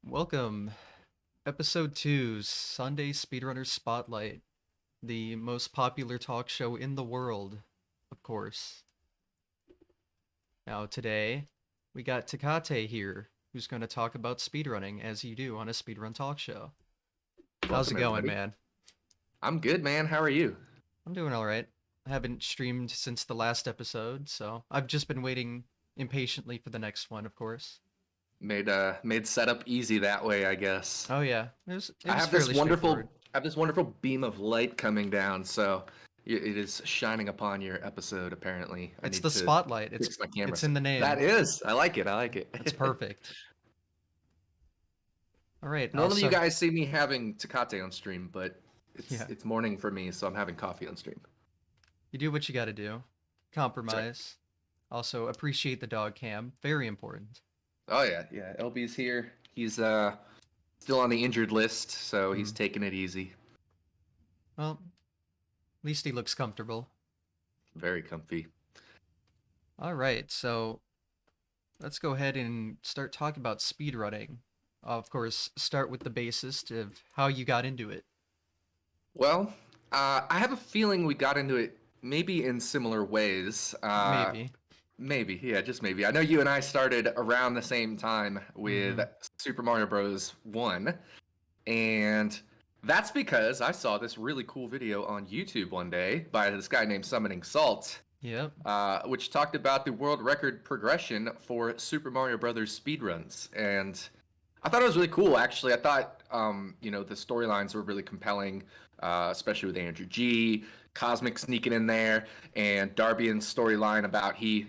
Welcome, episode 2, Sunday Speedrunner Spotlight, the most popular talk show in the world, of course. Now, today, we got Tecate here, who's going to talk about speedrunning, as you do on a speedrun talk show. How's it Welcome, going, everybody. man? I'm good, man. How are you? I'm doing alright. I haven't streamed since the last episode, so I've just been waiting impatiently for the next one, of course. Made setup easy that way, I guess. Oh yeah, it I was have this fairly straightforward. wonderful beam of light coming down, so it is shining upon your episode. Apparently, I It's need the to spotlight. It's fix my camera. it's in the name. That is, I like it. I like That's it. perfect. All right. Normally, you Also, guys see me having Tecate on stream, but it's yeah, it's morning for me, so I'm having coffee on stream. you do what you got to do. That's right. Compromise. Also, appreciate the dog cam. Very important. Oh yeah, yeah. LB's here. He's still on the injured list, so he's Hmm. taking it easy. Well, at least he looks comfortable. Very comfy. All right. So let's go ahead and start talking about speedrunning. Of course, start with the basis of how you got into it. Well, I have a feeling we got into it maybe in similar ways. Maybe. Maybe, yeah, just maybe. I know you and I started around the same time with Mm-hmm. Super Mario Bros. 1, and that's because I saw this really cool video on YouTube one day by this guy named Summoning Salt, Yep. which talked about the world record progression for Super Mario Brothers speedruns. And I thought it was really cool, actually. I thought, the storylines were really compelling, especially with Andrew G, Cosmic sneaking in there, and Darbian's storyline about he,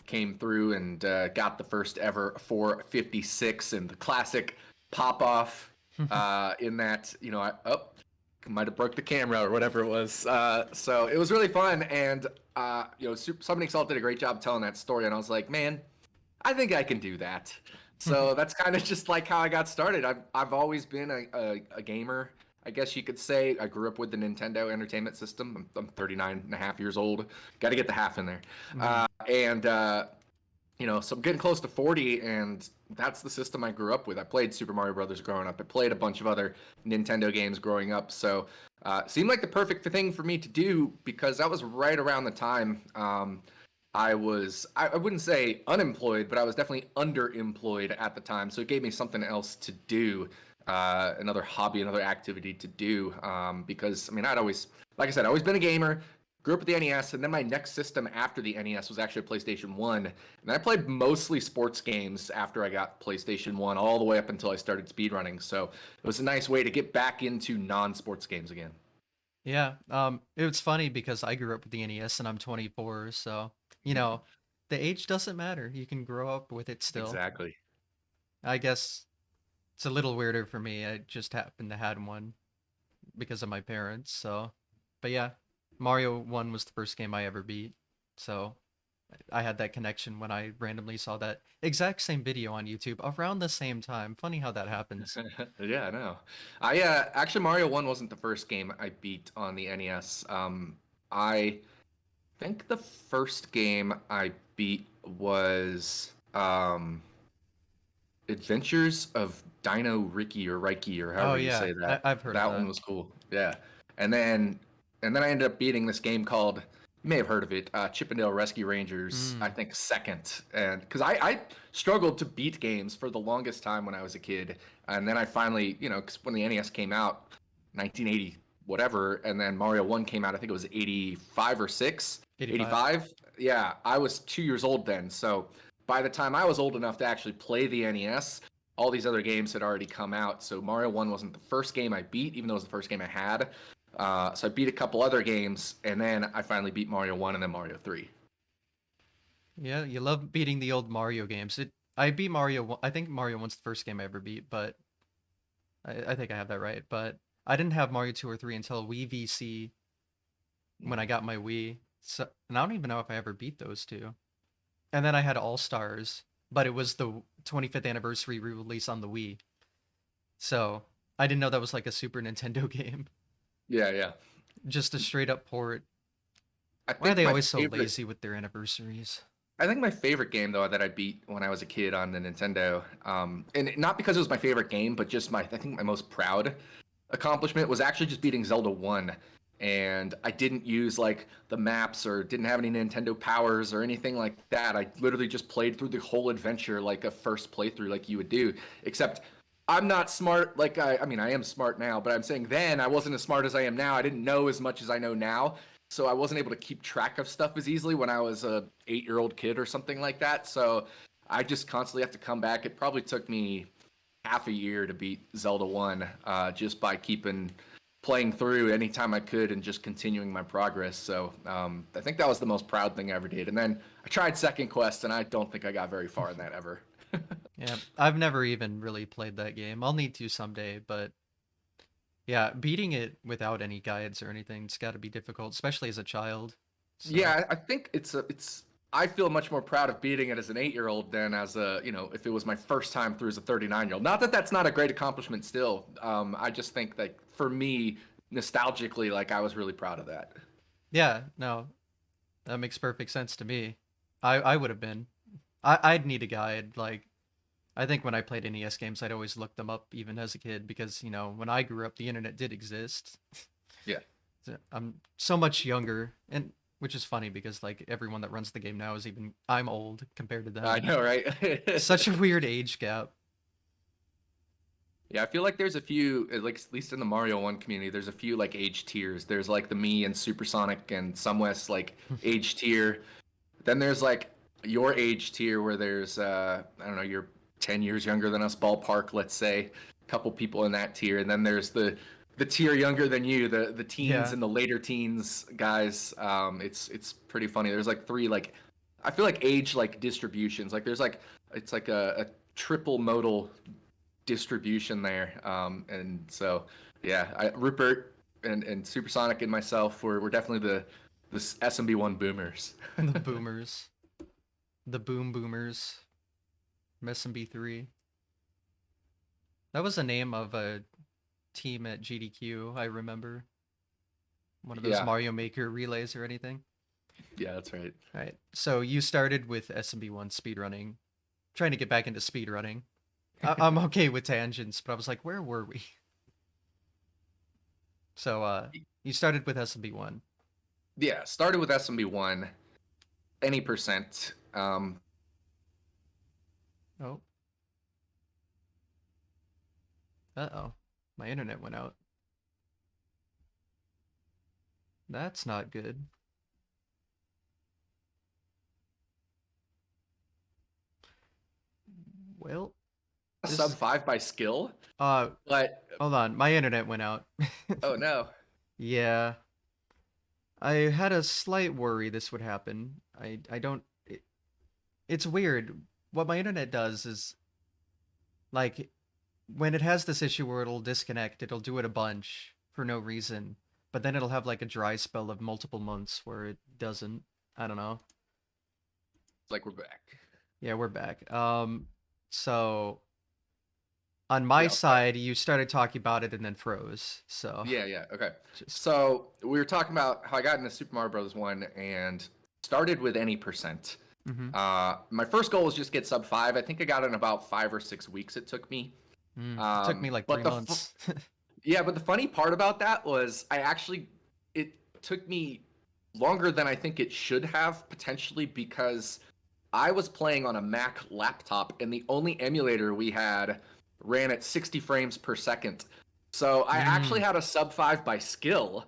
came through and got the first ever 456 and the classic pop off in that, might have broke the camera or whatever it was. So it was really fun, and Summoning Salt did a great job telling that story, and I was like, man, I think I can do that. So that's kind of just like how I got started. I've always been a gamer, I guess you could say. I grew up with the Nintendo Entertainment System. I'm 39 and a half years old. Got to get the half in there. Mhm. So I'm getting close to 40, and that's the system I grew up with. I played Super Mario Brothers growing up. I played a bunch of other Nintendo games growing up. So it seemed like the perfect thing for me to do because that was right around the time I wouldn't say unemployed, but I was definitely underemployed at the time. So it gave me something else to do, another hobby, another activity to do. Because, I mean, like I said, always been a gamer, grew up with the NES, and then my next system after the NES was actually a PlayStation 1. And I played mostly sports games after I got PlayStation 1, all the way up until I started speedrunning. So it was a nice way to get back into non-sports games again. Yeah. It was funny because I grew up with the NES and I'm 24, so you know, the age doesn't matter. You can grow up with it still. Exactly. I guess it's a little weirder for me. I just happened to had one because of my parents. So, but yeah, Mario 1 was the first game I ever beat. So, I had that connection when I randomly saw that exact same video on YouTube around the same time. Funny how that happens. Yeah, I know. I actually Mario 1 wasn't the first game I beat on the NES. I think the first game I beat was Adventures of Dino Ricky or Reiki or Oh however you yeah, say that. I've heard of That one that. was cool. Yeah. And then I ended up beating this game called, you may have heard of it, Chippendale Rescue Rangers, I Mm, think second. And because I struggled to beat games for the longest time when I was a kid. And then I finally, 'cause when the NES came out, 1980 whatever, and then Mario 1 came out, I think it was 85 or 6, 85. 85. Yeah, I was 2 years old then. So by the time I was old enough to actually play the NES, all these other games had already come out. So Mario 1 wasn't the first game I beat, even though it was the first game I had. So I beat a couple other games, and then I finally beat Mario 1 and then Mario 3. Yeah, you love beating the old Mario games. I beat Mario. I think Mario 1's the first game I ever beat, but I think I have that right. But I didn't have Mario 2 or 3 until Wii VC when I got my Wii. So, and I don't even know if I ever beat those two. And then I had All Stars, but it was the 25th anniversary re-release on the Wii. So I didn't know that was like a Super Nintendo game. Yeah, yeah. Just a straight up port. I Why are think they my always so favorite lazy with their anniversaries? I think my favorite game though that I beat when I was a kid on the Nintendo, and not because it was my favorite game, but just I think my most proud accomplishment was actually just beating Zelda 1. And I didn't use like the maps or didn't have any Nintendo powers or anything like that. I literally just played through the whole adventure like a first playthrough like you would do. Except I'm not smart like I mean I am smart now, but I'm saying then I wasn't as smart as I am now. I didn't know as much as I know now. So I wasn't able to keep track of stuff as easily when I was a 8-year-old kid or something like that. So I just constantly have to come back. It probably took me half a year to beat Zelda 1 just by keeping playing through anytime I could and just continuing my progress. So I think that was the most proud thing I ever did. And then I tried Second Quest, and I don't think I got very far in that ever. Yeah, I've never even really played that game. I'll need to someday, but yeah, beating it without any guides or anything, it's got to be difficult, especially as a child. So, Yeah, I think it's. I feel much more proud of beating it as an 8-year-old than as a, if it was my first time through as a 39-year-old. Not that that's not a great accomplishment still. I just think that for me, nostalgically, like I was really proud of that. yeah, no, that makes perfect sense to me. I would have been. I'd need a guide. Like, I think when I played NES games, I'd always look them up even as a kid because, when I grew up, the internet did exist. Yeah, So I'm so much younger, and which is funny because like everyone that runs the game now is even I'm old compared to I them. know, right? Such a weird age gap. Yeah, I feel like there's a few, like at least in the Mario 1 community, there's a few like age tiers. There's like the me and Supersonic and West like age tier. Then there's like your age tier where there's I don't know, you're 10 years younger than us, ballpark, let's say. A couple people in that tier. And then there's the tier younger than you, the teens Yeah. and the later teens guys. It's pretty funny. There's like three like I feel like age like distributions. Like there's like it's like a triple modal distribution there. And so yeah, Rupert and Supersonic and myself were definitely the SMB1 boomers. The boomers. The boom boomers. From SMB3. That was the name of a team at GDQ, I remember. One of those Yeah, Mario Maker relays or anything. yeah, that's right. All right. So you started with SMB1 speedrunning, trying to get back into speedrunning. I'm okay with tangents, but I was like, where were we? So you started with SMB1. Yeah, started with SMB1, any percent. Oh, uh-oh. My internet went out. That's not good. Well, Sub this 5 by skill, uh but hold on, my internet went out. oh no. Yeah. I had a slight worry this would happen. I don't it's weird. What my internet does is like when it has this issue where it'll disconnect, it'll do it a bunch for no reason, but then it'll have like a dry spell of multiple months where it doesn't. I don't know. It's like we're back. Yeah, we're back. So on my Yeah, I'll start. side, you started talking about it and then froze. So Yeah, yeah, okay. just So we were talking about how I got into Super Mario Bros. 1 and started with any percent. mm-hmm. My first goal was just get sub 5. I think I got it in about 5 or 6 weeks it took me. It took me like But 3 months. yeah, but the funny part about that was it took me longer than I think it should have potentially because I was playing on a Mac laptop and the only emulator we had ran at 60 frames per second. So I actually mm. had a sub 5 by skill,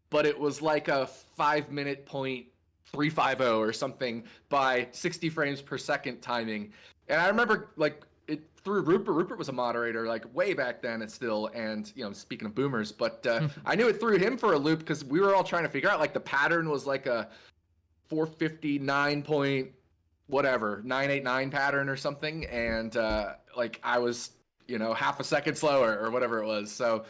but it was like a 5 minute point 350 or something by 60 frames per second timing. And I remember like it through Rupert. Rupert was a moderator like way back then. It's still, and speaking of boomers, but I knew it threw him for a loop because we were all trying to figure out like the pattern was like a 459 point whatever 989 pattern or something, and like I was half a second slower or whatever it was. So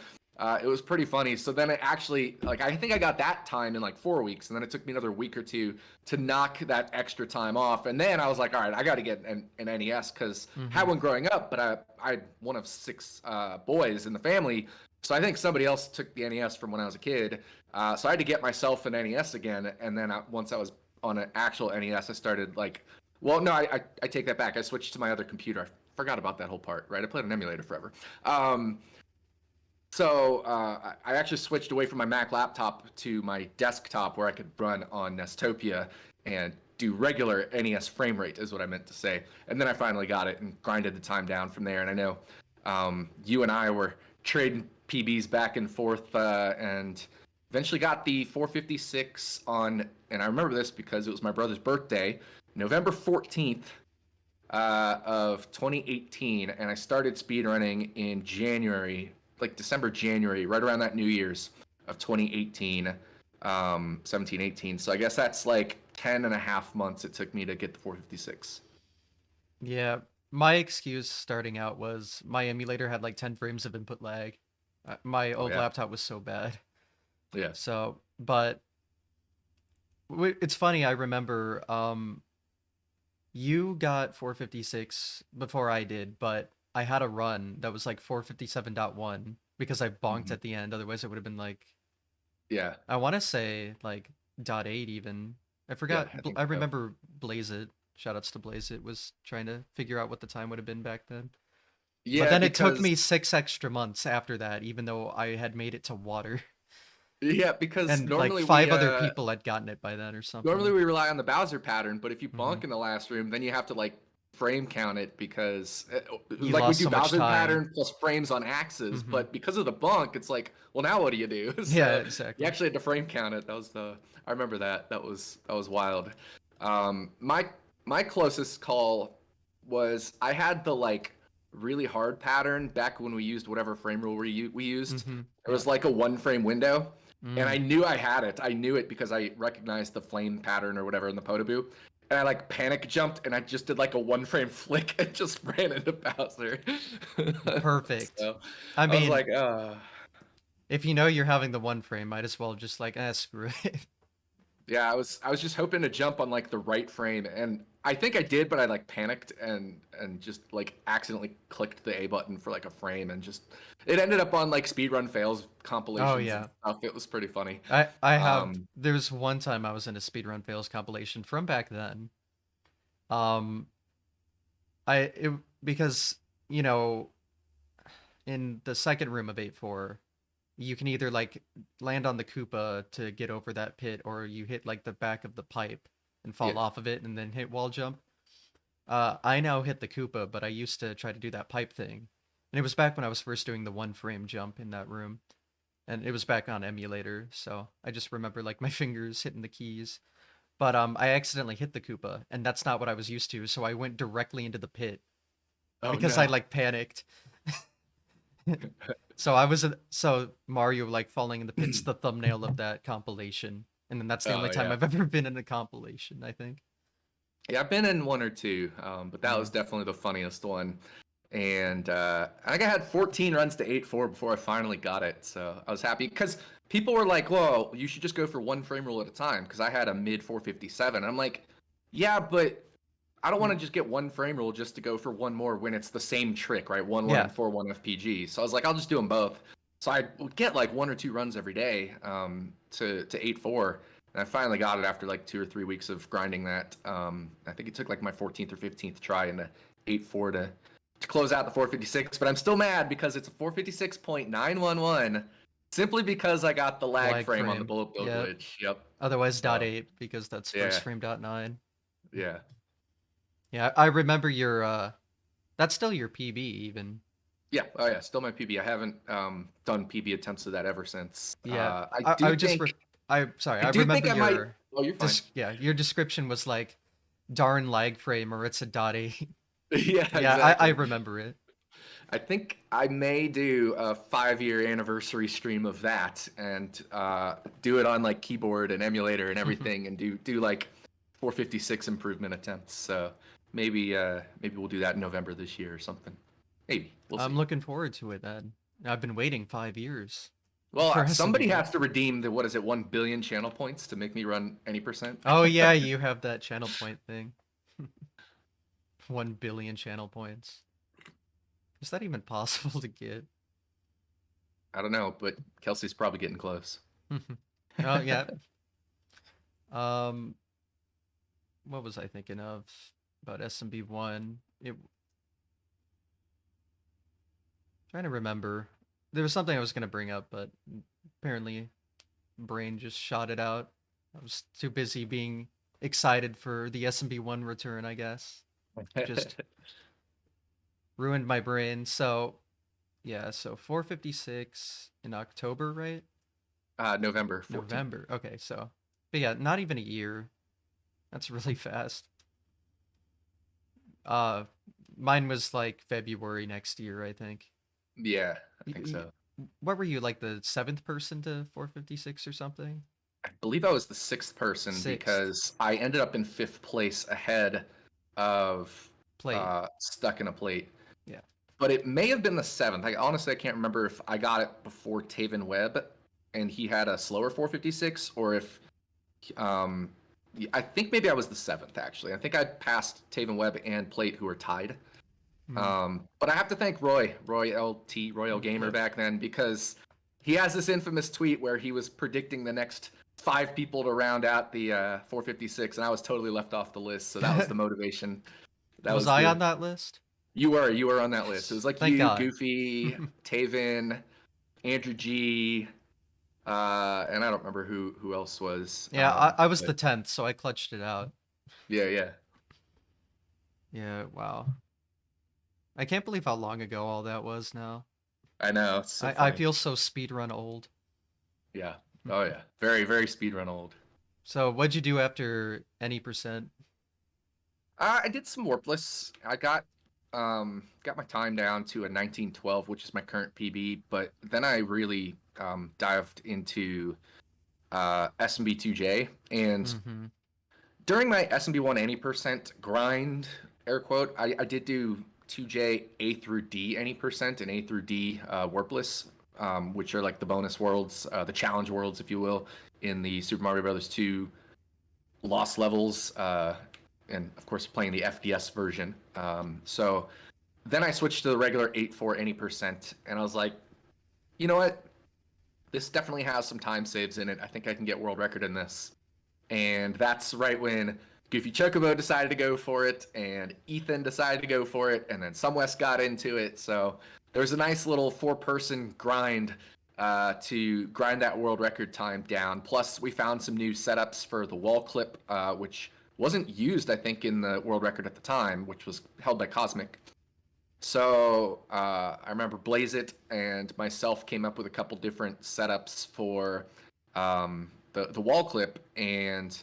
it was pretty funny. So then it actually, like, I think I got that time in like 4 weeks, and then it took me another week or two to knock that extra time off. And then I was like, all right, I got to get an NES because I Mm-hmm. had one growing up, but I'm one of 6 boys in the family. So I think somebody else took the NES from when I was a kid. So I had to get myself an NES again. And then once I was on an actual NES, I started like Well, no, I take that back. I switched to my other computer. I forgot about that whole part, right? I played on emulator forever. Um, I actually switched away from my Mac laptop to my desktop where I could run on Nestopia and do regular NES frame rate is what I meant to say. And then I finally got it and grinded the time down from there. And I know you and I were trading PBs back and forth and eventually got the 456 on, and I remember this because it was my brother's birthday, November 14th of 2018, and I started speedrunning in January, like December, January, right around that New Year's of 2018, 17, 18. So I guess that's like 10 and a half months it took me to get the 456. Yeah, my excuse starting out was my emulator had like 10 frames of input lag. My Oh, old yeah. laptop was so bad. Yeah. So, but it's funny, I remember you got 456 before I did, but I had a run that was like 457.1 because I bonked Mhm. at the end. Otherwise, it would have been like, Yeah. I want to say like .8 even. I Yeah. forgot. I think I so. remember Blaze It. Shoutouts to Blaze It was trying to figure out what the time would have been back then. But Yeah, then it took because me 6 extra months after that, even though I had made it to water. yeah, because And like normally five other people had gotten it by then or normally something. we rely on the Bowser pattern, but if you Hmm. bonk in the last room, then you have to like frame count it because You like we lost do so much Bowser time. pattern plus frames on axes, Hmm. but because of the bonk, it's like, well, now what do you do? Yeah, So you exactly. actually had to frame count it. That was the I remember that. That was wild. My closest call was I had the like really hard pattern back when we used whatever frame rule we used. Hmm. It Yeah. was like a one frame window. And I Mm. knew I had it. I knew it because I recognized the flame pattern or whatever in the Podoboo. And I like panic jumped and I just did like a one frame flick and just ran into Bowser. Perfect. So I I was mean, like, if you know you're having the one frame, might as well just like, screw it. yeah, I was just hoping to jump on like the right frame and I think I did, but I like panicked and just like accidentally clicked the A button for like a frame and just it ended up on like speedrun fails Oh compilations and yeah. stuff. It was pretty funny. I have Um, there was one time I was in a speedrun fails compilation from back then. Um I it because you know in the second room of 8-4 you can either like land on the Koopa to get over that pit or you hit like the back of the pipe and yeah. fall off of it and then hit wall jump. I now hit the Koopa, but I used to try to do that pipe thing. And it was back when I was first doing the one frame jump in that room. And it was back on emulator, so I just remember like my fingers hitting the keys. But I accidentally hit the Koopa, and that's not what I was used to, so I went directly into the pit Oh because I no. like panicked. So Mario like falling in the pit's the thumbnail of that compilation. And then that's the Oh only time yeah. I've ever been in a compilation, I think. Yeah, I've been in one or two, but that was Mm. definitely the funniest one. And I think I had 14 runs to 8-4 before I finally got it. So I was happy because people were like, "Whoa, you should just go for one frame rule at a time." Because I had a mid 457. And I'm like, "Yeah, but I don't want Mm. to just get one frame rule just to go for one more when it's the same trick, right? 1-1 Yeah. and 4-1 FPG." So I was like, "I'll just do them both." So I would get like one or two runs every day to 8-4. And I finally got it after like 2 or 3 weeks of grinding that. I think it took like my 14th or 15th try in the 8-4 to close out the 456. But I'm still mad because it's a 456.911 simply because I got the lag Lag frame on the frame. bullet bill Yep. glitch. Yep. Otherwise So .8 because that's first yeah, frame .9. yeah. Yeah, I remember your that's still your PB even. Yeah, oh yeah, still my PB. I haven't done PB attempts of that ever since. Yeah. I I do would just think I sorry, I I do think remember I might. your Oh, you're fine. yeah, your description was like darn lag frame or it's a .8. Yeah, Yeah, I exactly. remember it. I think I may do a 5-year anniversary stream of that and do it on like keyboard and emulator and everything, and do like 456 improvement attempts. So maybe we'll do that in November this year or something. Maybe we'll I'm see. looking forward to it then. I've been waiting 5 years Well, for a single somebody game. has to redeem the what is it 1 billion channel points to make me run any percent. Oh yeah, you have that channel point thing. 1 billion channel points. Is that even possible to get? I don't know, but Kelsey's probably getting close. Oh yeah. Um what was I thinking of? about SMB1. Trying to remember. There was something I was gonna bring up, but apparently brain just shot it out. I was too busy being excited for the SMB1 return, I guess. Just ruined my brain. So yeah, so 456 in October, right? November 14th. November. Okay, so but yeah, not even a year. That's really fast. Uh Mine was like February next year, I think. Yeah, I Y- think y- so. What were you, like the seventh person to 456 or something? I believe I was the sixth person Sixth. because I ended up in fifth place ahead of Plate. Stuck in a Plate. Yeah. But it may have been the seventh. I honestly I can't remember if I got it before Taven Webb and he had a slower 456 or if um I think maybe I was the seventh actually. I think I passed Taven Webb and Plate who were tied. Hmm. But I have to thank Roy LT, Royal Gamer Yep. back then, because he has this infamous tweet where he was predicting the next five people to round out the 456, and I was totally left off the list. So that was the motivation. That Was was I on the that list? you were on that list. It was Yes. like Thank you, God. Goofy, Taven, Andrew G, and I don't remember who else was. Yeah, I was the But 10th, so I clutched it out. yeah, yeah, Yeah, wow. I can't believe how long ago all that was now. I know it's so I funny. feel so speedrun old. Yeah, oh yeah, very very speedrun old. So what'd you do after any percent? I did some warpless. I got my time down to a 1912, which is my current PB. But then I really dived into SMB2J, and Mm-hmm. during my SMB1 any percent grind, air quote, I did do 2J A through D any percent and A through D warpless, which are like the bonus worlds, the challenge worlds, if you will, in the Super Mario Brothers 2 lost levels, and of course playing the FDS version. So then I switched to the regular 8-4 any percent, and I was like, you know what? This definitely has some time saves in it. I think I can get world record in this. And that's right when Goofy Chocobo decided to go for it, and Ethan decided to go for it, and then Sumwest got into it. So there was a nice little four-person grind to grind that world record time down. Plus, we found some new setups for the wall clip, which wasn't used, I think, in the world record at the time, which was held by Cosmic. So I remember Blaze It and myself came up with a couple different setups for the wall clip, and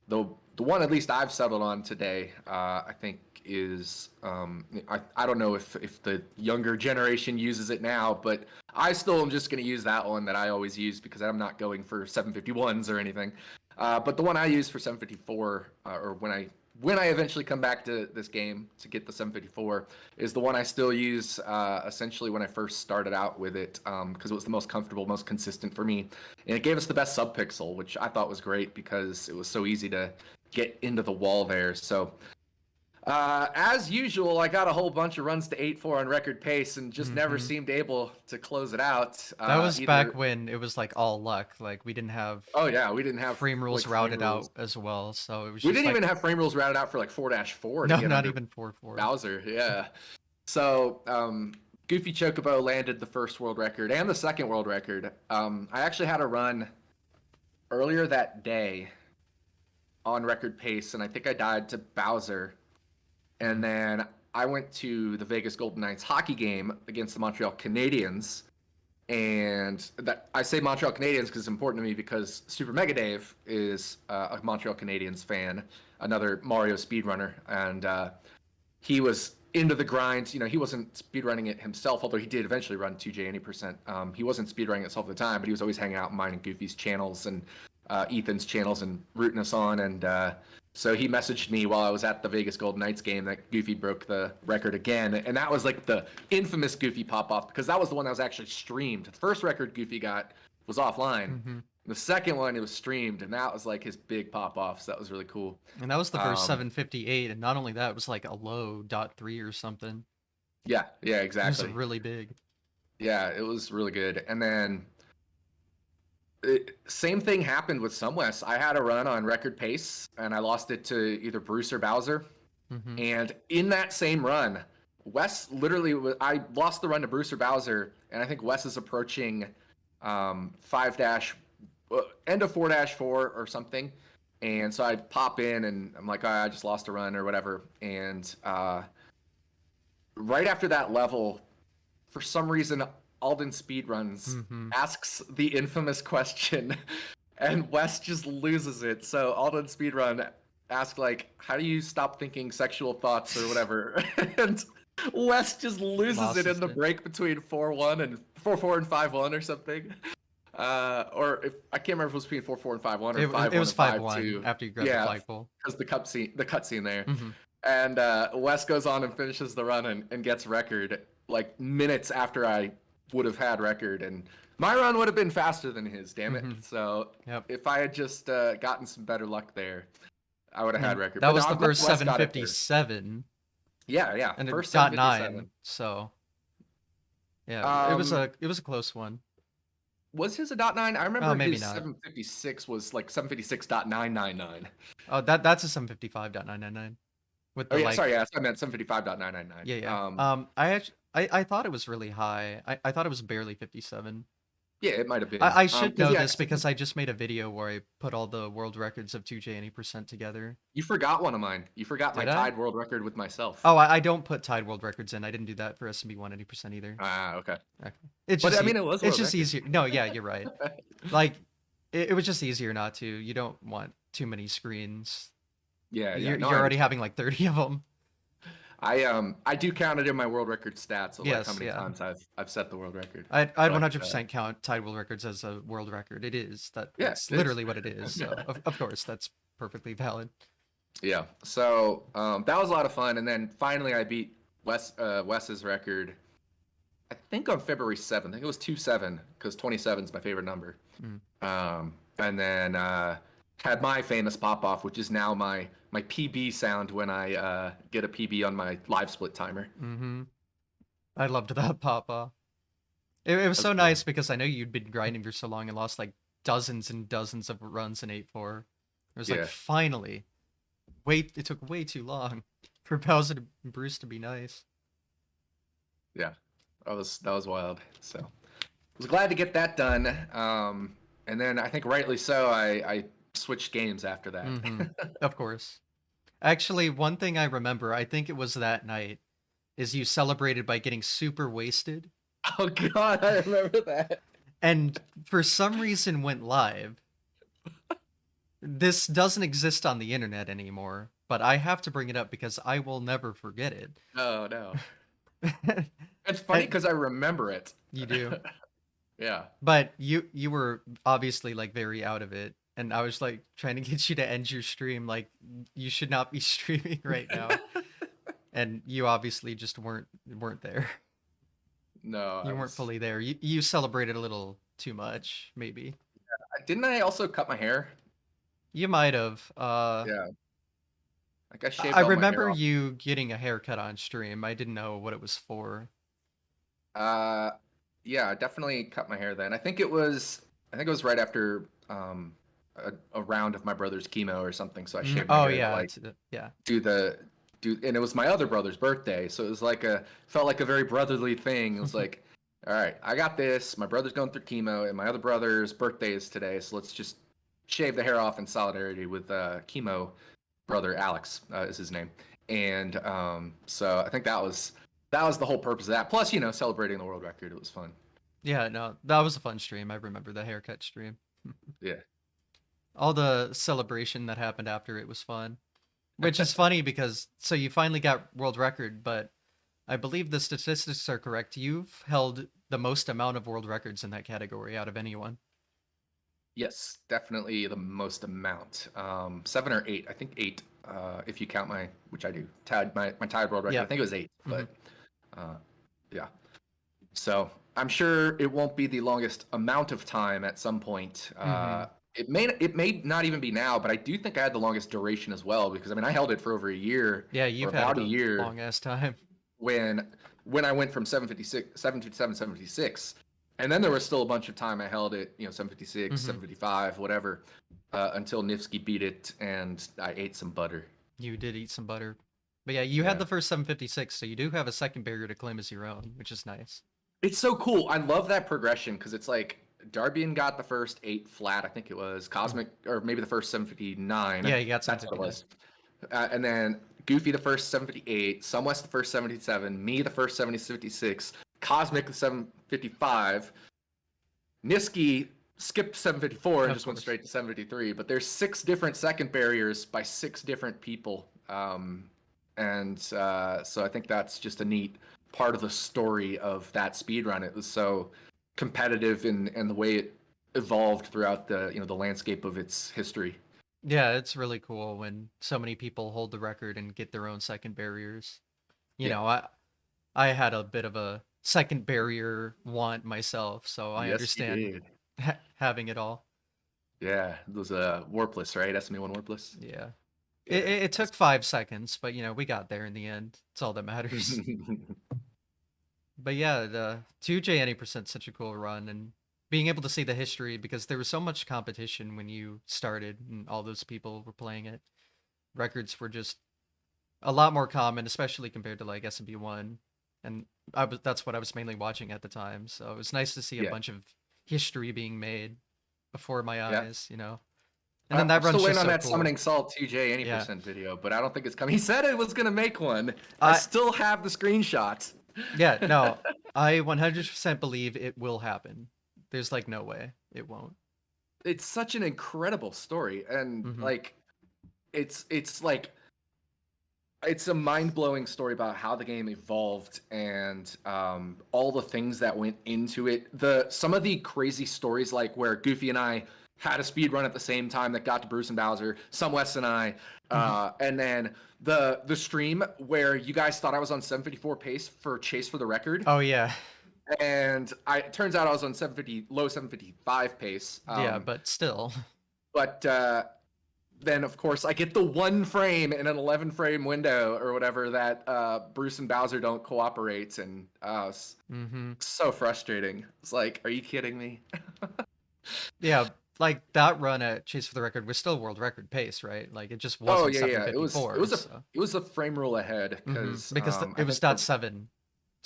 the one at least I've settled on today, I think is I don't know if the younger generation uses it now, but I still am just going to use that one that I always use because I'm not going for 751s or anything. But the one I use for 754, or when I eventually come back to this game to get the 754, is the one I still use essentially when I first started out with it, because it was the most comfortable, most consistent for me, and it gave us the best subpixel, which I thought was great because it was so easy to get into the wall there. So as usual, I got a whole bunch of runs to 8-4 on record pace and just never Mm-hmm. seemed able to close it out. That was back Either when it was like all luck. Like we didn't have Oh yeah, we didn't have frame rules like frame routed rules. out as well, so it was We just didn't like even have frame rules routed out for like 4-4 to no, get not under even 4-4. Bowser. Yeah. So Goofy Chocobo landed the first world record and the second world record. I actually had a run earlier that day on record pace, and I think I died to Bowser. And Mm. then I went to the Vegas Golden Knights hockey game against the Montreal Canadiens. And that I say Montreal Canadiens because it's important to me because Super Mega Dave is a Montreal Canadiens fan, another Mario speedrunner, and he was into the grind. You know, he wasn't speedrunning it himself, although he did eventually run 2J any percent. He wasn't speedrunning it himself at the time, but he was always hanging out in mine and Goofy's channels and Ethan's channels and rooting us on. And so he messaged me while I was at the Vegas Golden Knights game that Goofy broke the record again. And that was like the infamous Goofy pop off because that was the one that was actually streamed. The first record Goofy got was offline. Mm-hmm. The second one, it was streamed, and that was like his big pop off. So that was really cool. And that was the first Um, 758, and not only that, it was like a low .3 or something. yeah, yeah, It was exactly. really big. Yeah, it was really good. And then same thing happened with Sumwest. I had a run on record pace, and I lost it to either Bruce or Bowser. Mm-hmm. And in that same run, Wes literally, I lost the run to Bruce or Bowser, and I think Wes is approaching 5 dash, end of 4 dash 4 or something. And so I pop in and I'm like, oh, I just lost a run or whatever. And right after that level, for some reason, Alden Speedruns Mm-hmm. asks the infamous question, and Wes just loses it. So Alden Speedrun asked like, "How do you stop thinking sexual thoughts or whatever?" And Wes just loses it in Losses the it. break between 4-1 and 4-4 and 5-1 or something. Or if I can't remember if it was between 4-4 and 5-1 or It 5-1 was and 5-1 5-2. after you grabbed the Yeah, flagpole. because the cutscene there. Mm-hmm. And Wes goes on and finishes the run and gets record like minutes after I would have had record, and my run would have been faster than his. Damn it! Mm-hmm. So Yep. if I had just gotten some better luck there, I would have had And record. that But no, was the I'm glad first Wes got it there. 757 Yeah, yeah, and a first dot nine. 757. So yeah, Um, it was a close one. was his a dot nine? I Oh, remember maybe his not. 756 was like 756.999. Oh, that's a 755.999 with Oh the yeah, like. sorry, yeah, I meant 755.999. Yeah, yeah. I actually I thought it was really high. I thought it was barely 57. Yeah, it might have been. I should Because know yeah, this because I just made a video where I put all the world records of 2J any percent together. you forgot one of mine. You forgot my Did I? tied world record with myself. Oh, I don't put tied world records in. I didn't do that for SMB 180% either. Ah, okay. Okay. It's But just I mean, it was a it's world just record. easier. No, yeah, you're right. Like it was just easier not to. You don't want too many screens. Yeah, yeah. No, You're I already understand. having like 30 of them. I do count it in my world record stats of like how Yes, many yeah. times I've set the world record. I'd But 100% count tied world records as a world record. It is that yeah, that's it is. literally what it is. So of course that's perfectly valid. Yeah. So that was a lot of fun, and then finally I beat Wes's record. I think on February 7th. I think it was 2-7 because 27 is my favorite number. Mm. And then had my famous pop off, which is now my PB sound when I get a PB on my live split timer. Mm-hmm. I loved that papa. It was That's so cool. nice because I know you'd been grinding for so long and lost like dozens and dozens of runs in 8-4. It was like Yeah, finally. Wait, it took way too long for Bowser and Bruce to be nice. yeah. That was wild. So was glad to get that done. And then I think rightly so, I switched games after that. Mm-hmm. Of course. Actually, one thing I remember, I think it was that night, is you celebrated by getting super wasted Oh God, I remember that. and for some reason went live. This doesn't exist on the internet anymore, but I have to bring it up because I will never forget it. Oh no, it's funny And because I remember it. you do. Yeah. But you were obviously like very out of it, and I was like trying to get you to end your stream like you should not be streaming right now. And you obviously just weren't there. No, I You weren't was. fully there. You celebrated a little too much, maybe. Didn't I also cut my hair? You might have. Yeah, like I I shaved all my hair remember off. you getting a haircut on stream. I didn't know what it was for. Uh, yeah, I definitely cut my hair then. I think it was right after a round of my brother's chemo or something. So I Mm, shaved my oh hair to yeah, like yeah. and it was my other brother's birthday, so it was like felt like a very brotherly thing. It was like, all right, I got this. My brother's going through chemo, and my other brother's birthday is today, so let's just shave the hair off in solidarity with chemo brother Alex is his name, and so I think that was the whole purpose of that. Plus, celebrating the world record, it was fun. Yeah, no, that was a fun stream. I remember the haircut stream. Yeah. All the celebration that happened after it was fun. Which is funny because so you finally got world record, but I believe the statistics are correct. You've held the most amount of world records in that category out of anyone. Yes, definitely the most amount. 7 or 8. I think 8, if you count which I do, my tied world record. I Yep. think it was 8, Hmm. but uh, yeah. So I'm sure it won't be the longest amount of time at some point. Hmm. It may not even be now, but I do think I had the longest duration as well because I mean I held it for over a year Yeah, or you've had about it a a year long ass time. when I went from 756, 757, 756, and then there was still a bunch of time I held it, 756, Hmm. 755, whatever, until Nifsky beat it and I ate some butter. You did eat some butter. But yeah, you had Yeah. the first 756, so you do have a second barrier to claim as your own, which is nice. It's so cool. I love that progression because it's like Darbian got the first 8 flat, I think it was. Mhm. Cosmic, or maybe the first 759. Yeah, you got That's what it 759. was. And then Goofy the first 758, Sunwest the first 77, me the first 7056, Cosmic the 755, Niski skipped 754 and Of just went course. straight to 753. But there's 6 different second barriers by 6 different people. So I think that's just a neat part of the story of that speed run. It was so competitive and the way it evolved throughout the landscape of its history. Yeah, it's really cool when so many people hold the record and get their own second barriers. You Yeah. know, I had a bit of a second barrier want myself, so I Yes, you understand did. having it all. Yeah, it was a warpless, right? SMA1 warpless. Yeah. It, Yeah, it it that's took 5 seconds, but we got there in the end. It's all that cool. matters. But yeah, the 2J any percent such a cool run, and being able to see the history because there was so much competition when you started and all those people were playing it. Records were just a lot more common, especially compared to like S&B one, and that's what I was mainly watching at the time. So it was nice to see a Yeah, bunch of history being made before my yeah. eyes. And then I'm that still run's waiting just on so that cool. summoning salt 2J any Yeah, percent video, but I don't think it's coming. He said it was gonna make one. I I still have the screenshot. yeah no, I 100% believe it will happen. There's like no way it won't. It's such an incredible story, and Hmm. like it's it's a mind-blowing story about how the game evolved and all the things that went into it. Some of the crazy stories, like where Goofy and I had a speed run at the same time that got to Bruce and Bowser, some Wes and I, Hmm. and then the stream where you guys thought I was on 754 pace for Chase for the record, Oh yeah. and it turns out I was on 750 low 755 pace. Yeah, but still. But then of course I get the one frame in an 11 frame window or whatever that Bruce and Bowser don't cooperate, and it's Hmm. so frustrating. It's like, are you kidding me? Yeah, like that run at Chase for the Record was still world record pace, right? Like it just Oh wasn't yeah, yeah. It was it 754, was a so. it was a frame rule ahead because Because it I was think dot seven,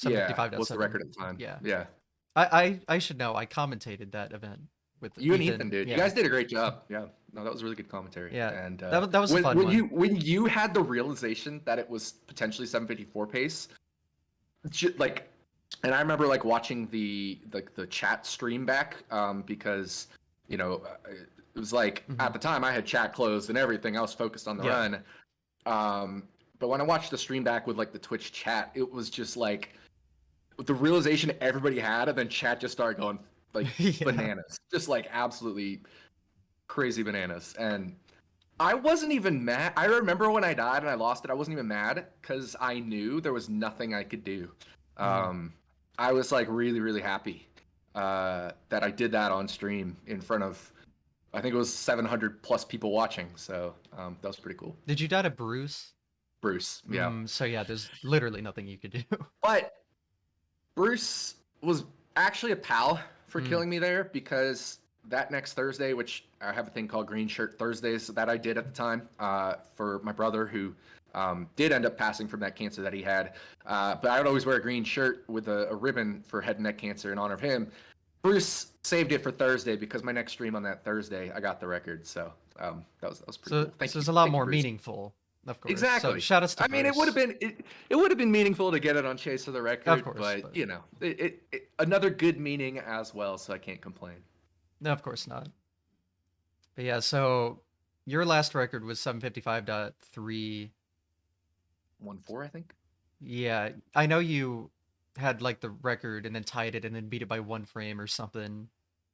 yeah 755 was the record 7. at the time. Yeah. Yeah, I should know. I commentated that event with you and Ethan Ethan. did. You Yeah. guys did a great job. Yeah, no, that was really good commentary. Yeah. And That was a when fun one. when you had the realization that it was potentially 754 pace, like, and I remember like watching the chat stream back because it was like Hmm. at the time I had chat closed and everything. I was focused on the Yeah. run. But when I watched the stream back with like the Twitch chat, it was just like the realization everybody had, and then chat just started going like Yeah. bananas, just like absolutely crazy bananas. And I wasn't even mad. I remember when I died and I lost it, I wasn't even mad because I knew there was nothing I could do. Mm. Um, I was like really, really happy that I did that on stream in front of, I think it was 700 plus people watching. So that was pretty cool. Did you die to Bruce? Bruce, yeah. So yeah, there's literally nothing you could do. But Bruce was actually a pal for Mm. killing me there because that next Thursday, which I have a thing called Green Shirt Thursdays that I did at the time for my brother who did end up passing from that cancer that he had. But I would always wear a green shirt with a ribbon for head and neck cancer in honor of him. Bruce saved it for Thursday because my next stream on that Thursday, I got the record. So that was pretty So cool. so Thank you, it's a lot thank you, more Bruce. meaningful, of course. So Exactly. shout outs to I mean, it would have Bruce. been it would have been meaningful to get it on Chase for the Of record, course, but but another good meaning as well, so I can't complain. no, of course not. But yeah, so your last record was 755.3. 1-4, I think. Yeah, I know you had like the record and then tied it and then beat it by one frame or something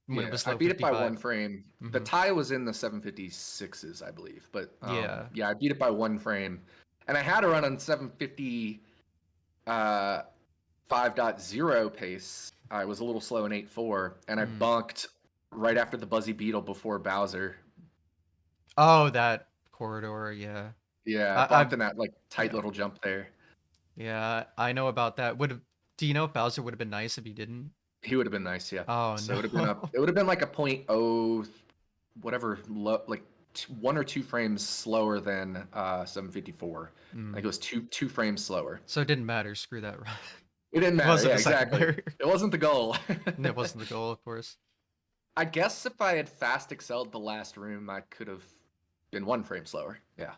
when it Yeah, was I low beat it by 55. one frame. The Hmm. tie was in the 756s, I believe, but Yeah. yeah, I beat it by one frame, and I had a run on 750 uh 5.0 pace. I was a little slow in 8-4, and I Mm. bunked right after the Buzzy Beetle before Bowser. Oh, that corridor, yeah. Yeah, I I bunked in that like tight yeah. little jump there. Yeah, I know about that. Do you know if Bowser would have been nice if he didn't? He would have been nice, yeah. Oh So no. it would have been like a point oh whatever like one or two frames slower than 754. I think Mm. it was two frames slower. So it didn't matter. Screw that. It didn't It matter. wasn't Yeah, a second exactly. there. It wasn't the goal. And it wasn't the goal, of course. I guess if I had fast excelled the last room, I could have been one frame slower. Yeah.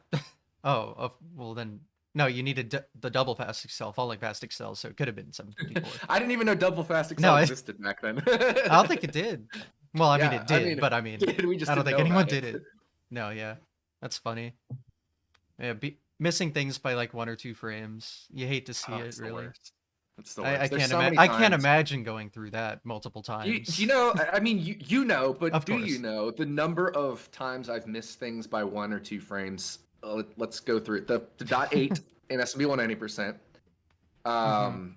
Oh, well then, no, you needed the double fast excel, falling fast excel, so it could have been 754. I didn't even know double fast No, excel existed back then. I don't think it did. Well, I mean, Yeah, it I did, mean, but I mean, we just I don't didn't think know anyone about it. did it. No, yeah, that's funny. Yeah, missing things by like 1 or 2 frames. You hate to see Oh, it, it's the really. worst. It's the I worst. There's can't so imagine. many I can't times. imagine going through that multiple Do you times. know? I mean, you know, but Of do you course. know the number of times I've missed things by 1 or 2 frames? Let's go through it. The dot eight in SMB 190%. Hmm.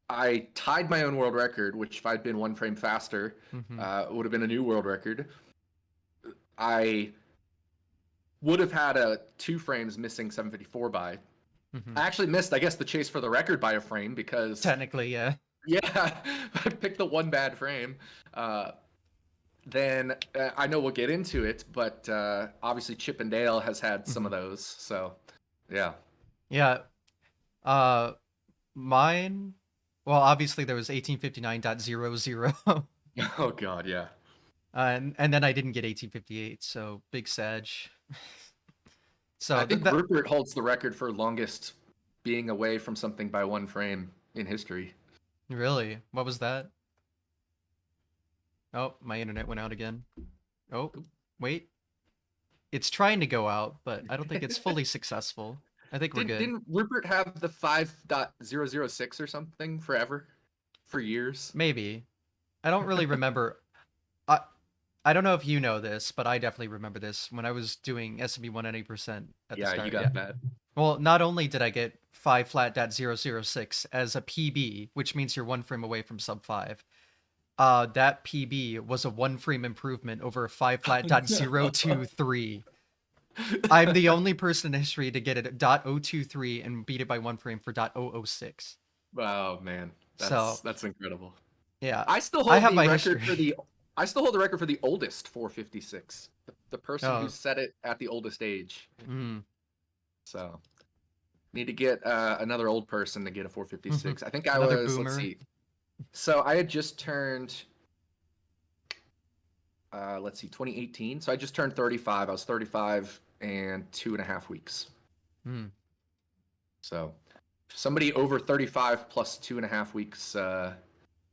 I tied my own world record, which if I'd been 1 frame faster, Hmm. would have been a new world record. I would have had a 2 frames missing 754 by. Hmm. I actually missed, I guess, the chase for the record by a frame because, Technically, yeah. yeah, I picked the one bad frame. Then I know we'll get into it, but obviously Chip and Dale has had some Hmm. of those. So, yeah. Yeah. Uh, mine. Well, obviously there was 1859.00. Oh God, yeah. And then I didn't get 1858, so big Sag. I So think that Rupert holds the record for longest being away from something by 1 frame in history. really, what was that? Oh, my internet went out again. Oh, wait. It's trying to go out, but I don't think it's fully successful. I think we're good. Didn't Rupert have the 5.006 or something forever? For years? Maybe. I don't really remember. I I don't know if you know this, but I definitely remember this when I was doing SMB 180% at the Yeah, you start. Yeah. got that. Well, not only did I get 5 flat.006 as a PB, which means you're 1 frame away from sub 5. That PB was a 1 frame improvement over a 5 flat.023. I'm the only person in history to get it at .023 and beat it by 1 frame for .006. Oh man, So, that's incredible. yeah, I still I hold have the my record history. for the I still hold the record for the oldest 456. The person who Oh, set it at the oldest age. mm. So need to get another old person to get a 456. I think I Another was, let's boomer. see. So I had just turned let's see, 2018. So I just turned 35. I was 35 and 2.5 weeks. Mm. So if somebody over 35 plus 2.5 weeks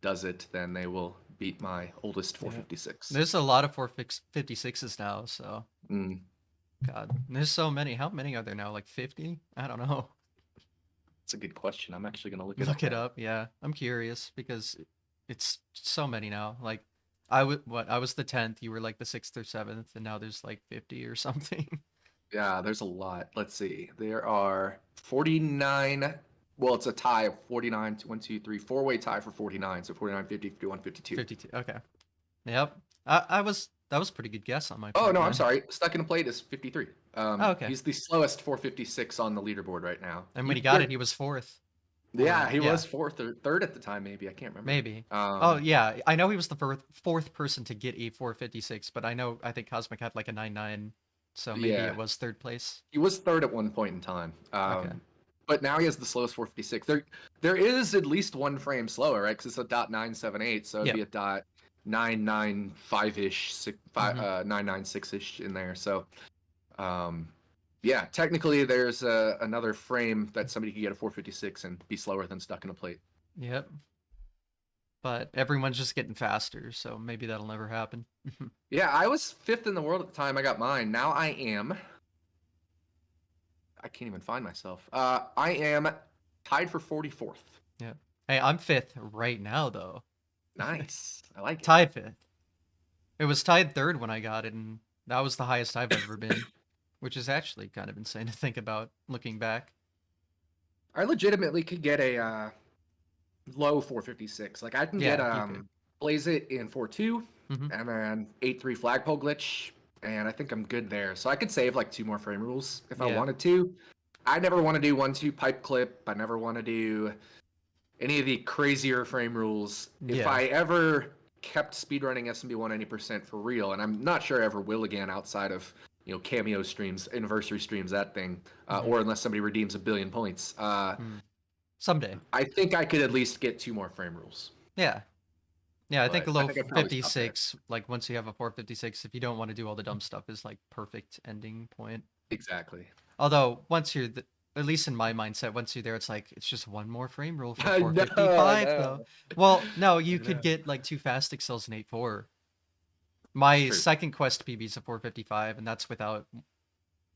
does it, then they will beat my oldest Yeah. 456. There's a lot of 456s now, so Mm. God, there's so many. How many are there now? Like 50? I don't know. That's a good question. I'm actually going to look it up Look it now. up. Yeah, I'm curious because it's so many now. Like I was the 10th, you were like the 6th or 7th, and now there's like 50 or something. Yeah, there's a lot. Let's see. There are 49. Well, it's a tie of 49, 1, 2, 3, four-way tie for 49. So 49, 50, 51, 52. 52. Okay. Yep. I was that was a pretty good guess on my Oh, part no, I'm then. sorry. Stuck in a plate is 53. Oh, okay. He's the slowest 456 on the leaderboard right now. And when he got it, he was 4th. Yeah, Or he yeah, was fourth or third at the time, maybe. I can't remember. maybe. Oh, yeah. I know he was the fourth person to get a 456, but I think Cosmic had like a 99, so maybe Yeah, it was 3rd place. he was third at one point in time. Okay. But now he has the slowest 456. There is at least 1 frame slower, right? Because it's a .978, so it'd be Yep. a .995 ish, Hmm. 996 ish in there. So, yeah, technically there's another frame that somebody could get a 456 and be slower than stuck in a plate. Yep. But everyone's just getting faster, so maybe that'll never happen. Yeah, I was fifth in the world at the time I got mine. Now I am. I can't even find myself. I am tied for 44th. Yeah. Hey, I'm 5th right now though. Nice. I like it. Tied 5th. It was tied 3rd when I got it, and that was the highest I've ever been, which is actually kind of insane to think about looking back. I legitimately could get a low 456. Like I can get Yeah, you could. Blaze It in 4.2 Hmm. and then 8.3 flagpole glitch, and I think I'm good there. So I could save like 2 more frame rules if I Yeah. wanted to. I never want to do 1-2 pipe clip. I never want to do any of the crazier frame rules. If Yeah. I ever kept speedrunning SMB 190% for real, and I'm not sure I ever will again outside of cameo streams, anniversary streams, that thing, Mm-hmm. or unless somebody redeems 1 billion points. Someday. I think I could at least get 2 more frame rules, Yeah. Yeah, I think a but I low think I'd probably stop there. 56, like once you have a 456, if you don't want to do all the dumb stuff, is like perfect ending point. Exactly. Although once you're at least in my mindset, once you're there, it's like it's just one more frame rule for I know, I 455 though. know, Well, no, you I could know. get like 2 fast excels in 8.4. It's My true. second quest PB is a 455, and that's without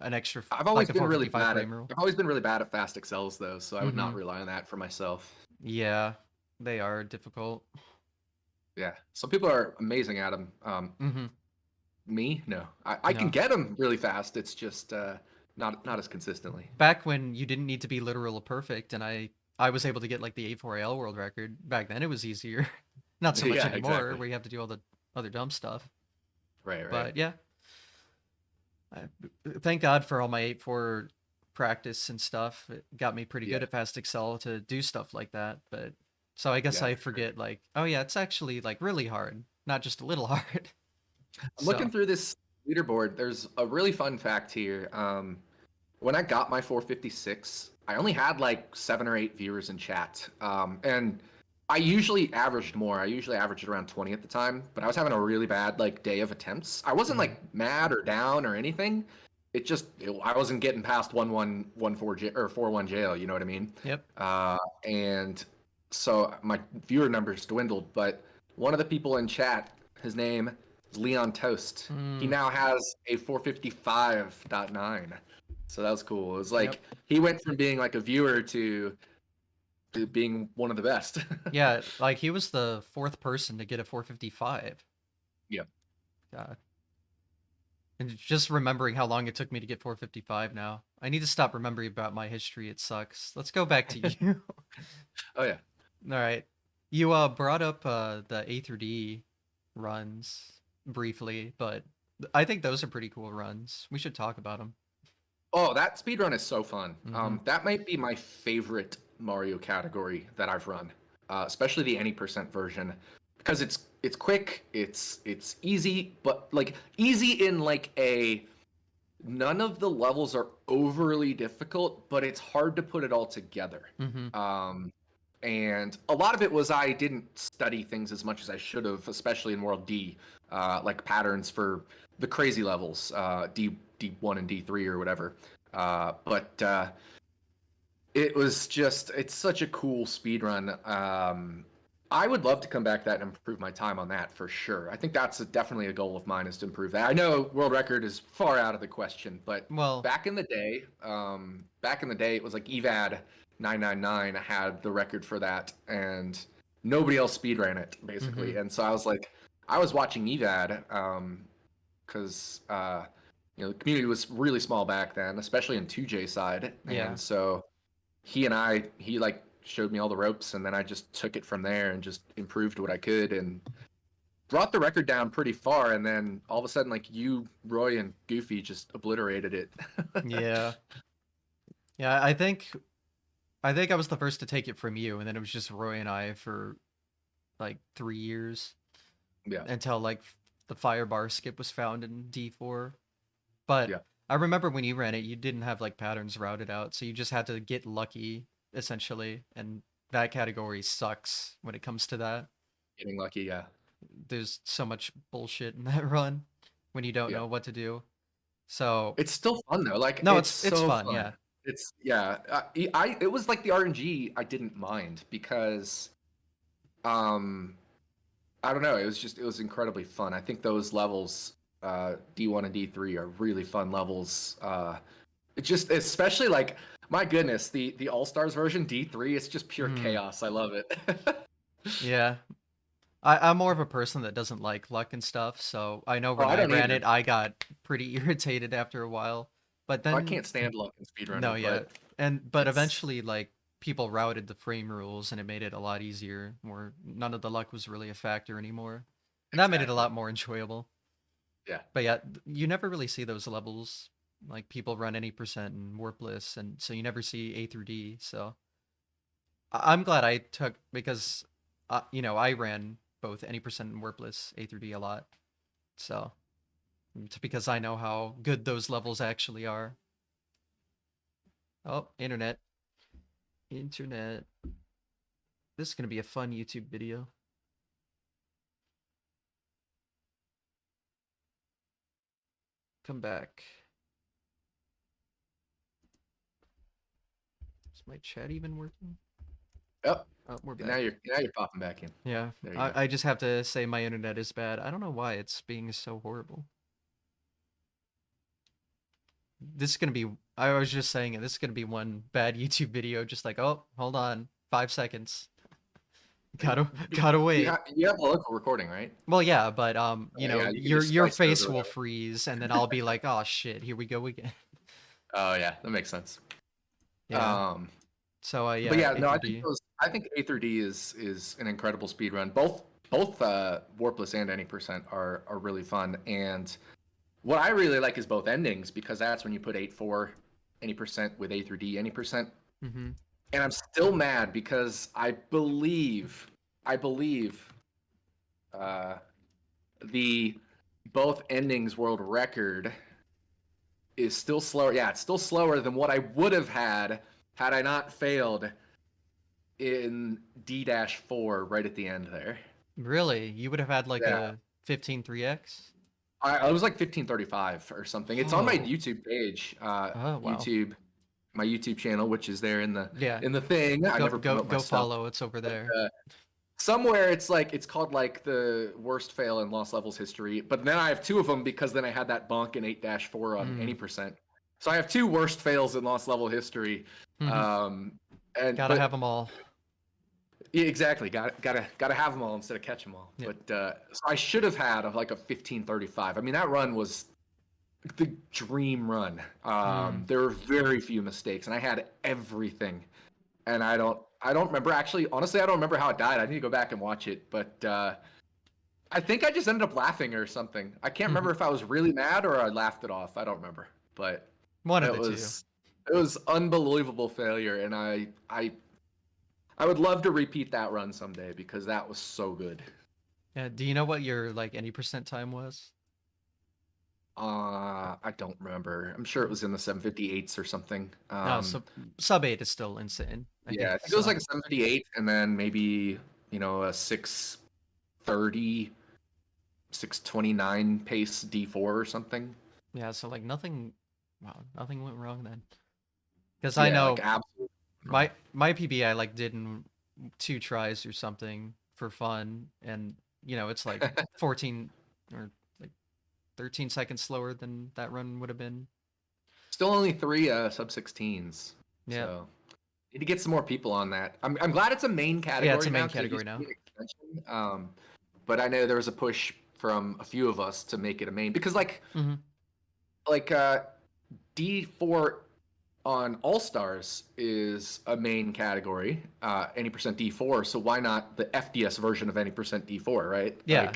an extra I've always like a been really 455 bad at frame rule. I've always been really bad at fast excels though, so I would not Mm-hmm. rely on that for myself. Yeah, they are difficult. Yeah, some people are amazing at them. Mm-hmm. Me, no, I can No. get them really fast. It's just not as consistently. Back when you didn't need to be literal perfect, and I was able to get like the 8.4 AL world record. Back then, it was easier. Not so much Yeah, anymore, exactly. where you have to do all the other dumb stuff. Right, right. But yeah, I, thank God for all my 8.4 practice and stuff. It got me pretty Yeah, good at Fast Excel to do stuff like that. But so I guess yeah, I for sure. forget like, oh yeah, it's actually like really hard, not just a little hard. I'm looking So, through this leaderboard. There's a really fun fact here. When I got my 456, I only had like 7 or 8 viewers in chat. And I usually averaged more. I usually averaged around 20 at the time, but I was having a really bad like day of attempts. I wasn't mhm. like mad or down or anything. I wasn't getting past 1-1-1-4 or 4-1 jail, you know what I mean? Yep. And so my viewer numbers dwindled, but one of the people in chat, his name is Leon Toast. He Mm, now has a 455.9. So that was cool. It was yep. like he went from being like a viewer to being one of the best. Yeah, like he was the fourth person to get a 455. Yeah. God. And just remembering how long it took me to get 455 now. I need to stop remembering about my history. It sucks. Let's go back to you. Oh yeah. All right. You brought up the A through D runs briefly, but I think those are pretty cool runs. We should talk about them. Oh, that speedrun is so fun. Mm-hmm. That might be my favorite Mario category that I've run, especially the any percent version, because it's quick, it's easy, but like easy in like a none of the levels are overly difficult, but it's hard to put it all together. Mm-hmm. Um, and a lot of it was I didn't study things as much as I should have, especially in World D, like patterns for the crazy levels, D1 and D3 or whatever. But it's such a cool speed run. I would love to come back to that and improve my time on that for sure. I think that's definitely a goal of mine is to improve that. I know world record is far out of the question, but Well, back in the day, it was like Evad 999 had the record for that, and nobody else speed ran it mm-hmm. basically. And so I was like, I was watching Evad because the community was really small back then, especially in 2J side, Yeah. and so he like showed me all the ropes, and then I just took it from there and just improved what I could and brought the record down pretty far. And then all of a sudden, like you, Roy, and Goofy just obliterated it. Yeah. Yeah, I think I was the first to take it from you, and then it was just Roy and I for like 3 years Yeah, until like the fire bar skip was found in D4. But yeah, I remember when you ran it, you didn't have like patterns routed out, so you just had to get lucky essentially, and that category sucks when it comes to that. getting lucky. Yeah, There's so much bullshit in that run when you don't yeah. know what to do. So It's still fun though. Like no, it's it's so fun, fun. yeah. It's yeah. It was like the RNG I didn't mind because um I don't know. It was incredibly fun. I think those levels, D1 and D3, are really fun levels. It just especially like my goodness, the All Stars version D3 is just pure Mm, chaos. I love it. yeah. I'm more of a person that doesn't like luck and stuff, so I know Oh, when I I don't ran either. it, I got pretty irritated after a while. But I then can't stand luck in no, speedrunning, yeah. but But it's eventually like people routed the frame rules and it made it a lot easier where none of the luck was really a factor anymore. And that made it a exactly lot more enjoyable. yeah. But yeah, you never really see those levels. Like people run any percent and warpless, and so you never see A through D. So I'm glad I took because I ran. both any percent and Warpless A through D a lot. So it's because I know how good those levels actually are. Oh, internet. Internet. This is gonna be a fun YouTube video. Come back. Is my chat even working? Oh, Oh, we're now back. you're popping back in. Yeah, There you go. I just have to say my internet is bad. I don't know why it's being so horrible. This is gonna be. I was just saying it. This is gonna be one bad YouTube video. Just like, oh, hold on, 5 seconds. Gotta wait. You have a local recording, right? Well, yeah, but Yeah, you can just your splice it face over will whatever. freeze, and then I'll be like, oh shit, here we go again. Oh yeah, that makes sense. Yeah. Um, So but yeah, yeah, A no, through D. I think A through D is an incredible speed run. Both Warpless and Any Percent are really fun. And what I really like is both endings because that's when you put 8-4 Any Percent with A through D Any Percent. Mm-hmm. And I'm still mad because I believe uh, the both endings world record is still slower. Yeah, it's still slower than what I would have had I not failed in D-4 right at the end there. Really, you would have had like Yeah, a 15.3x? I was like 1535 or something. It's on my Oh, YouTube page, oh wow. YouTube, my YouTube channel, which is there Yeah, in the thing. I never promote my go stuff. follow. It's over But, there. somewhere it's called like the worst fail in lost levels history. But then I have two of them because then I had that bonk in 8-4 on any Mm. percent. So I have two worst fails in lost level history. Um, and Gotta have but them all. Yeah, exactly. Gotta have them all instead of catch them all. Yep. But so I should have had like a 1535. I mean, that run was the dream run. Mm. There were very few mistakes, and I had everything. And I don't remember actually. Honestly, I don't remember how it died. I need to go back and watch it. But I think I just ended up laughing or something. I can't remember if I was really mad or I laughed it off. I don't remember. But One of it the two. was it was unbelievable failure, and I would love to repeat that run someday because that was so good. Yeah. Do you know what your like any percent time was? I don't remember. I'm sure it was in the 758s or something. No, sub 8 is still insane. I Yeah, think I think it was so. like a 758 and then maybe, a 630, 629 pace D4 or something. Yeah, so like nothing. Wow, nothing went wrong then. Because I Yeah, like know absolutely wrong. my PB I like did in 2 tries or something for fun, and it's like 14 or like 13 seconds slower than that run would have been. Still only three sub 16s. Yeah, So need to get some more people on that. I'm glad it's a main yeah, it's category a now main because it category used to now. be an extension. But I know there was a push from a few of us to make it a main because Hmm. like D4 on All Stars is a main category, any percent D4. So why not the FDS version of any percent D4, right? Yeah,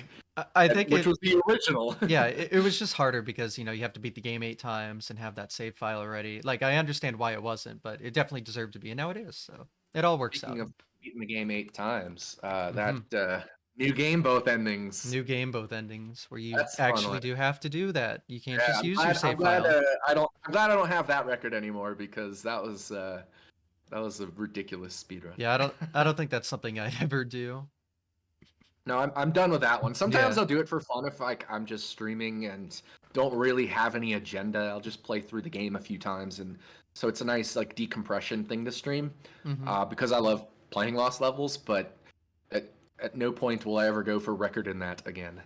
I think Which was the original. yeah, it was just harder because you have to beat the game 8 times and have that save file already. Like I understand why it wasn't, but it definitely deserved to be, and now it is. So it all works Speaking out. of beating the game 8 times, that Hmm. new game both endings. New game, both endings, where you That's a fun actually one. do have to do that. You can't Yeah, just use your save file. I'm glad I don't have that record anymore because that was a ridiculous speed run. Yeah, I don't think that's something I'd ever do. No, I'm done with that one. Sometimes Yeah. I'll do it for fun if like I'm just streaming and don't really have any agenda. I'll just play through the game a few times, and so it's a nice like decompression thing to stream Hmm. because I love playing Lost Levels. But at at no point will I ever go for record in that again.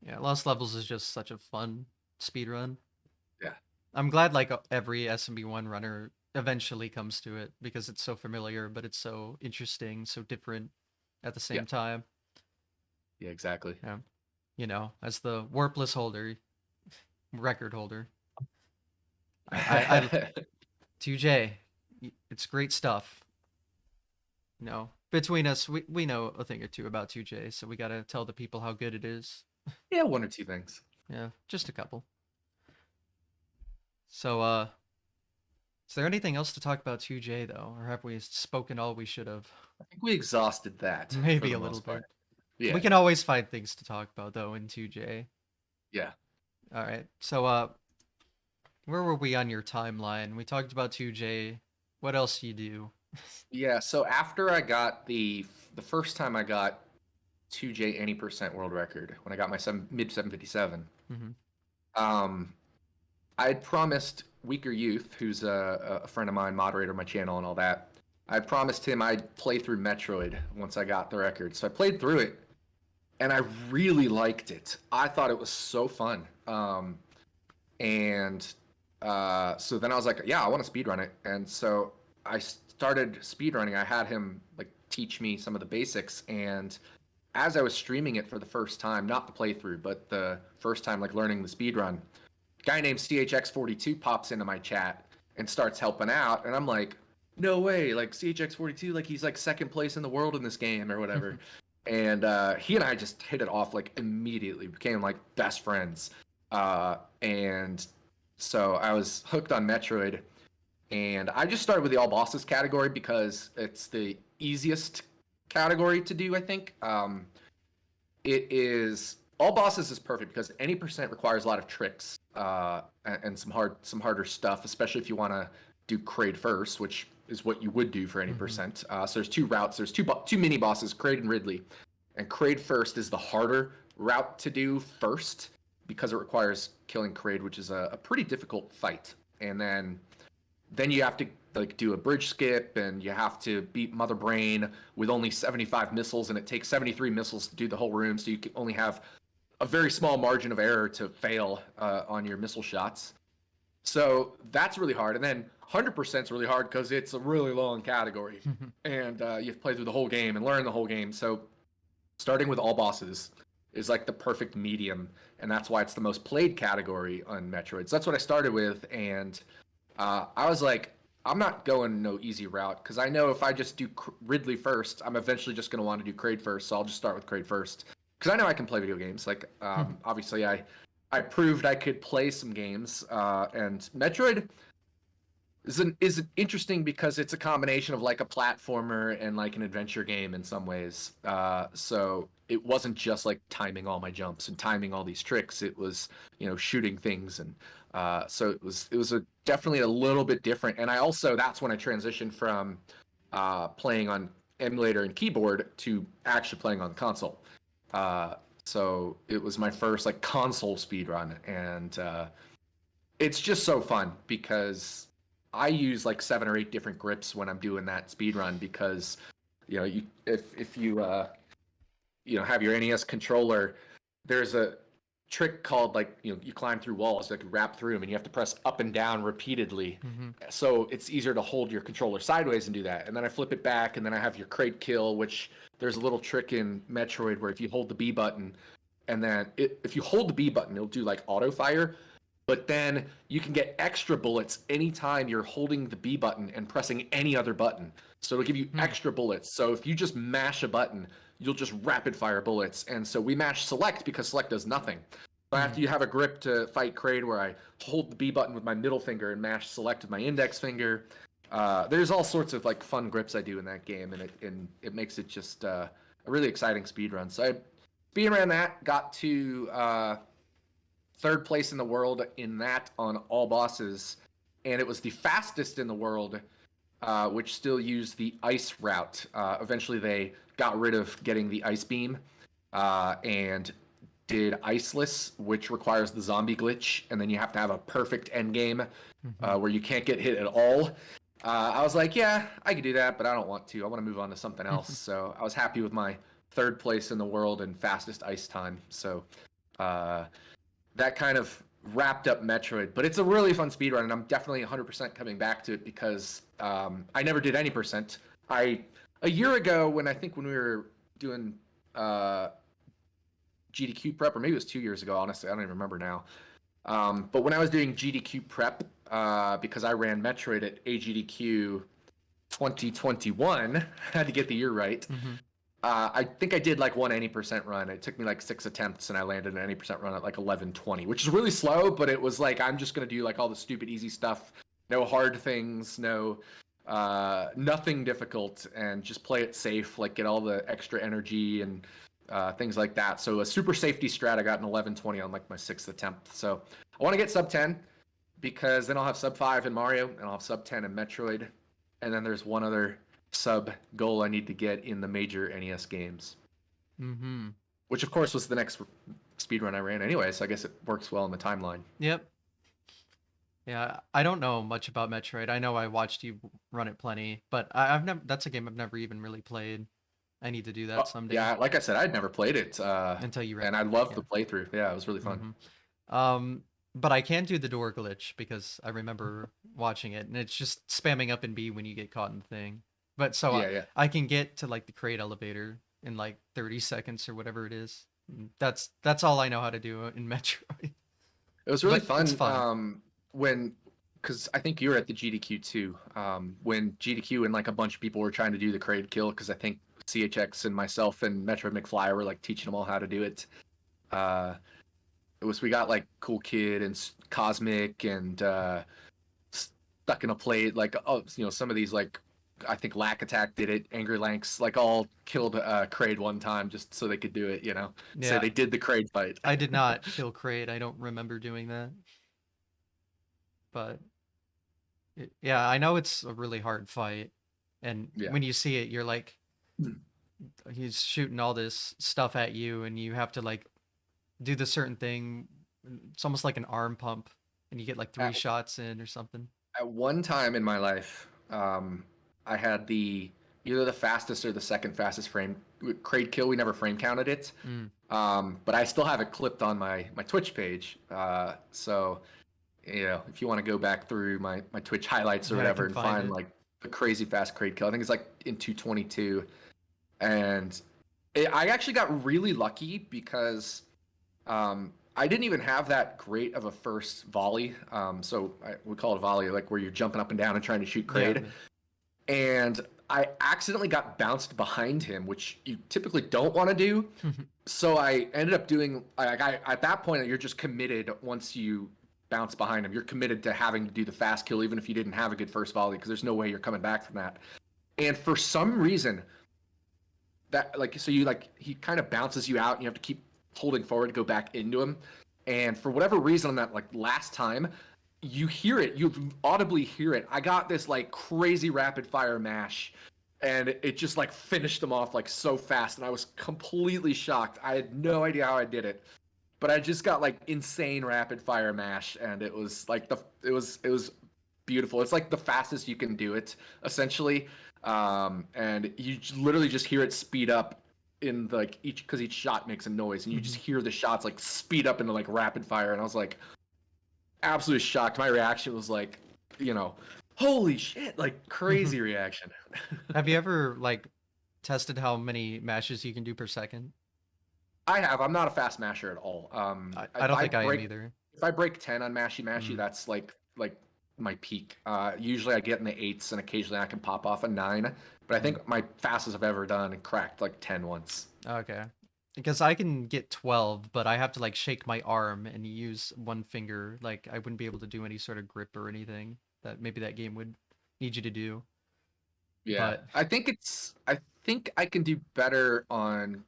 Yeah, Lost Levels is just such a fun speed run. Yeah, I'm glad like every SMB1 runner eventually comes to it because it's so familiar, but it's so interesting, so different at the yeah, same time. yeah, exactly. Yeah. As the warpless holder, record holder, I 2J, it's great stuff. Between us, we know a thing or two about 2J, so we gotta tell the people how good it is. Yeah, one or two things. Yeah, just a couple. So, is there anything else to talk about 2J though, or have we spoken all we should have? I think we exhausted that for Maybe the a little most part. bit. Yeah, We can always find things to talk about though in 2J. yeah, All right. So where were we on your timeline? We talked about 2J. What else do you do? yeah. So after I got the first time I got 2J any percent world record when I got my mid 757. Mm-hmm. Um, I had promised Weaker Youth, who's a friend of mine, moderator of my channel and all that. I promised him I'd play through Metroid once I got the record. So I played through it, and I really liked it. I thought it was so fun. And so then I was like, yeah, I want to speedrun it. And so I started speedrunning. I had him like teach me some of the basics. And as I was streaming it for the first time, not the playthrough, but the first time like learning the speedrun, a guy named CHX42 pops into my chat and starts helping out. And I'm like, no way, like CHX42, like he's like second place in the world in this game or whatever. And he and I just hit it off like immediately, became like best friends. And so I was hooked on Metroid, and I just started with the all bosses category because it's the easiest category to do. I think it is all bosses is perfect because any percent requires a lot of tricks and some harder stuff, especially if you want to do Kraid first, which is what you would do for any Mm-hmm. percent. So there's two routes. There's two mini bosses, Kraid and Ridley, and Kraid first is the harder route to do first because it requires killing Kraid, which is a pretty difficult fight. And then you have to like do a bridge skip, and you have to beat Mother Brain with only 75 missiles, and it takes 73 missiles to do the whole room, so you can only have a very small margin of error to fail on your missile shots. So that's really hard. And then 100% is really hard because it's a really long category, and you have to play through the whole game and learn the whole game. So starting with all bosses is like the perfect medium, and that's why it's the most played category on Metroid. So that's what I started with, and I was like, I'm not going no easy route because I know if I just do Ridley first, I'm eventually just going to want to do Kraid first. So I'll just start with Kraid first because I know I can play video games. Like obviously, I proved I could play some games, and Metroid is interesting because it's a combination of like a platformer and like an adventure game in some ways. So it wasn't just like timing all my jumps and timing all these tricks. It was shooting things, and so it was definitely a little bit different. And I also that's when I transitioned from playing on emulator and keyboard to actually playing on console. Uh, so it was my first like console speed run, and it's just so fun because I use like 7 or 8 different grips when I'm doing that speed run because if you have your NES controller, there's a trick called like you climb through walls, like you wrap through them, and you have to press up and down repeatedly. Mm-hmm. So it's easier to hold your controller sideways and do that. And then I flip it back, and then I have your crate kill, which there's a little trick in Metroid where if you hold the B button, and then if you hold the B button, it'll do like auto fire, but then you can get extra bullets anytime you're holding the B button and pressing any other button. So it'll give you extra bullets. So if you just mash a button, you'll just rapid fire bullets. And so we mash select because select does nothing. So after you have a grip to fight Kraid where I hold the B button with my middle finger and mash select with my index finger. There's all sorts of like fun grips I do in that game, and it makes it just a really exciting speed run. So I speedran that, got to third place in the world in that on all bosses, and it was the fastest in the world, which still used the ice route. Eventually, they got rid of getting the ice beam and did iceless, which requires the zombie glitch, and then you have to have a perfect end game where you can't get hit at all. I was like, yeah, I could do that, but I don't want to. I want to move on to something else. So I was happy with my third place in the world and fastest ice time. So that kind of wrapped up Metroid. But it's a really fun speedrun, and I'm definitely 100% coming back to it because I never did any percent. A year ago, when we were doing GDQ prep, or maybe it was 2 years ago, honestly, I don't even remember now. But when I was doing GDQ prep, because I ran Metroid at AGDQ 2021, I had to get the year right. I think I did like one 80% run. It took me like 6 attempts, and I landed an 80% run at like 11:20, which is really slow. But it was like I'm just gonna do like all the stupid easy stuff, no hard things, no nothing difficult, and just play it safe. Like get all the extra energy and things like that. So a super safety strat, I got an 11:20 on like my sixth attempt. So I want to get sub 10 because then I'll have sub 5 in Mario and I'll have sub 10 in Metroid. And then there's one other sub goal I need to get in the major NES games, Mm-hmm. which of course was the next speedrun I ran anyway. So I guess it works well in the timeline. Yep. Yeah, I don't know much about Metroid. I know I watched you run it plenty, but I've never. That's a game I've never even really played. I need to do that someday. Yeah, like I said, I'd never played it, Until you read. and I loved Yeah. the playthrough. Yeah, it was really fun. Um, but I can do the door glitch because I remember watching it, and it's just spamming up and B when you get caught in the thing. But so Yeah, yeah. I can get to like the crate elevator in like 30 seconds or whatever it is. That's all I know how to do in Metroid. It was really But it's fun fun. when, because I think you were at the GDQ too. When GDQ and like a bunch of people were trying to do the crate kill, because I think CHX and myself and Metro McFly were like teaching them all how to do it. Uh, it was we got like Cool Kid and Cosmic and Stuck in a Plate. Like some of these like I think Lack Attack did it. Angry Lanks like all killed Kraid one time just so they could do it. Say Yeah, they did the Kraid fight. I did not kill crate. I don't remember doing that. But yeah, I know it's a really hard fight. And Yeah. when you see it, you're like, he's shooting all this stuff at you, and you have to like do the certain thing. It's almost like an arm pump, and you get like three At shots in or something. At one time in my life, I had the either the fastest or the second fastest frame crate kill. We never frame counted it, Mm. but I still have it clipped on my Twitch page. So if you want to go back through my Twitch highlights or Yeah, I whatever can and find find it. like the crazy fast crate kill, I think it's like in 222, and I actually got really lucky because I didn't even have that great of a first volley. We call it a volley, like where you're jumping up and down and trying to shoot Yeah. Kraid. And I accidentally got bounced behind him, which you typically don't want to do. So I ended up doing. At that point, you're just committed. Once you bounce behind him, you're committed to having to do the fast kill, even if you didn't have a good first volley, because there's no way you're coming back from that. And for some reason, that like so you like he kind of bounces you out and you have to keep holding forward to go back into him, and for whatever reason on that like last time you hear it, you audibly hear it. I got this like crazy rapid fire mash, and it just like finished them off like so fast, and I was completely shocked. I had no idea how I did it, but I just got like insane rapid fire mash, and it was like it was beautiful. It's like the fastest you can do it, essentially. And you literally just hear it speed up in like each shot makes a noise, and you just hear the shots like speed up into like rapid fire. And I was like absolutely shocked. My reaction was like, holy shit, like crazy reaction. Have you ever like tested how many matches you can do per second? I have. I'm not a fast masher at all. I don't think I am either. If I break 10 on Mashy Mashy, Mm. that's like my peak. Usually I get in the eights, and occasionally I can pop off a 9. But I Mm. think my fastest I've ever done and cracked like 10 once. Okay. Because I can get 12, but I have to like shake my arm and use one finger. Like I wouldn't be able to do any sort of grip or anything that maybe that game would need you to do. Yeah, But I think I can do better on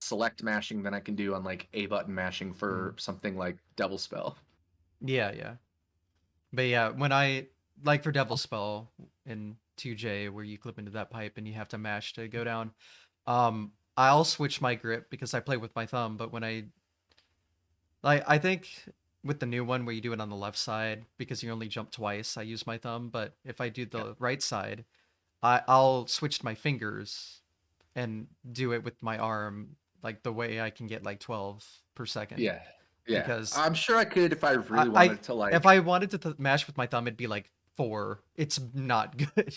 select mashing than I can do on like A button mashing for mm, something like Devil Spell. yeah, yeah. But yeah, when I like for Devil Spell in 2J where you clip into that pipe and you have to mash to go down, I'll switch my grip because I play with my thumb, but when I think with the new one where you do it on the left side because you only jump twice, I use my thumb, but if I do Yeah. the right side, I'll switch to my fingers and do it with my arm like the way I can get like 12 per second Yeah. Yeah. because I'm sure I could if I I, really I wanted to if like. I wanted to mash with my thumb, it'd be like 4. It's not good.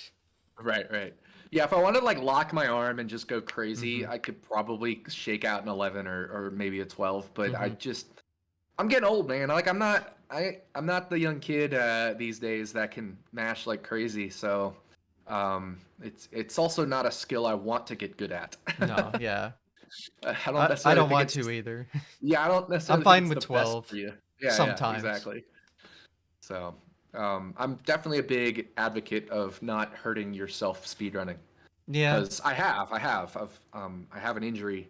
Right, right. Yeah, if I wanted to like lock my arm and just go crazy, hmm I could probably shake out an 11 or maybe a 12, but hmm I'm getting old, man. Like I'm not the young kid these days that can mash like crazy. So it's also not a skill I want to get good at. No, yeah. I don't I necessarily don't think want to it's either. yeah, I don't I'm necessarily think fine it's with the best 12 for you. Yeah, yeah, sometimes. exactly. So I'm definitely a big advocate of not hurting yourself speedrunning Yeah. because I have an injury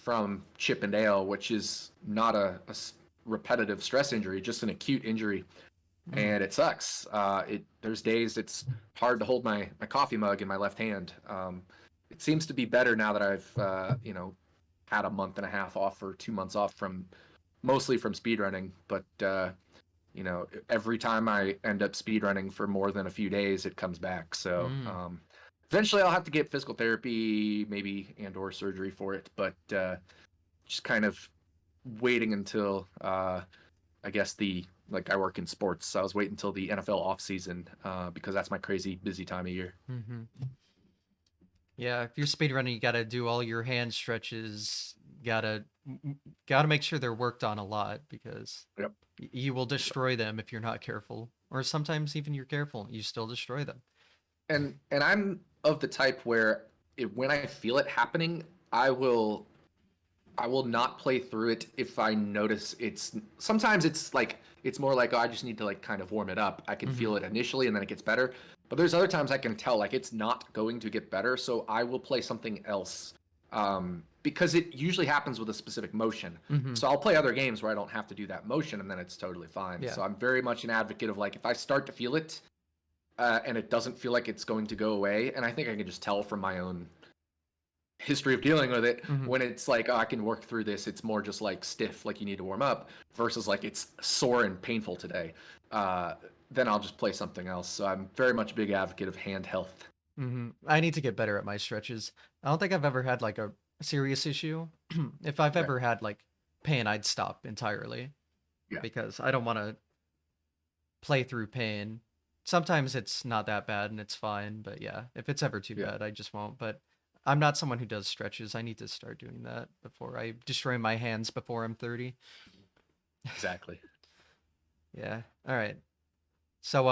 from Chip and Dale, which is not a repetitive stress injury, just an acute injury, Mm. and it sucks. There's days it's hard to hold my coffee mug in my left hand. It seems to be better now that I've had a month and a half off or 2 months off from mostly from speedrunning, but every time I end up speedrunning for more than a few days, it comes back. So Mm. eventually I'll have to get physical therapy, maybe and/or surgery for it, but just kind of waiting until I guess the like I work in sports, so I was waiting until the NFL off season because that's my crazy busy time of year. Mm-hmm. Yeah, if you're speedrunning, you gotta do all your hand stretches. Gotta gotta make sure they're worked on a lot because Yep. you will destroy them if you're not careful. Or sometimes even you're careful, you still destroy them. And I'm of the type where when I feel it happening, I will I will not play through it if I notice it's sometimes it's like it's more like, oh, I just need to like kind of warm it up. I can Mm-hmm. feel it initially and then it gets better. But there's other times I can tell like it's not going to get better, so I will play something else. Because it usually happens with a specific motion. Mm-hmm. So I'll play other games where I don't have to do that motion and then it's totally fine. Yeah. So I'm very much an advocate of like if I start to feel it and it doesn't feel like it's going to go away, and I think I can just tell from my own history of dealing with it Mm-hmm. when it's like, oh, I can work through this. It's more just like stiff, like you need to warm up, versus like it's sore and painful today. Uh, then I'll just play something else. So I'm very much a big advocate of hand health. Mm-hmm. I need to get better at my stretches. I don't think I've ever had like a serious issue. If I've Okay. ever had like pain, I'd stop entirely Yeah. because I don't want to play through pain. Sometimes it's not that bad and it's fine, but yeah, if it's ever too Yeah. bad, I just won't. But I'm not someone who does stretches. I need to start doing that before I destroy my hands before I'm 30. Exactly. Yeah. All right. So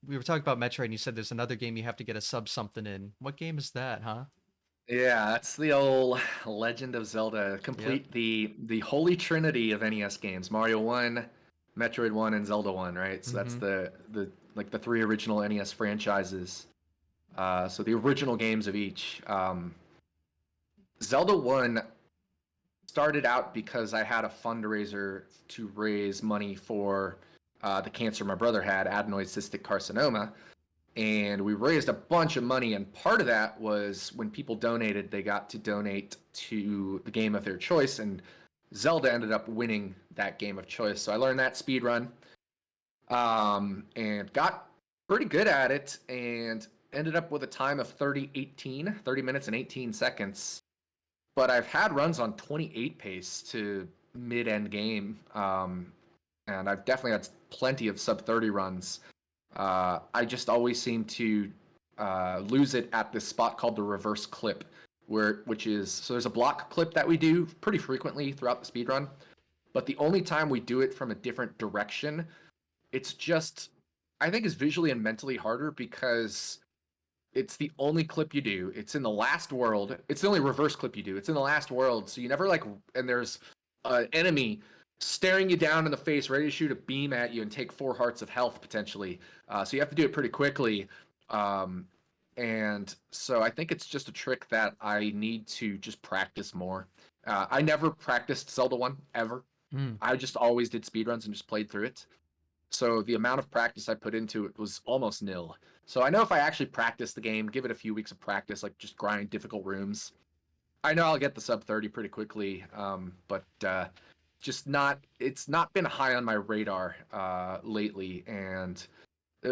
we were talking about Metroid and you said there's another game you have to get a sub something in. What game is that, huh? Yeah, that's the old Legend of Zelda. Yep. Complete the holy trinity of NES games: Mario 1, Metroid 1, and Zelda 1, right? So that's Mm-hmm. the like the three original NES franchises. So the original games of each. Zelda 1 started out because I had a fundraiser to raise money for the cancer my brother had, adenoid cystic carcinoma. And we raised a bunch of money. And part of that was when people donated, they got to donate to the game of their choice. And Zelda ended up winning that game of choice. So I learned that speed run and got pretty good at it and ended up with a time of 30 minutes and 18 seconds, but I've had runs on 28 pace to mid end game, and I've definitely had plenty of sub 30 runs. I just always seem to lose it at this spot called the reverse clip, which is so there's a block clip that we do pretty frequently throughout the speed run, but the only time we do it from a different direction, it's just I think is visually and mentally harder because it's the only clip you do. It's in the last world. It's the only reverse clip you do. It's in the last world. So you never like, and there's an enemy staring you down in the face, ready to shoot a beam at you and take 4 hearts of health potentially. So you have to do it pretty quickly. Um, and so I think it's just a trick that I need to just practice more. I never practiced Zelda 1 ever. Mm. I just always did speedruns and just played through it. So the amount of practice I put into it was almost nil. So I know if I actually practice the game, give it a few weeks of practice, like just grind difficult rooms, I know I'll get the sub 30 pretty quickly. But just not, it's not been high on my radar lately. And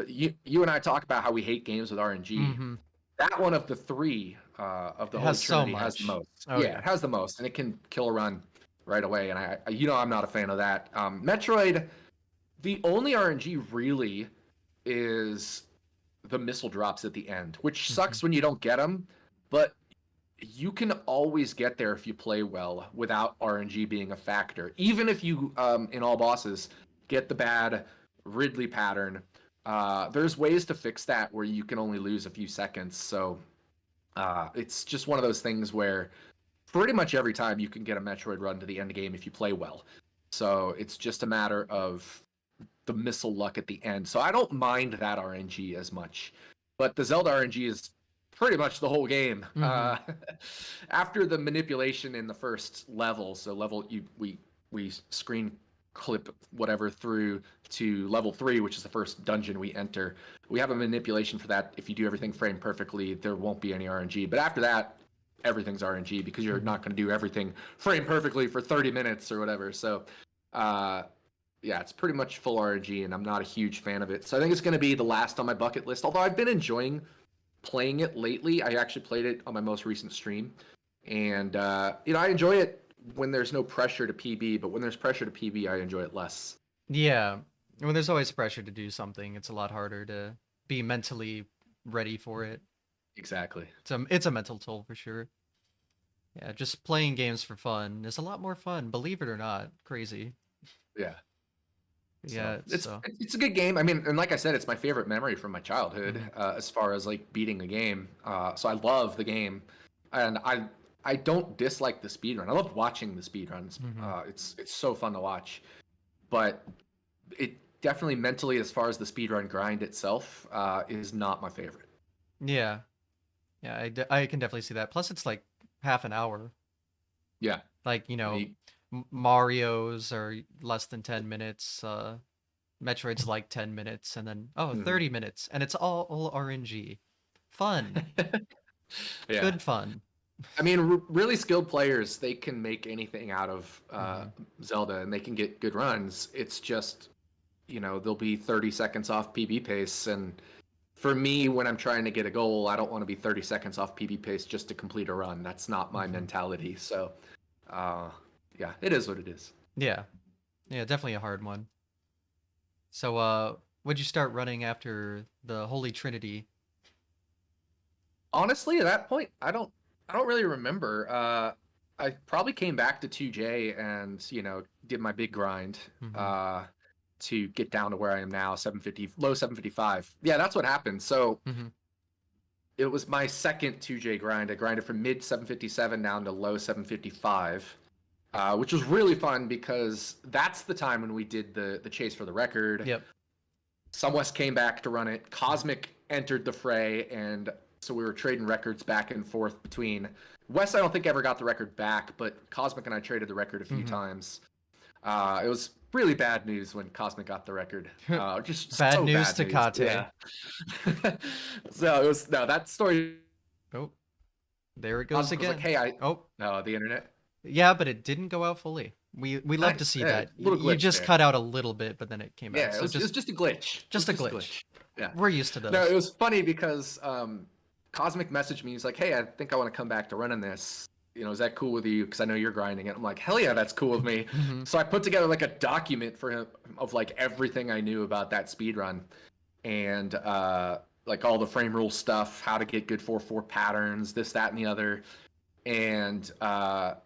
you and I talk about how we hate games with RNG. Mm-hmm. That one of the three of It the has Holy so Trinity has the much. most. Oh Yeah, yeah. it has the most, and it can kill a run right away. And I'm not a fan of that. Metroid, the only RNG really is the missile drops at the end, which Mm-hmm. sucks when you don't get them, but you can always get there if you play well without RNG being a factor. Even if you, in all bosses, get the bad Ridley pattern, there's ways to fix that where you can only lose a few seconds. So it's just one of those things where pretty much every time you can get a Metroid run to the end game if you play well. So it's just a matter of the missile luck at the end. So I don't mind that RNG as much. But the Zelda RNG is pretty much the whole game. Mm-hmm. After the manipulation in the first level, so level we screen clip whatever through to level 3, which is the first dungeon we enter. We have a manipulation for that. If you do everything frame perfectly, there won't be any RNG. But after that, everything's RNG because you're Mm-hmm. not going to do everything frame perfectly for 30 minutes or whatever. So, uh, yeah, it's pretty much full RNG, and I'm not a huge fan of it. So I think it's going to be the last on my bucket list. Although I've been enjoying playing it lately. I actually played it on my most recent stream, and I enjoy it when there's no pressure to PB. But when there's pressure to PB, I enjoy it less. Yeah. When there's always pressure to do something, it's a lot harder to be mentally ready for it. Exactly. It's a mental toll for sure. Yeah, just playing games for fun is a lot more fun, believe it or not. Crazy. Yeah. So Yeah, it's so. it's a good game. I mean, and like I said, it's my favorite memory from my childhood Mm-hmm. as far as like beating the game. So I love the game, and I don't dislike the speed run. I love watching the speed runs. Mm-hmm. It's so fun to watch, but it definitely mentally, as far as the speed run grind itself, is not my favorite. Yeah. Yeah, I can definitely see that. Plus, it's like half an hour. Yeah, Like, and he, Mario's are less than 10 minutes. Metroid's like 10 minutes, and then, oh, mhm. 30 minutes. And it's all RNG. Fun. Yeah. Good fun. I mean, really skilled players, they can make anything out of Mm-hmm. Zelda, and they can get good runs. It's just, they'll be 30 seconds off PB pace. And for me, when I'm trying to get a goal, I don't want to be 30 seconds off PB pace just to complete a run. That's not my Mm-hmm. mentality. So, uh, yeah, it is what it is. Yeah. Yeah, definitely a hard one. So, would you start running after the Holy Trinity? Honestly, at that point, I don't really remember. I probably came back to 2J and, did my big grind Mm-hmm. uh to get down to where I am now, 750, low 755. Yeah, that's what happened. So Mm-hmm. it was my second 2J grind. I grinded from mid 757 down to low 755. Which was really fun because that's the time when we did the chase for the record. Yep. West came back to run it. Cosmic entered the fray, and so we were trading records back and forth between West. I don't think ever got the record back, but Cosmic and I traded the record a few Mm-hmm. times. It was really bad news when Cosmic got the record. Just Bad so news, bad news. Tecate. Yeah. So it was no that story. Oh, there it goes Cosmic was like, again. "Hey, I Oh, no the internet. yeah, but it didn't go out fully. We love to Nice, see yeah, that. little You glitch just there. cut out a little bit, but then it came out. Yeah, it So was it was just a glitch. It was just a just a glitch. glitch. Yeah. We're used to No, it those. was funny because Cosmic messaged me. He's like, "Hey, I think I want to come back to running this. Is that cool with you? Because I know you're grinding it." I'm like, "Hell yeah, that's cool with me." Mm-hmm. So I put together like a document for him of like everything I knew about that speed run, and like all the frame rule stuff, how to get good 4-4 patterns, this, that, and the other. And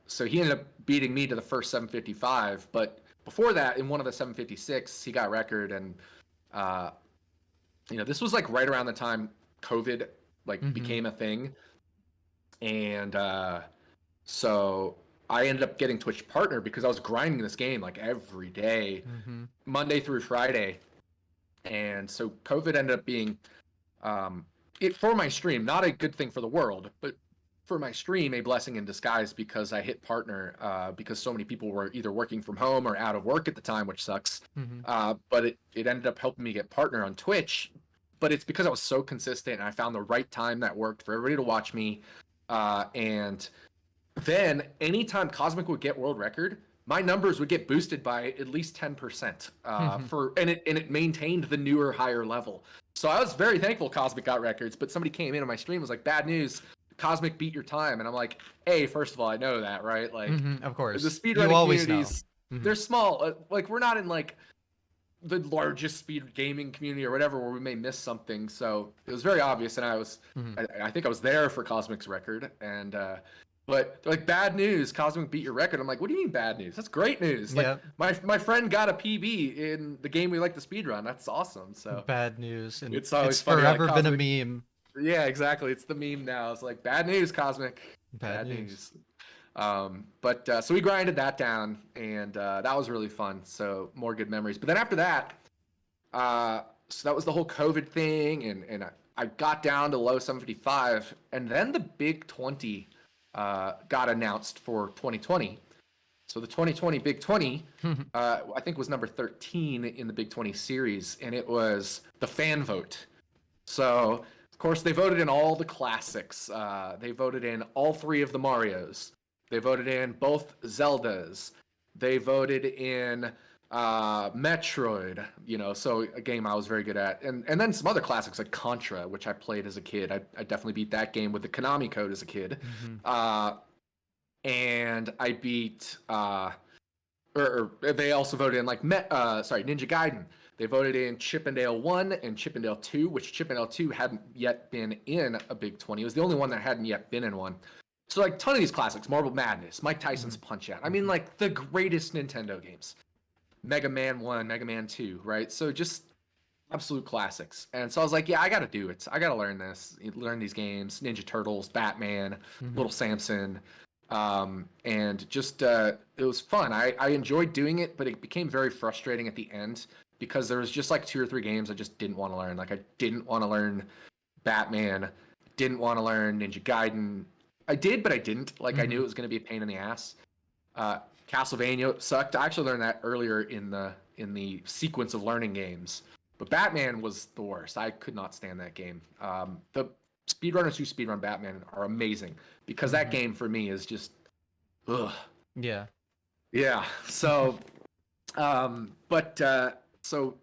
so he ended up beating me to the first 755. But before that, in one of the 756, he got record, and uh, this was like right around the time COVID like Mm-hmm. became a thing, and so I ended up getting Twitch partner because I was grinding this game like every day, Mm-hmm. Monday through Friday, and so COVID ended up being it for my stream, not a good thing for the world, but for my stream, a blessing in disguise because I hit partner because so many people were either working from home or out of work at the time, which sucks. Mm-hmm. But it ended up helping me get partner on Twitch. But it's because I was so consistent and I found the right time that worked for everybody to watch me. And then anytime Cosmic would get world record, my numbers would get boosted by at least 10% Mm-hmm. and it maintained the newer higher level. So I was very thankful Cosmic got records, but somebody came in on my stream and was like, "Bad news, Cosmic beat your time." And I'm like, "Hey, first of all, I know that, right? Like Mm-hmm. Of the course. You speedrunning always know. communities, Mm-hmm. they're small. Like we're not in like the largest speed gaming community or whatever where we may miss something." So it was very obvious, and Mm-hmm. I think I was there for Cosmic's record, and but they're like, "Bad news, Cosmic beat your record." I'm like, "What do you mean bad news? That's great news. Like Yep. my friend got a PB in the game we like to speed run. That's awesome." So Bad news, and it's always it's funny, like forever been a Cosmic. meme. Yeah, exactly. It's the meme now. It's like bad news, Cosmic. Bad Bad news. news. But so we grinded that down, and that was really fun. So more good memories. But then after that, so that was the whole COVID thing, and I got down to low 755, and then the Big 20 got announced for 2020. So the 2020 Big 20, I think was number 13 in the Big 20 series, and it was the fan vote. So of course they voted in all the classics. They voted in all three of the Marios. They voted in both Zeldas. They voted in Metroid, so a game I was very good at, and then some other classics like Contra, which I played as a kid. I definitely beat that game with the Konami code as a kid. And I beat or they also voted in like Ninja Gaiden. They voted in Chippendale 1 and Chippendale 2, which Chippendale 2 hadn't yet been in a Big 20. It was the only one that hadn't yet been in one. So like ton of these classics, Marble Madness, Mike Tyson's Punch-Out. I mean, like the greatest Nintendo games. Mega Man 1, Mega Man 2, right? So just absolute classics. And so I was like, yeah, I got to do it. I got to learn this, learn these games, Ninja Turtles, Batman, Little Samson. And just it was fun. I enjoyed doing it, but it became very frustrating at the end because there was just like 2 or 3 games I just didn't want to learn. Like I didn't want to learn Batman, didn't want to learn Ninja Gaiden. I did, but I didn't. Like I knew it was going to be a pain in the ass. Castlevania sucked. I actually learned that earlier in the sequence of learning games. But Batman was the worst. I could not stand that game. The speedrunners who speedrun Batman are amazing because that game for me is just, ugh. Yeah. Yeah. So, so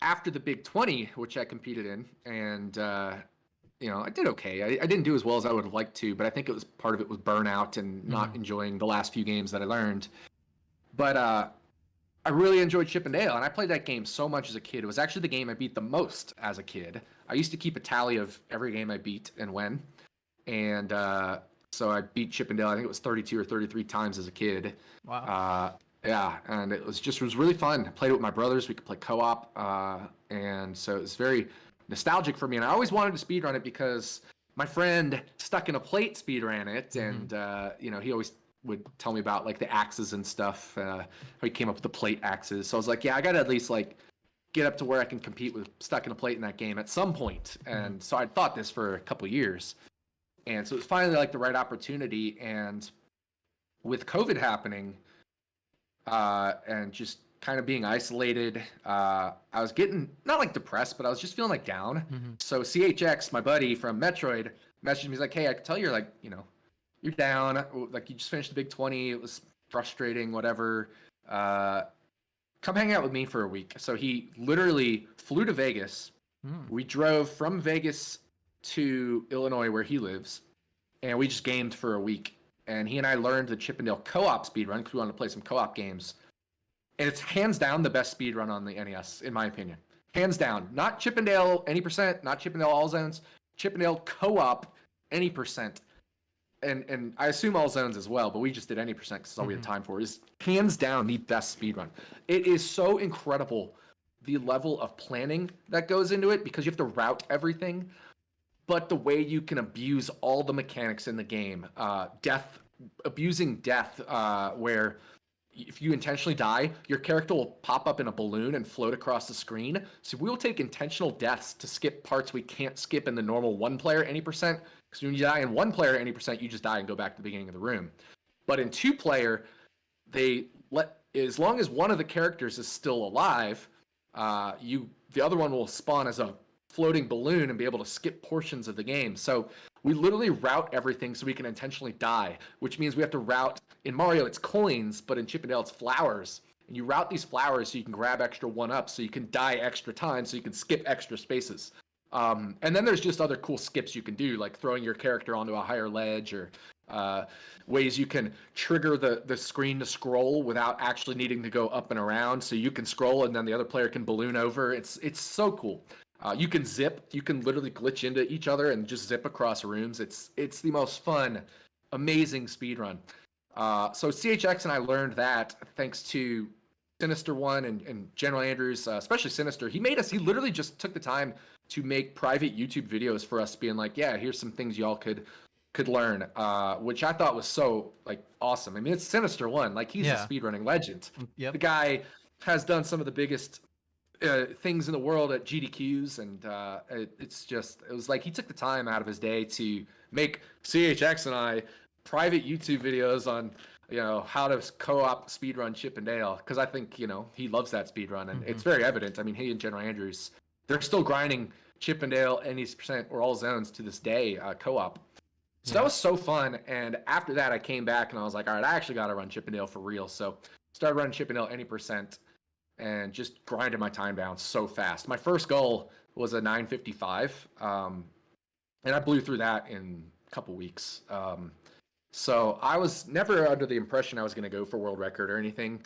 after the Big 20, which I competed in, and I did okay. I didn't do as well as I would have liked to, but I think it was part of it was burnout and not enjoying the last few games that I learned. But I really enjoyed Chippendale, and I played that game so much as a kid. It was actually the game I beat the most as a kid. I used to keep a tally of every game I beat and when. And so I beat Chippendale, I think it was 32 or 33 times as a kid. Wow. Yeah, and it was really fun. I played it with my brothers. We could play co-op, and so it was very nostalgic for me. And I always wanted to speedrun it because my friend Stuck in a Plate speedran it, and he always would tell me about like the axes and stuff. How he came up with the plate axes. So I was like, yeah, I got to at least like get up to where I can compete with Stuck in a Plate in that game at some point. And so I thought this for a couple years, and so it was finally like the right opportunity. And with COVID happening, and just kind of being isolated, I was getting not like depressed, but I was just feeling like down. So CHX, my buddy from Metroid, messaged me. He's like, hey, I can tell you're like, you're down. Like you just finished the Big 20. It was frustrating, whatever. Come hang out with me for a week. So he literally flew to Vegas. We drove from Vegas to Illinois where he lives, and we just gamed for a week. And he and I learned the Chippendale co-op speedrun because we wanted to play some co-op games. And it's hands down the best speedrun on the NES, in my opinion. Hands down. Not Chippendale any percent, not Chippendale all zones. Chippendale co-op any percent. And I assume all zones as well, but we just did any percent because it's all we had time for. Is hands down the best speedrun. It is so incredible the level of planning that goes into it because you have to route everything. But the way you can abuse all the mechanics in the game, abusing death, where if you intentionally die, your character will pop up in a balloon and float across the screen. So we will take intentional deaths to skip parts we can't skip in the normal 1-player any percent. Because when you die in 1-player any percent, you just die and go back to the beginning of the room. But in 2-player, as long as one of the characters is still alive, the other one will spawn as a floating balloon and be able to skip portions of the game. So we literally route everything so we can intentionally die, which means we have to route. In Mario, it's coins, but in Chippendale, it's flowers. And you route these flowers so you can grab extra 1-ups, so you can die extra times, so you can skip extra spaces. And then there's just other cool skips you can do, like throwing your character onto a higher ledge, or ways you can trigger the screen to scroll without actually needing to go up and around. So you can scroll and then the other player can balloon over. It's so cool. You can zip. You can literally glitch into each other and just zip across rooms. It's the most fun, amazing speedrun. So CHX and I learned that thanks to Sinister One and General Andrews, especially Sinister. He literally just took the time to make private YouTube videos for us, being like, yeah, here's some things y'all could learn, which I thought was so like awesome. I mean, it's Sinister One. Like he's a speedrunning legend. Yep. The guy has done some of the biggest things in the world at GDQs, and it was like he took the time out of his day to make CHX and I private YouTube videos on how to co-op speedrun Chip and Dale, because I think he loves that speedrun, and Mm-hmm. it's very evident. I mean, he and General Andrews, they're still grinding Chip and Dale 80% or all zones to this day, co-op. So that Yeah. was so fun. And after that, I came back and I was like, all right, I actually got to run Chip and Dale for real. So started running Chip and Dale any percent and just grinded my time down so fast. My first goal was a 955, and I blew through that in a couple weeks. So I was never under the impression I was going to go for world record or anything.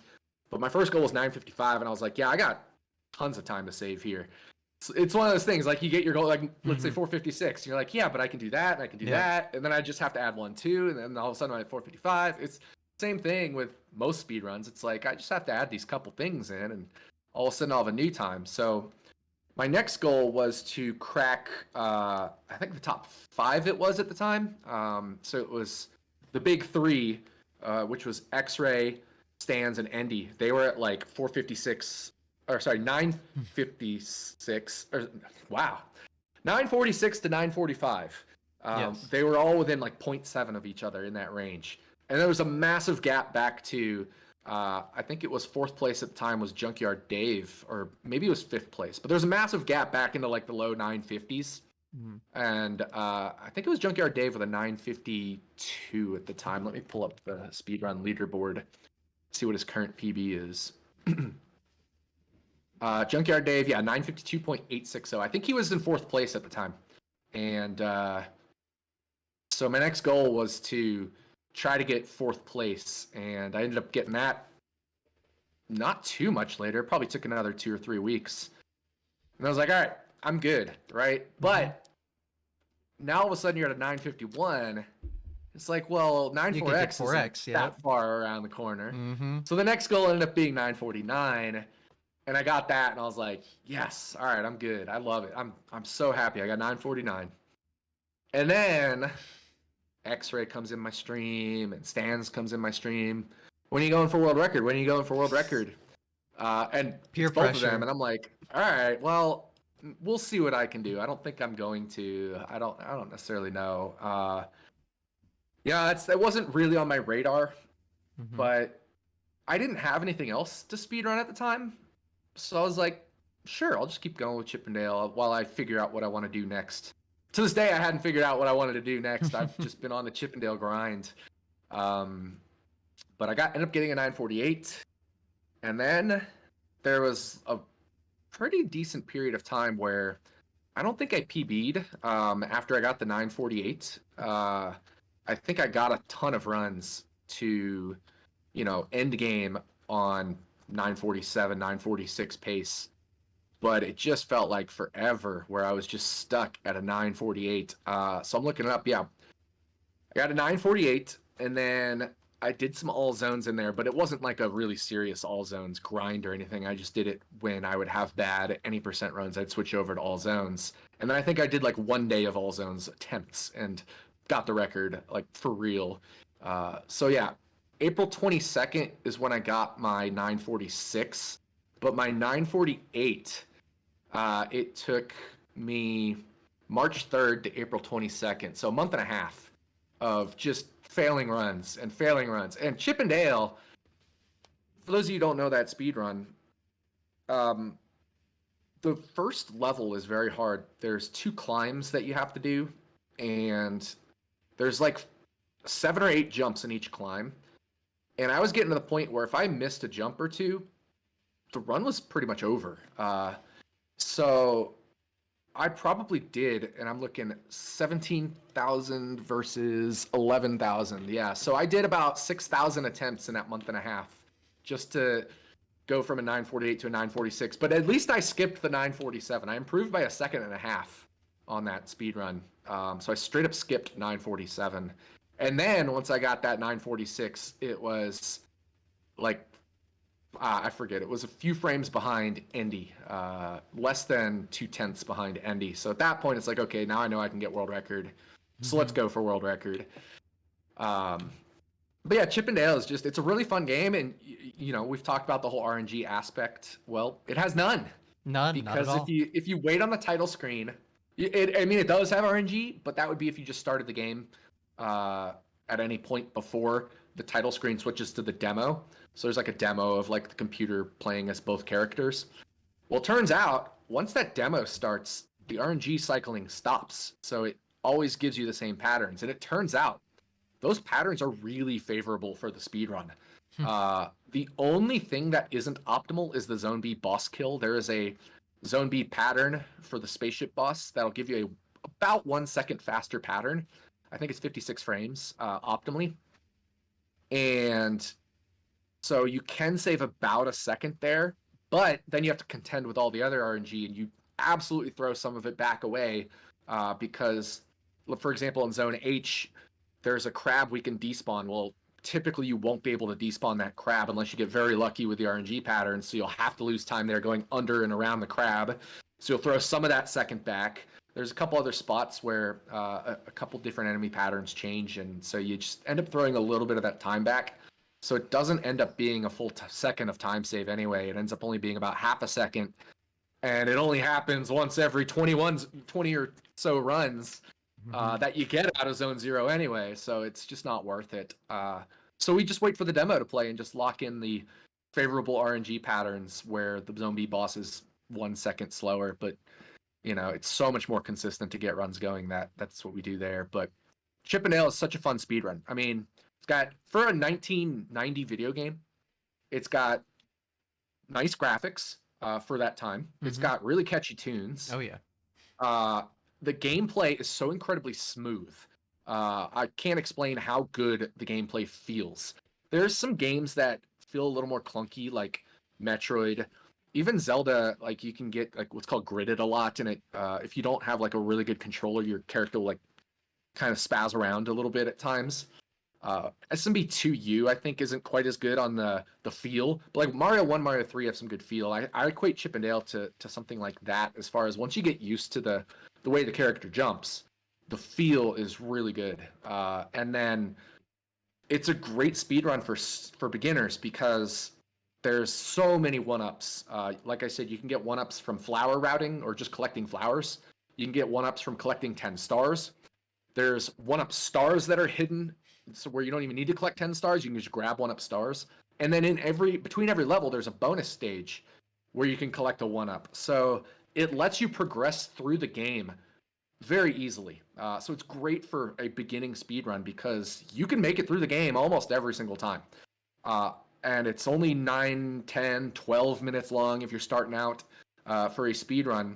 But my first goal was 955, and I was like, yeah, I got tons of time to save here. It's one of those things, like you get your goal, like let's say 456. You're like, yeah, but I can do that, and I can do Yep. that. And then I just have to add 1, 2, and then all of a sudden I'm at 455. It's same thing with most speed runs. It's like I just have to add these couple things in, and all of a sudden I'll have a new time. So my next goal was to crack, I think the top 5 it was at the time. So it was the big 3, which was X-Ray, Stands, and Endy. They were at like 456, or sorry, 956, or wow, 946 to 945. Yes. They were all within like 0.7 of each other in that range. And there was a massive gap back to, I think it was 4th place at the time was Junkyard Dave, or maybe it was 5th place. But there was a massive gap back into like the low 950s. Mm-hmm. And I think it was Junkyard Dave with a 952 at the time. Let me pull up the speedrun leaderboard, see what his current PB is. Junkyard Dave, yeah, 952.860. I think he was in 4th place at the time. And so my next goal was to try to get 4th place, and I ended up getting that not too much later. Probably took another 2 or 3 weeks. And I was like, all right, I'm good, right? But now all of a sudden you're at a 951. It's like, well, You could get 94X 4X, isn't yeah. that far around the corner. Mm-hmm. So the next goal ended up being 949. And I got that, and I was like, yes, all right, I'm good. I love it. I'm so happy. I got 949. And then X-Ray comes in my stream, and Stans comes in my stream. When are you going for world record? When are you going for world record? And Peer it's both pressure. of them, and I'm like, all right, well, we'll see what I can do. I don't think I'm going to. I don't necessarily know. Yeah, it wasn't really on my radar, Mm-hmm. but I didn't have anything else to speedrun at the time. So I was like, sure, I'll just keep going with Chip and Dale while I figure out what I want to do next. To this day, I hadn't figured out what I wanted to do next. I've just been on the Chip and Dale grind. But I ended up getting a 948. And then there was a pretty decent period of time where I don't think I PB'd after I got the 948. I think I got a ton of runs to, end game on 947, 946 pace. But it just felt like forever where I was just stuck at a 948. So I'm looking it up. Yeah, I got a 948, and then I did some all zones in there, but it wasn't like a really serious all zones grind or anything. I just did it when I would have bad any percent runs. I'd switch over to all zones. And then I think I did like 1 day of all zones attempts and got the record, like for real. So yeah, April 22nd is when I got my 946, but my 948, it took me March 3rd to April 22nd, so a month and a half of just failing runs and failing runs. And Chip and Dale, for those of you who don't know that speed run, the first level is very hard. There's 2 climbs that you have to do, and there's like 7 or 8 jumps in each climb. And I was getting to the point where if I missed a jump or 2, the run was pretty much over. So I probably did, and I'm looking 17,000 versus 11,000. Yeah, so I did about 6,000 attempts in that month and a half just to go from a 948 to a 946. But at least I skipped the 947. I improved by a second and a half on that speed run. So I straight up skipped 947. And then once I got that 946, it was like, I forget, it was a few frames behind Endy, less than 2/10 behind Endy. So at that point, it's like, okay, now I know I can get world record. So let's go for world record. But yeah, Chip and Dale is it's a really fun game. And, we've talked about the whole RNG aspect. Well, it has none. None, not at because all. if you wait on the title screen, I mean it does have RNG, but that would be if you just started the game uh, at any point before the title screen switches to the demo. So there's like a demo of like the computer playing as both characters. Well, it turns out once that demo starts, the RNG cycling stops. So it always gives you the same patterns. And it turns out those patterns are really favorable for the speed run. The only thing that isn't optimal is the Zone B boss kill. There is a Zone B pattern for the spaceship boss that'll give you a about 1 second faster pattern. I think it's 56 frames optimally. And so you can save about a second there, but then you have to contend with all the other RNG, and you absolutely throw some of it back away because, for example, in Zone H, there's a crab we can despawn. Well, typically you won't be able to despawn that crab unless you get very lucky with the RNG pattern, so you'll have to lose time there going under and around the crab. So you'll throw some of that second back. There's a couple other spots where a couple different enemy patterns change, and so you just end up throwing a little bit of that time back. So it doesn't end up being a full second of time save anyway. It ends up only being about half a second. And it only happens once every 20 or so runs that you get out of Zone Zero anyway. So it's just not worth it. So we just wait for the demo to play and just lock in the favorable RNG patterns where the Zone B boss is 1 second slower. But, it's so much more consistent to get runs going that's what we do there. But Chip and Dale is such a fun speed run. I mean, it's got, for a 1990 video game, it's got nice graphics for that time. It's got really catchy tunes. Oh yeah. The gameplay is so incredibly smooth. I can't explain how good the gameplay feels. There's some games that feel a little more clunky, like Metroid. Even Zelda, like you can get like what's called gridded a lot, and it if you don't have like a really good controller, your character will like kind of spaz around a little bit at times. SMB2U I think isn't quite as good on the feel, but like Mario 1, Mario 3 have some good feel. I equate Chip and Dale to something like that as far as once you get used to the way the character jumps, the feel is really good. And then it's a great speed run for beginners because there's so many one-ups. Like I said, you can get one-ups from flower routing or just collecting flowers. You can get one-ups from collecting 10 stars. There's one-up stars that are hidden, so where you don't even need to collect 10 stars, you can just grab one-up stars. And then between every level, there's a bonus stage where you can collect a one-up. So it lets you progress through the game very easily. So it's great for a beginning speedrun because you can make it through the game almost every single time. And it's only 9, 10, 12 minutes long if you're starting out for a speedrun.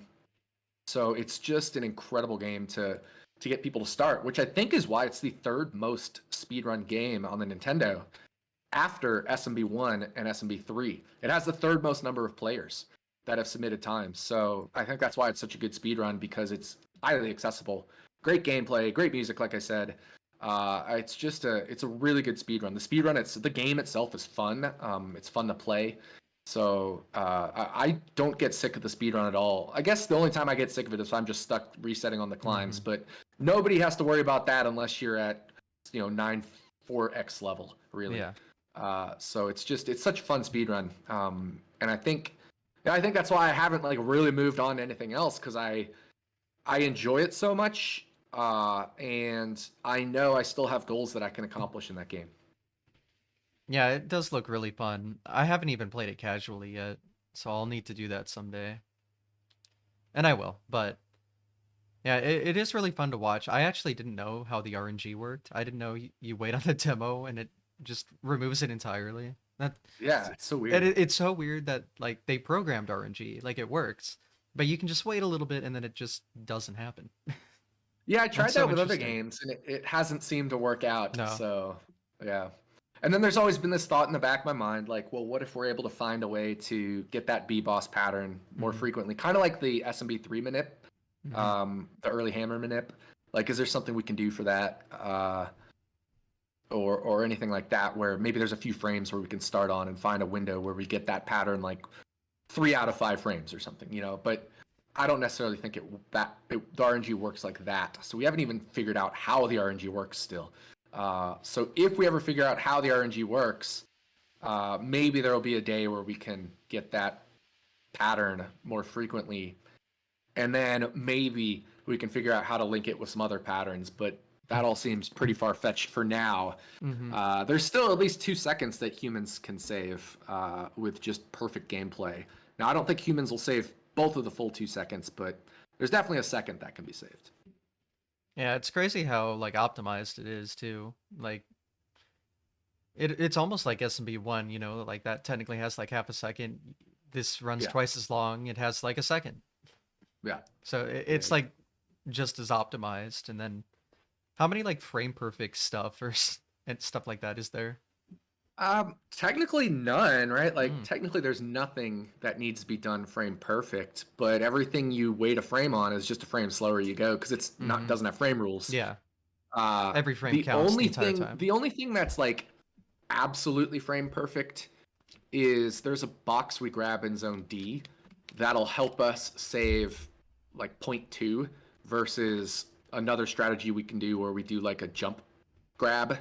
So it's just an incredible game to get people to start, which I think is why it's the third most speedrun game on the Nintendo after SMB1 and SMB3. It has the third most number of players that have submitted times. So I think that's why it's such a good speedrun, because it's highly accessible. Great gameplay, great music, like I said. It's a really good speedrun. The game itself is fun. It's fun to play. So I don't get sick of the speedrun at all. I guess the only time I get sick of it is if I'm just stuck resetting on the climbs, but nobody has to worry about that unless you're at 9-4x level, really. Yeah. So it's such a fun speedrun. And I think that's why I haven't like really moved on to anything else, because I enjoy it so much. And I know I still have goals that I can accomplish in that game. Yeah, it does look really fun. I haven't even played it casually yet, so I'll need to do that someday. And I will, but yeah, it is really fun to watch. I actually didn't know how the RNG worked. I didn't know you wait on the demo and it just removes it entirely. That Yeah, it's so and weird. it's so weird that like they programmed RNG, like it works, but you can just wait a little bit and then it just doesn't happen. Yeah, I That's tried that so with other interesting. games, and it hasn't seemed to work out. No. So, yeah. And then there's always been this thought in the back of my mind, like, well, what if we're able to find a way to get that B boss pattern more Hmm. frequently? Kind of like the SMB3 manip, Hmm. the early hammer manip. Like, is there something we can do for that? Or anything like that, where maybe there's a few frames where we can start on and find a window where we get that pattern like 3 out of 5 frames or something, but I don't necessarily think the RNG works like that. So we haven't even figured out how the RNG works still. So if we ever figure out how the RNG works, maybe there will be a day where we can get that pattern more frequently, and then maybe we can figure out how to link it with some other patterns. But that all seems pretty far fetched for now. Mm-hmm. There's still at least 2 seconds that humans can save with just perfect gameplay. Now, I don't think humans will save both of the full 2 seconds, but there's definitely a second that can be saved. Yeah, it's crazy how like optimized it is too. Like it's almost like SMB1, you know, like that technically has like half a second. This runs Yeah, twice as long. It has like a second. yeah, So yeah. it's like just as optimized. And then how many like frame perfect stuff or and stuff like that is there? Technically none, right? Like Mm. technically there's nothing that needs to be done frame perfect, but everything you wait a frame on is just a frame slower you go because it's not Mm-hmm. doesn't have frame rules. Yeah. Uh, Every frame the counts the only entire thing time. the only thing that's like absolutely frame perfect is there's a box we grab in zone D that'll help us save like point 0.2 versus another strategy we can do where we do like a jump grab.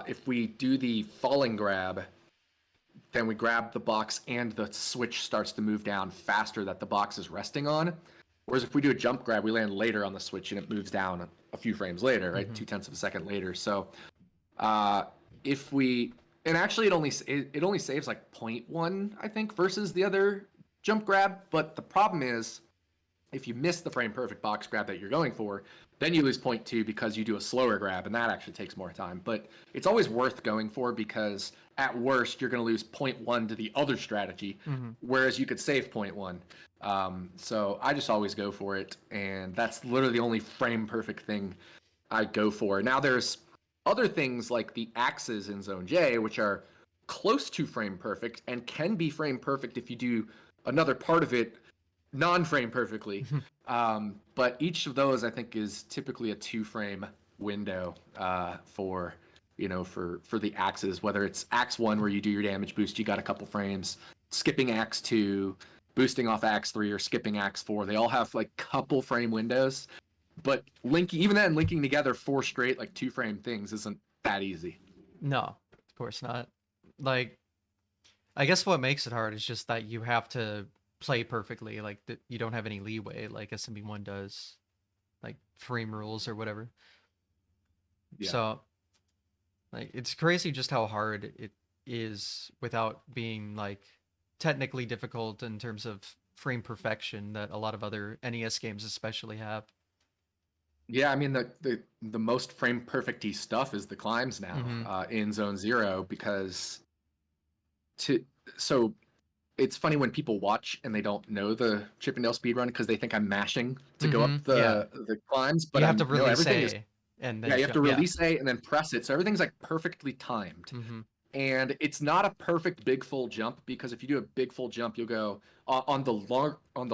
If we do the falling grab, then we grab the box and the switch starts to move down faster that the box is resting on. Whereas if we do a jump grab, we land later on the switch and it moves down a few frames later, right? Mm-hmm. 2/10 of a second later. So uh, if we and actually it only saves like 0.1, I think, versus the other jump grab. But the problem is if you miss the frame perfect box grab that you're going for, then you lose 0.2 because you do a slower grab, and that actually takes more time. But it's always worth going for because at worst you're going to lose 0.1 to the other strategy, Mm-hmm. whereas you could save 0.1. So I just always go for it, and that's literally the only frame perfect thing I go for. Now there's other things like the axes in Zone J, which are close to frame perfect and can be frame perfect if you do another part of it non-frame perfectly. But each of those I think is typically a 2 frame window for for the axes. Whether it's axe 1 where you do your damage boost, you got a couple frames. Skipping axe 2, boosting off axe 3, or skipping axe 4. They all have like couple frame windows. But linking even then linking together 4 straight like 2 frame things isn't that easy. No, of course not. Like I guess what makes it hard is just that you have to play perfectly. Like that you don't have any leeway like SMB1 does, like frame rules or whatever. Yeah. So like it's crazy just how hard it is without being like technically difficult in terms of frame perfection that a lot of other NES games especially have. Yeah, I mean the most frame perfecty stuff is the climbs now Mm-hmm. in Zone Zero because to so it's funny when people watch and they don't know the Chippendale speedrun because they think I'm mashing to go Mm-hmm. up Yeah. the climbs, but You have to I'm no, release everything is A and yeah, then you have to jump. Yeah. release A and then press it. So everything's like perfectly timed. Mm-hmm. And it's not a perfect big full jump because if you do a big full jump, you'll go on the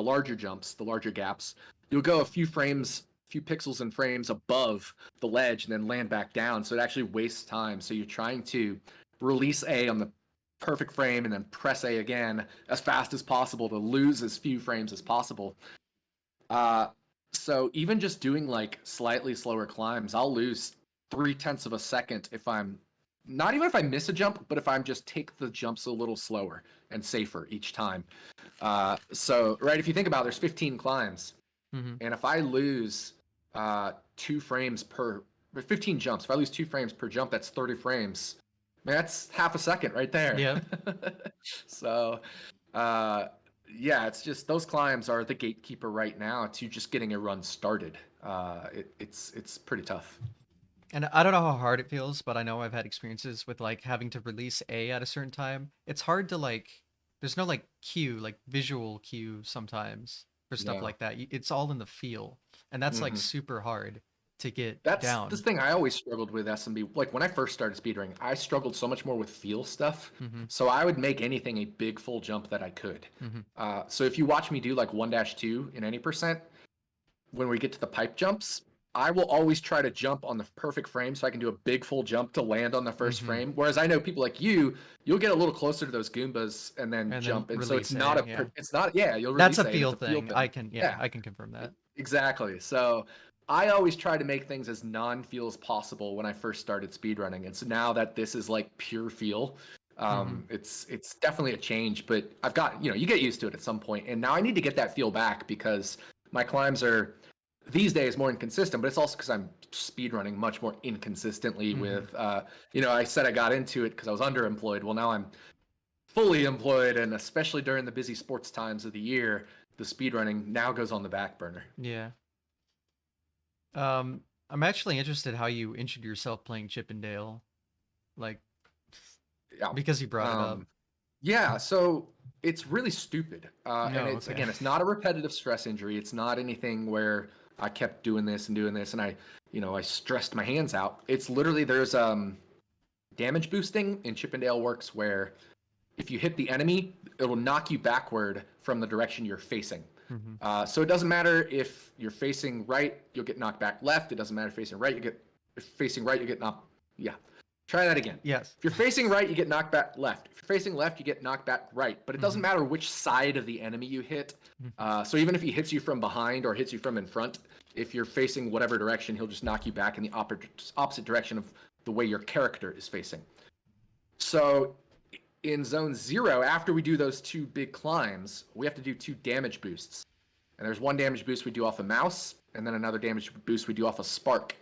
larger jumps, the larger gaps, you'll go a few frames, few pixels and frames above the ledge and then land back down. So it actually wastes time. So you're trying to release A on the perfect frame and then press A again as fast as possible to lose as few frames as possible. Uh, so even just doing like slightly slower climbs, I'll lose 3/10 of a second if I'm not even if I miss a jump, but if I'm just take the jumps a little slower and safer each time. So right, if you think about it, there's 15 climbs, Mm-hmm. and if I lose 2 frames per 15 jumps, if I lose 2 frames per jump, that's 30 frames. Man, that's half a second right there. Yep. So uh, yeah, it's just those climbs are the gatekeeper right now to just getting a run started. It's pretty tough. And I don't know how hard it feels, but I know I've had experiences with like having to release A at a certain time. It's hard to like there's no like cue, like visual cue sometimes for stuff No. like that. It's all in the feel. And that's like Hmm. super hard to get That's this down. thing I always struggled with SMB. Like when I first started speedrunning, I struggled so much more with feel stuff. Mhm. So I would make anything a big full jump that I could. Mhm. So if you watch me do like 1-2 in any percent, when we get to the pipe jumps, I will always try to jump on the perfect frame so I can do a big full jump to land on the first Mhm. frame. Whereas I know people like you'll get a little closer to those Goombas and then And then jump. And so release A, yeah. it's not, yeah, you'll That's release a A and it's feel a feel thing. I thing. can yeah, Yeah, I can confirm that. exactly. So I always try to make things as non-feel as possible when I first started speedrunning. And so now that this is like pure feel, Mm-hmm. It's definitely a change, but I've got, you get used to it at some point, and now I need to get that feel back because my climbs are these days more inconsistent, but it's also because I'm speedrunning much more inconsistently Mm-hmm. with, I said I got into it because I was underemployed. Well, now I'm fully employed, and especially during the busy sports times of the year, the speedrunning now goes on the back burner. Yeah. I'm actually interested how you injured yourself playing Chippendale, like Yeah. because you brought it up. Um, yeah, so it's really stupid. And No, it's, okay. again, it's not a repetitive stress injury. It's not anything where I kept doing this and I stressed my hands out. It's literally there's damage boosting in Chippendale works where if you hit the enemy, it'll knock you backward from the direction you're facing. Mm-hmm. So it doesn't matter if you're facing right, you'll get knocked back left. It doesn't matter if facing right, if facing right, you get knocked. Yeah. Try that again. Yes. If you're facing right, you get knocked back left. If you're facing left, you get knocked back right. But it doesn't Mm-hmm. matter which side of the enemy you hit. Mm-hmm. So even if he hits you from behind or hits you from in front, if you're facing whatever direction, he'll just knock you back in the opposite direction of the way your character is facing. So in zone 0, after we do those 2 big climbs, we have to do 2 damage boosts. And there's 1 damage boost we do off a mouse, and then another damage boost we do off a spark.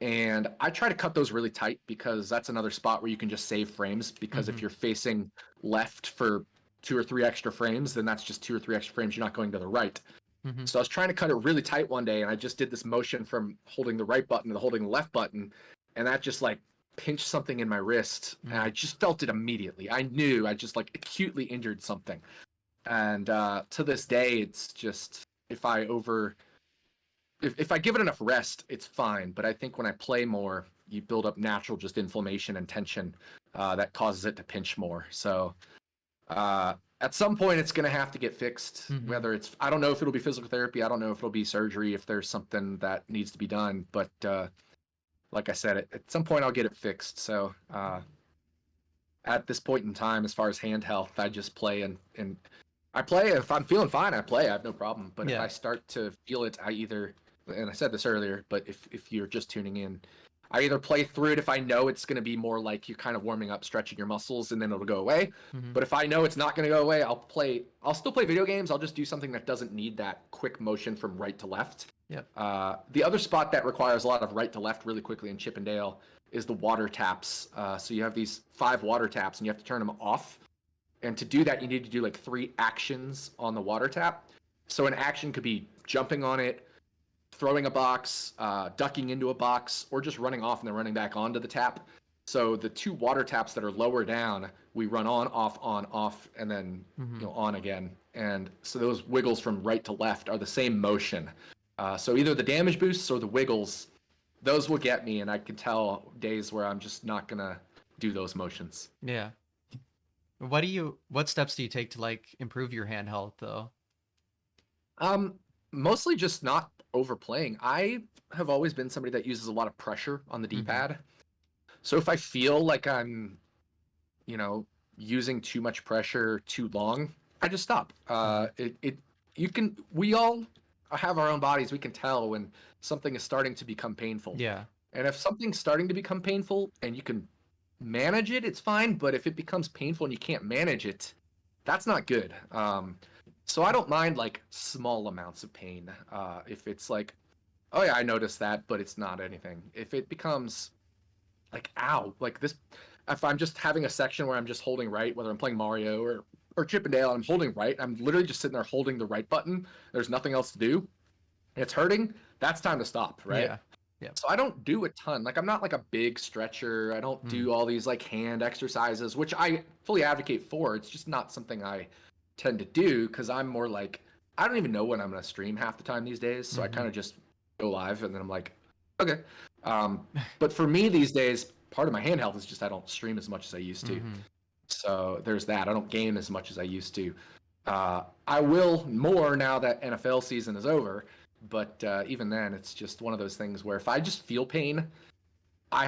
And I try to cut those really tight because that's another spot where you can just save frames. Because Mm-hmm. if you're facing left for 2 or 3 extra frames, then that's just 2 or 3 extra frames. You're not going to the right. Mm-hmm. So I was trying to cut it really tight one day, and I just did this motion from holding the right button to holding the left button, and that just like pinched something in my wrist, and I just felt it immediately. I knew I just like acutely injured something, and to this day, it's just if I give it enough rest, it's fine. But I think when I play more, you build up natural just inflammation and tension that causes it to pinch more. So at some point, it's going to have to get fixed. Mm-hmm. Whether it's, I don't know if it'll be physical therapy. I don't know if it'll be surgery. If there's something that needs to be done, but like I said, at some point I'll get it fixed. So at this point in time, as far as hand health, I just play and I play. If I'm feeling fine, I play. I have no problem. But if Yeah. I start to feel it, I either, and I said this earlier, but if you're just tuning in, I either play through it if I know it's going to be more like you're kind of warming up, stretching your muscles, and then it'll go away. Mm-hmm. But if I know it's not going to go away, I'll still play video games. I'll just do something that doesn't need that quick motion from right to left. Yep. The other spot that requires a lot of right to left really quickly in Chippendale is the water taps. So you have these 5 water taps, and you have to turn them off. And to do that, you need to do like 3 actions on the water tap. So an action could be jumping on it, throwing a box, ducking into a box, or just running off and then running back onto the tap. So the 2 water taps that are lower down, we run on, off, and then Mm-hmm. on again. And so those wiggles from right to left are the same motion. So either the damage boosts or the wiggles, those will get me, and I can tell days where I'm just not gonna do those motions. Yeah. What steps do you take to like improve your hand health though? Um, Mostly just not overplaying. I have always been somebody that uses a lot of pressure on the Mm-hmm. D-pad. So if I feel like I'm, you know, using too much pressure too long, I just stop. Mm-hmm. We all have our own bodies. We can tell when something is starting to become painful. Yeah. And if something's starting to become painful and you can manage it, it's fine. But if it becomes painful and you can't manage it, that's not good. So I don't mind like small amounts of pain. If it's like, oh yeah, I noticed that, but it's not anything. If it becomes like, ow, like this, if I'm just having a section where I'm just holding right, whether I'm playing Mario or Chippendale, I'm holding right. I'm literally just sitting there holding the right button. There's nothing else to do. And it's hurting. That's time to stop, right? Yeah. Yeah. So I don't do a ton. Like I'm not like a big stretcher. I don't Mm. do all these like hand exercises, which I fully advocate for. It's just not something I tend to do because I'm more like I don't even know when I'm gonna stream half the time these days. So I Mm-hmm. kind of just go live and then I'm like, okay. But for me these days, part of my hand health is just I don't stream as much as I used to. Mm-hmm. So there's that. I don't game as much as I used to. I will more now that NFL season is over. But even then, it's just one of those things where if I just feel pain,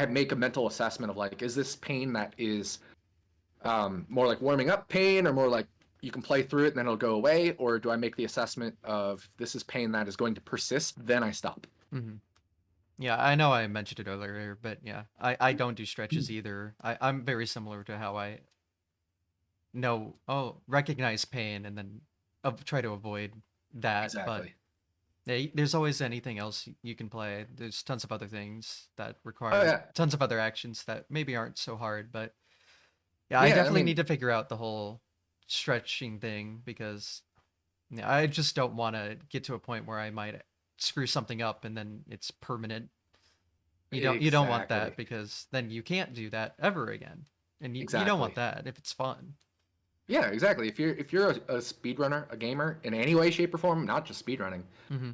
make a mental assessment of like, is this pain that is more like warming up pain or more like you can play through it and then it'll go away? Or do I make the assessment of this is pain that is going to persist? Then I stop. Mm-hmm. Yeah, I know I mentioned it earlier, but yeah, I don't do stretches either. I'm very similar to how I know, oh, recognize pain and then try to avoid that. But Exactly. yeah, there's always anything else you can play. There's tons of other things that Oh require yeah. tons of other actions that maybe aren't so hard. But yeah, I Yeah, I definitely need mean, to figure out the whole stretching thing because yeah, I just don't want to get to a point where I might screw something up and then it's permanent. You don't want that exactly. because then you can't do that ever again. And you don't want Exactly. that if it's fun. Yeah, exactly. If you're a speedrunner, a gamer in any way, shape, or form, not just speedrunning, Hmm.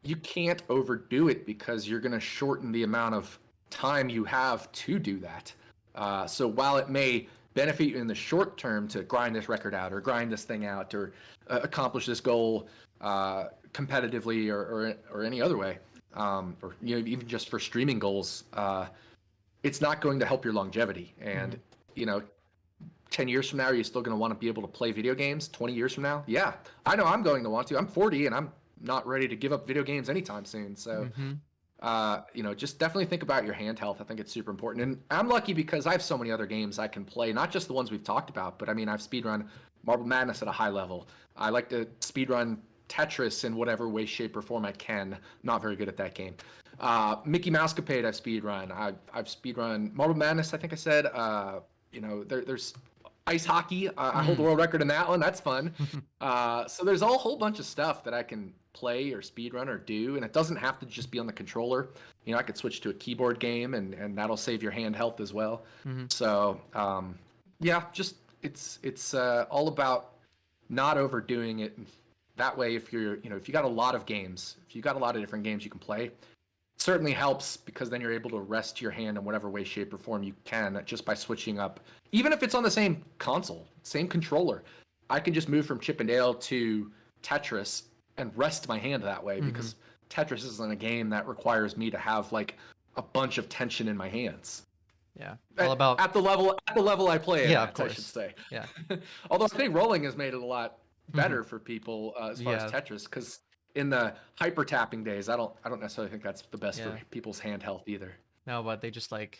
you can't overdo it because you're going to shorten the amount of time you have to do that. So while it may benefit you in the short term to grind this record out or grind this thing out or accomplish this goal competitively or any other way, or even just for streaming goals, it's not going to help your longevity. And Hmm. you know, 10 years from now, are you still going to want to be able to play video games? 20 years from now? Yeah, I know I'm going to want to. I'm 40 and I'm not ready to give up video games anytime soon. So, Hmm. just definitely think about your hand health. I think it's super important. And I'm lucky because I have so many other games I can play, not just the ones we've talked about, but I mean, I've speedrun Marble Madness at a high level. I like to speedrun Tetris in whatever way, shape, or form I can. Not very good at that game. Mickey Mouse Capade, I've speedrun. I've speedrun Marble Madness, I think I said. There's ice hockey. I hold the Mm. world record in that one. That's fun. So there's a whole bunch of stuff that I can play or speedrun or do, and it doesn't have to just be on the controller. I could switch to a keyboard game, and that'll save your hand health as well. Hmm. So yeah, just it's all about not overdoing it. That way, if you got a lot of games, if you got a lot of different games you can play, certainly helps because then you're able to rest your hand in whatever way, shape, or form you can just by switching up. Even if it's on the same console, same controller, I can just move from Chip and Dale to Tetris and rest my hand that way Hmm. because Tetris isn't a game that requires me to have like a bunch of tension in my hands. Yeah. All At, about at the level I play it yeah, of at, I should course. say. Yeah. Although I think rolling has made it a lot Hmm. better for people as far as Yeah. Tetris, because in the hyper tapping days, I don't necessarily think that's the best for Yeah. people's hand health either. No, but they just like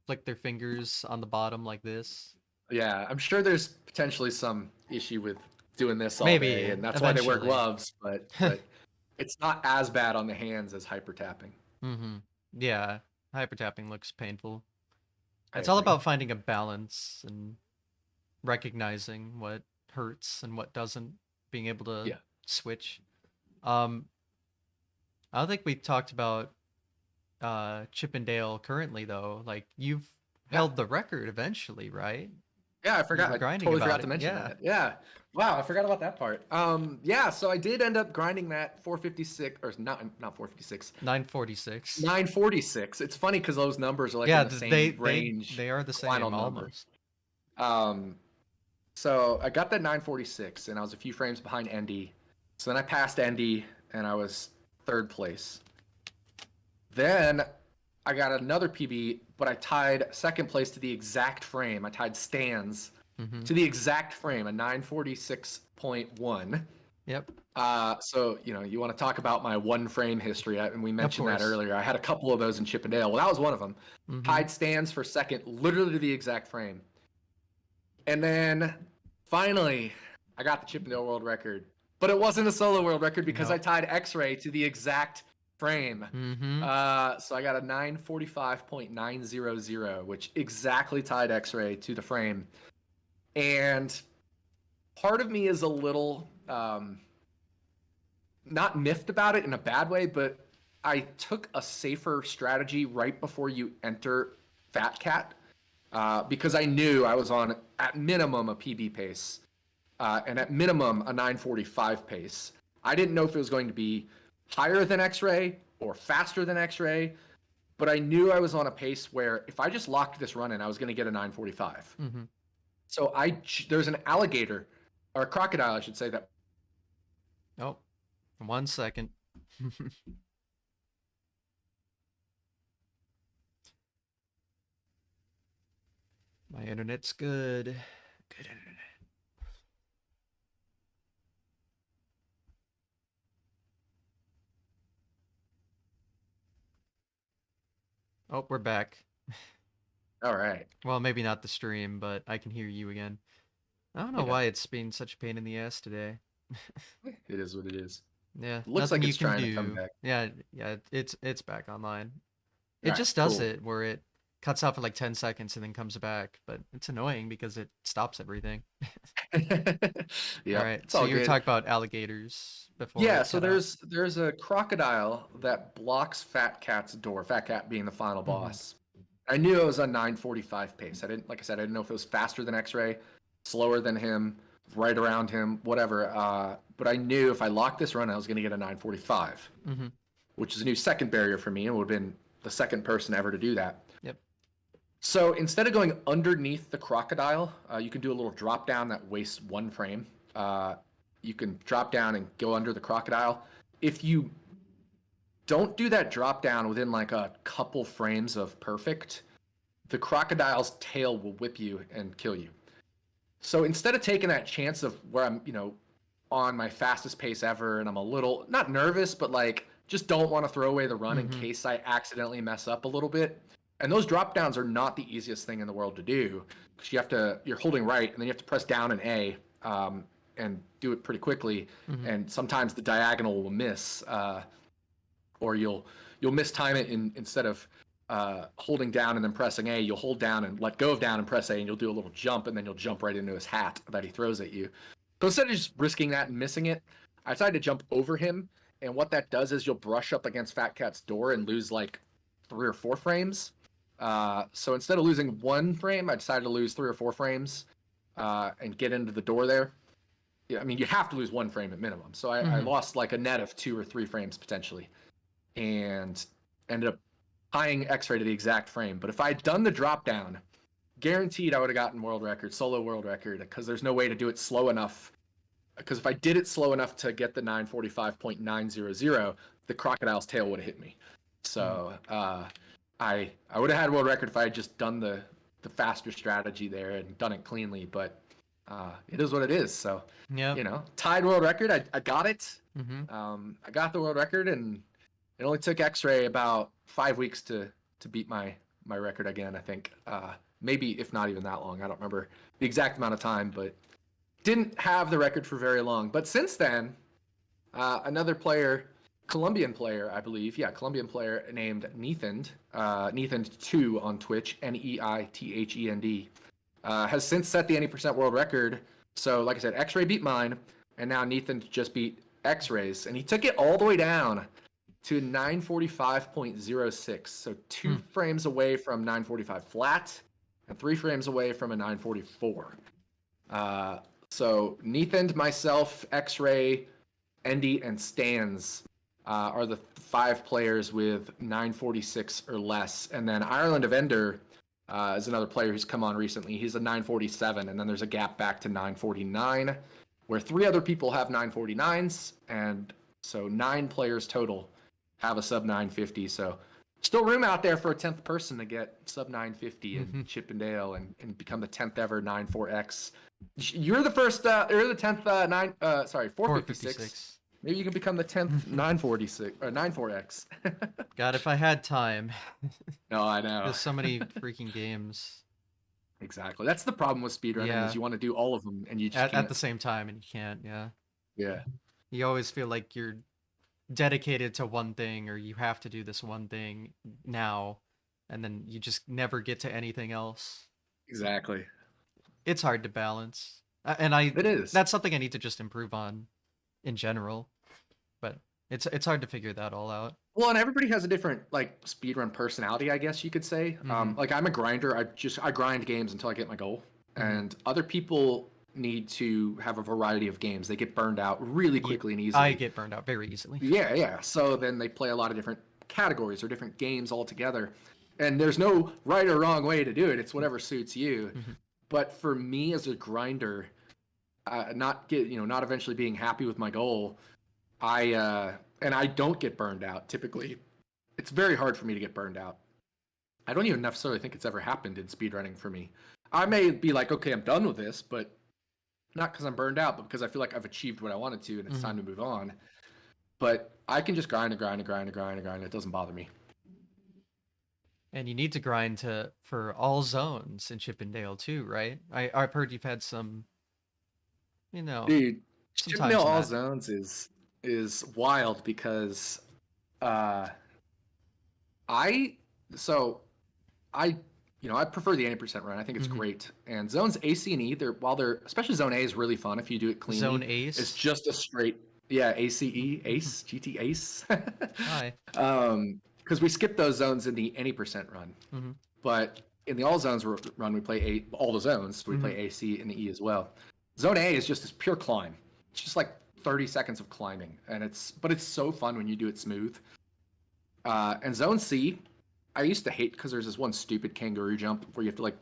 flick their fingers on the bottom like this. Yeah, I'm sure there's potentially some issue with doing this all day, Maybe and that's why they wear eventually. gloves. But it's not as bad on the hands as hyper tapping. Hmm. Yeah. Hyper tapping looks painful. I It's all agree. about finding a balance and recognizing what hurts and what doesn't, being able to Yeah. switch. Um, I don't think we talked about Chip and Dale currently though. Like you've Yeah. held the record eventually, right? Yeah, I You forgot. were I grinding totally about forgot to it. mention Yeah. that. Yeah. Wow, I forgot about that part. Yeah, so I did end up grinding that 456 or not 456, 946. 946. It's funny because those numbers are like in Yeah, the they same they range, they are the final same number. almost. Um, so I got that 946, and I was a few frames behind Endy. So then I passed Endy, and I was third place. Then I got another PB, but I tied second place to the exact frame. I tied Stans Hmm. to the exact frame, a 946.1. Yep. So you want to talk about my one frame history, and we Of mentioned that course. earlier. I had a couple of those in Chippendale. Well, that was one of them. Hmm. Tied stands for second, literally to the exact frame. And then finally, I got the Chippendale world record, but it wasn't a solo world record because I No. tied X-Ray to the exact frame. Hmm. So I got a 945.900, which exactly tied X-Ray to the frame. And part of me is a little not miffed about it in a bad way, but I took a safer strategy right before you enter Fat Cat because I knew I was on at minimum a PB pace and at minimum a 945 pace. I didn't know if it was going to be higher than X-Ray or faster than X-Ray, but I knew I was on a pace where if I just locked this run in, I was going to get a 945. Hmm. So there's an alligator or a crocodile, I should say, that Oh, 1 second. My internet's good. Good internet. Oh, we're back. all right. Well, maybe not the stream, but I can hear you again. I don't know Yeah, why it's been such a pain in the ass today. it is what it is. Yeah, Looks nothing like you it's can trying to come do. back. Yeah, yeah, it's back online. All It right, just does cool. it where it cuts out for like 10 seconds and then comes back, but it's annoying because it stops everything. All Yep, right, it's so all you were good. talking about alligators before Yeah, it so cut out. there's a crocodile that blocks Fat Cat's door. Fat Cat being the final Mm-hmm. boss. I knew it was a 9:45 pace. I didn't, like I said, I didn't know if it was faster than X-Ray, slower than him, right around him, whatever. But I knew if I locked this run, I was going to get a 9:45, Mm-hmm. which is a new second barrier for me, and would have been the second person ever to do that. Yep. So instead of going underneath the crocodile, you can do a little drop down that wastes one frame. Uh, you can drop down and go under the crocodile. If you don't do that drop down within like a couple frames of perfect, the crocodile's tail will whip you and kill you. So instead of taking that chance of where I'm, on my fastest pace ever and I'm a little not nervous, but like just don't want to throw away the run in Mm-hmm. case I accidentally mess up a little bit. And those drop downs are not the easiest thing in the world to do because you're holding right and then you have to press down an A and do it pretty quickly. Mm-hmm. And sometimes the diagonal will miss. Or you'll mistime it instead of holding down and then pressing A, you'll hold down and let go of down and press A, and you'll do a little jump, and then you'll jump right into his hat that he throws at you. So instead of just risking that and missing it, I decided to jump over him, and what that does is you'll brush up against Fat Cat's door and lose like 3 or 4 frames. So instead of losing 1 frame, I decided to lose 3 or 4 frames and get into the door there. Yeah, I mean, you have to lose 1 frame at minimum. So I Mm-hmm. lost like a net of 2 or 3 frames potentially and ended up tying X-Ray to the exact frame. But if I'd done the drop down, guaranteed I would have gotten world record, solo world record, because there's no way to do it slow enough. Because if I did it slow enough to get the 9:45.900, the crocodile's tail would have hit me. Mm-hmm. So I would have had world record if I had just done the faster strategy there and done it cleanly. But it is what it is. So Yep. tied world record. I got it. Mm-hmm. I got the world record, and it only took X-Ray about 5 weeks to beat my record again. I think maybe if not even that long. I don't remember the exact amount of time, but didn't have the record for very long. But since then, another player, Colombian player, I believe, yeah, Colombian player named Neithend, Neithend2 on Twitch, Neithend, has since set the 80% world record. So, like I said, X-Ray beat mine, and now Neithend just beat X-Ray's, and he took it all the way down to 9:45.06. So 2 frames away from 9:45 flat, and 3 frames away from a 9:44. Uh, so Neithend, myself, X-Ray, Endy, and Stans are the 5 players with 9:46 or less. And then Ireland of Ender is another player who's come on recently. He's a 9:47, and then there's a gap back to 9:49, where 3 other people have 9:49s, and so 9 players total have a sub 950. So still room out there for a 10th person to get sub 950 in Mm-hmm. Chippendale and become the 10th ever 94X. You're the first. You're the 10th 456. 456. Maybe you can become the 10th 946 or 94X. God, if I had time. No, I know. There's so many freaking games. Exactly. That's the problem with speedrunning is Yeah, you want to do all of them and you just at can't. the same time, and you can't. Yeah, Yeah. you always feel like you're dedicated to one thing, or you have to do this one thing now, and then you just never get to anything else. Exactly. It's hard to balance, and I It is. that's something I need to just improve on in general. But it's hard to figure that all out. Well, and everybody has a different like speedrun personality, I guess you could say. Mm-hmm. Like I'm a grinder. I grind games until I get my goal, Mm-hmm. and other people need to have a variety of games. They get burned out really Yeah, quickly and I easily. get burned out very easily. Yeah, yeah. So then they play a lot of different categories or different games altogether. And there's no right or wrong way to do it. It's whatever suits you. Mm-hmm. But for me as a grinder, not eventually being happy with my goal, and I don't get burned out typically. It's very hard for me to get burned out. I don't even necessarily think it's ever happened in speedrunning for me. I may be like, okay, I'm done with this, but not because I'm burned out, but because I feel like I've achieved what I wanted to and it's Mm-hmm. time to move on. But I can just grind and grind and grind and grind and grind. It doesn't bother me. And you need to grind to for all zones in Chippendale too, right? I've heard you've had some. you know, Dude, Chippendale sometimes All not. Zones is wild because uh I so I I prefer the 80% run. I think it's Hmm. great. And zones A, C, and E, they're while they're especially zone A is really fun if you do it Zone cleanly. It's Ace. just a straight A, C, E, Ace, GT Ace. Hi. Because we skip those zones in the any percent run. Hmm. But in the all zones run, we play all the zones. So we Hmm. play A, C, and E as well. Zone A is just this pure climb. It's just like 30 seconds of climbing, and it's so fun when you do it smooth. And Zone C, I used to hate because there's this one stupid kangaroo jump where you have to like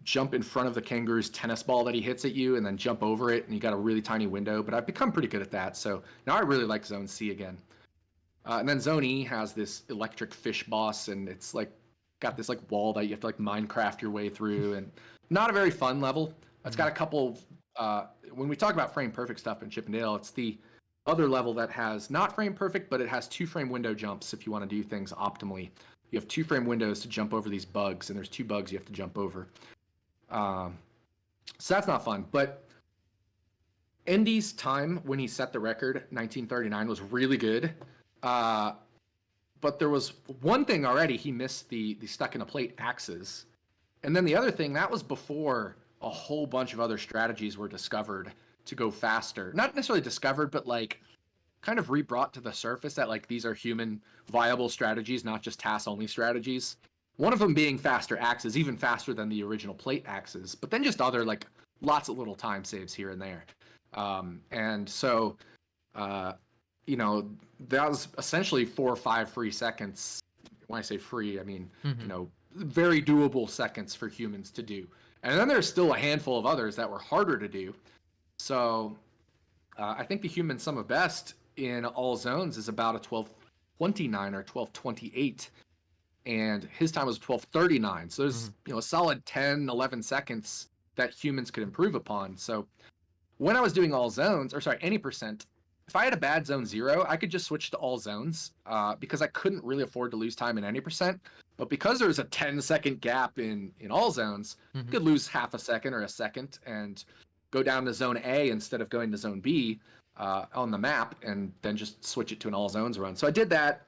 jump in front of the kangaroo's tennis ball that he hits at you and then jump over it, and you got a really tiny window. But I've become pretty good at that, so now I really like Zone C again. And then Zone E has this electric fish boss, and it's like got this like wall that you have to like Minecraft your way through, and not a very fun level. It's Hmm. got a couple. When we talk about frame perfect stuff in Chippendale, it's the other level that has not frame perfect, but it has 2 frame window jumps if you want to do things optimally. You have 2 frame windows to jump over these bugs, and there's 2 bugs you have to jump over. Um, so that's not fun. But Indy's time when he set the record, 1939, was really good. Uh, but there was one thing already he missed the stuck in a plate axes, and then the other thing that was before a whole bunch of other strategies were discovered to go faster. Not necessarily discovered, but like kind of re-brought to the surface that like these are human viable strategies, not just TAS only strategies. One of them being faster axes, even faster than the original plate axes, but then just other like lots of little time saves here and there. And so uh, that was essentially 4 or 5 free seconds. When I say free, I mean, Hmm. very doable seconds for humans to do. And then there's still a handful of others that were harder to do. So I think the human sum of best in all zones is about a 12:29 or 12:28. And his time was 12:39. So there's, Hmm. a solid 10, 11 seconds that humans could improve upon. So when I was doing all zones, or sorry, any percent, if I had a bad zone 0, I could just switch to all zones because I couldn't really afford to lose time in any percent. But because there's a 10-second gap in all zones, I Hmm. could lose half a second or a second and go down to zone A instead of going to zone B on the map and then just switch it to an all zones run. So I did that.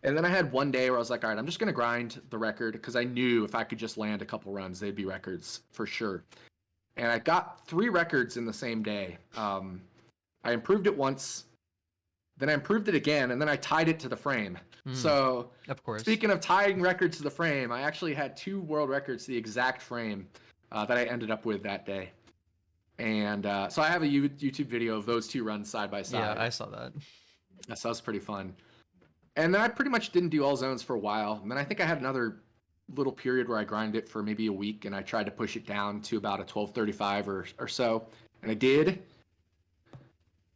And then I had one day where I was like, all right, I'm just going to grind the record because I knew if I could just land a couple runs, they'd be records for sure. And I got 3 records in the same day. I improved it once, then I improved it again, and then I tied it to the frame. Hmm. So, Of course. speaking of tying records to the frame, I actually had 2 world records, the exact frame that I ended up with that day. And so I have a YouTube video of those 2 runs side by Yeah, side. I saw that. So that was pretty fun. And then I pretty much didn't do all zones for a while. And then I think I had another little period where I grinded it for maybe a week, and I tried to push it down to about a 12:35 or so. And I did.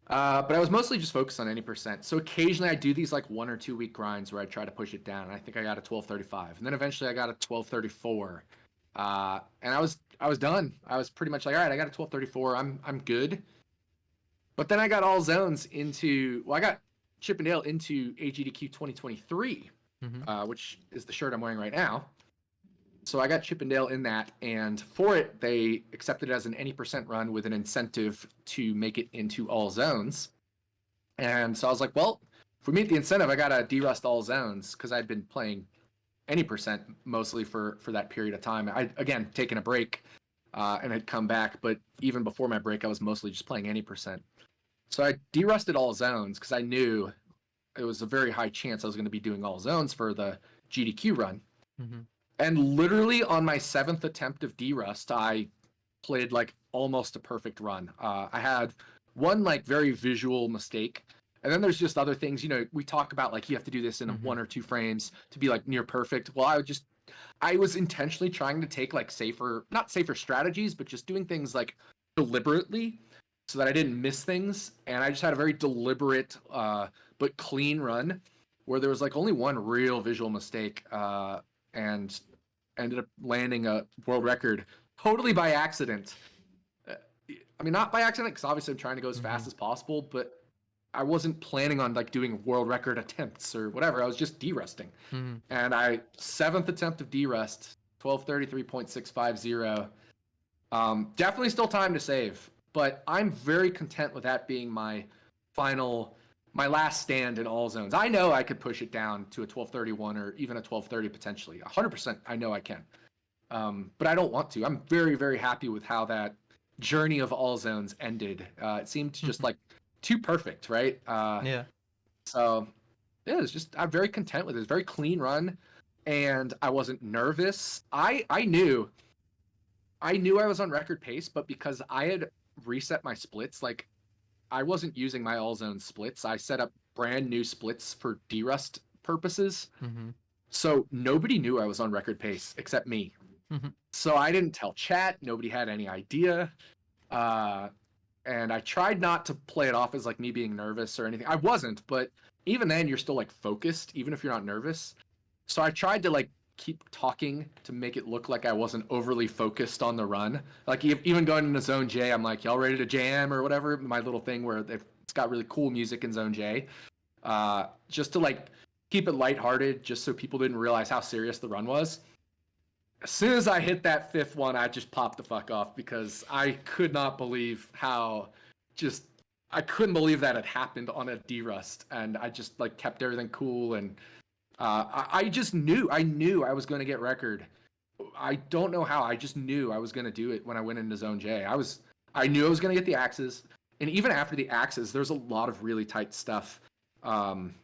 But I was mostly just focused on any percent. So occasionally I do these like 1 or 2 week grinds where I try to push it down. And I think I got a 12:35, and then eventually I got a 12:34. And I was done. I was pretty much like, all right, I got a 12:34. I'm good. But then I got all zones I got Chippendale into AGDQ 2023, Hmm. which is the shirt I'm wearing right now. So I got Chippendale in that, and for it, they accepted it as an any percent run with an incentive to make it into all zones. And so I was like, well, if we meet the incentive, I gotta derust all zones because I'd been playing any percent mostly for that period of time. I again taken a break and had come back, but even before my break, I was mostly just playing any percent. So I derusted all zones because I knew it was a very high chance I was going to be doing all zones for the GDQ run. Hmm. And literally on my 7th attempt of derust, I played like almost a perfect run. I had one like very visual mistake, and then there's just other things. We talk about like you have to do this in Hmm. 1 or 2 frames to be like near perfect. Well, I was intentionally trying to take like not safer strategies, but just doing things like deliberately so that I didn't miss things. And I just had a very deliberate but clean run where there was like only one real visual mistake, and ended up landing a world record totally by accident. Uh, I mean, not by accident because obviously I'm trying to go as Hmm. fast as possible, but I wasn't planning on like doing world record attempts or whatever. I was just derusting, Hmm. and I 7th attempt of derust, 12:33.650. Definitely still time to save. but I'm very content with that being my final, my last stand in all zones. I know I could push it down to a 1231 or even a 1230 potentially. 100%, I know I can. But I don't want to. I'm very, very happy with how that journey of all zones ended. It seemed just like too perfect, right? Yeah. So yeah, it's just I'm very content with it. It's a very clean run, and I wasn't nervous. I knew I was on record pace, but because I had reset my splits, like I wasn't using my all zone splits. I set up brand new splits for derust purposes. Mm-hmm. So nobody knew I was on record pace except me. Mm-hmm. So I didn't tell chat. Nobody had any idea. Uh, and I tried not to play it off as like me being nervous or anything. I wasn't, but even then, you're still like focused, even if you're not nervous. So I tried to like keep talking to make it look like I wasn't overly focused on the run. Like even going into Zone J, I'm like, y'all ready to jam or whatever? My little thing where it's got really cool music in Zone J, just to like keep it lighthearted, just so people didn't realize how serious the run was. As soon as I hit that fifth one, I just popped the fuck off because I could not believe how just I couldn't believe that had happened on a D-Rust, and I just like kept everything cool, and I just knew I was going to get record. I don't know how. I just knew I was going to do it when I went into Zone J. I knew I was going to get the axes, and even after the axes, there's a lot of really tight stuff. Um,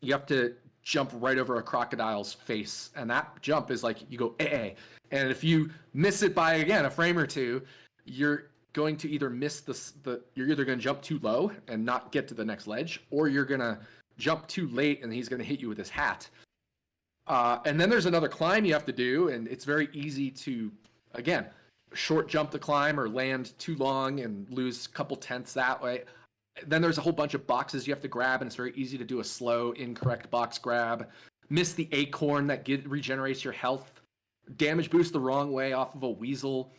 you have to jump right over a crocodile's face, and that jump is like you go and if you miss it by again a frame or two, you're going to either miss you're either going to jump too low and not get to the next ledge, or you're going to jump too late and he's going to hit you with his hat. And then there's another climb you have to do, and it's very easy to, again, short jump the climb or land too long and lose a couple tenths that way. Then there's a whole bunch of boxes you have to grab, and it's very easy to do a slow, incorrect box grab. Miss the acorn that regenerates your health. Damage boost the wrong way off of a weasel.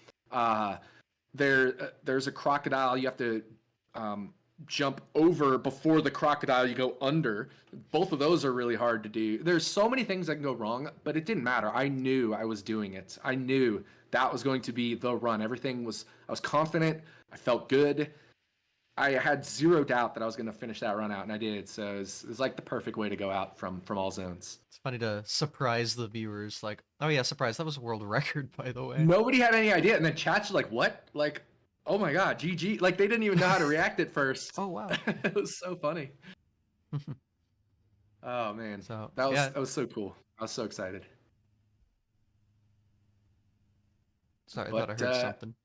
There's a crocodile you have to jump over before the crocodile you go under. Both of those are really hard to do. There's so many things that can go wrong, but it didn't matter. I knew I was doing it. I knew that was going to be the run. I was confident. I felt good. I had zero doubt that I was going to finish that run out, and I did. So it was like the perfect way to go out from all zones. It's funny to surprise the viewers. Like, oh yeah, surprise! That was a world record, by the way. Nobody had any idea, and then chat's like, "What? Like, oh my god, GG!" Like they didn't even know how to react at first. Oh wow. It was so funny. Oh man, So yeah, that was so cool. I was so excited. sorry, I thought I But heard something.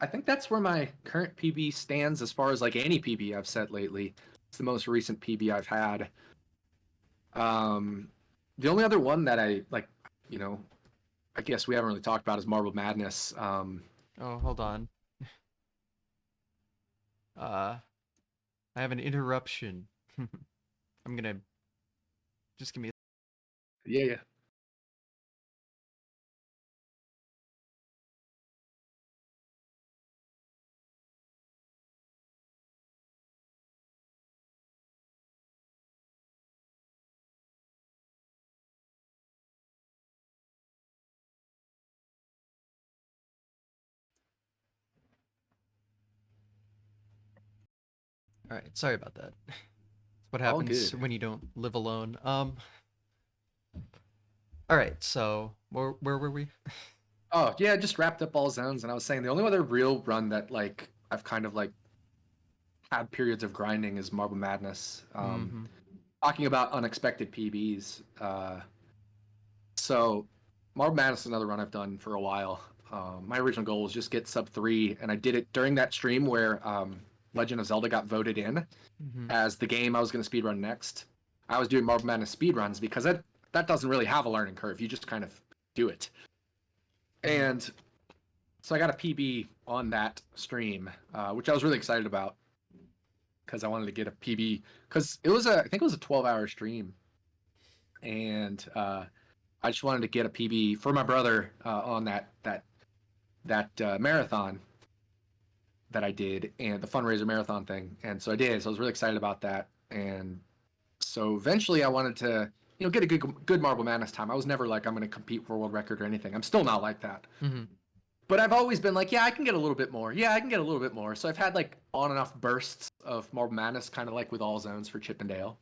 I think that's where my current PB stands as far as like any PB I've set lately. It's the most recent PB I've had. The only other one that I like, you know, I guess we haven't really talked about is Marble Madness. Oh, hold on. I have an interruption. I'm gonna just give me. Yeah, yeah. All right, sorry about that. It's what All happens good. when you don't live alone. All right, so where were we? Oh, yeah, just wrapped up all zones, and I was saying the only other real run that like I've kind of like had periods of grinding is Marble Madness. Mm-hmm. Talking about unexpected PBs. So Marble Madness is another run I've done for a while. My original goal was just get sub 3, and I did it during that stream where Legend of Zelda got voted in Mm-hmm. as the game I was going to speedrun next. I was doing Marble Madness speedruns because that doesn't really have a learning curve. You just kind of do it. Mm-hmm. And so I got a PB on that stream, which I was really excited about because I wanted to get a PB because I think it was a 12-hour stream, and I just wanted to get a PB for my brother on that marathon that I did, and the fundraiser marathon thing. And so I did. So I was really excited about that. And so eventually I wanted to, get a good Marble Madness time. I was never like I'm going to compete for a world record or anything. I'm still not like that. Mm-hmm. But I've always been like, yeah, I can get a little bit more. Yeah, I can get a little bit more. So I've had like on and off bursts of Marble Madness, kind of like with all zones for Chippendale.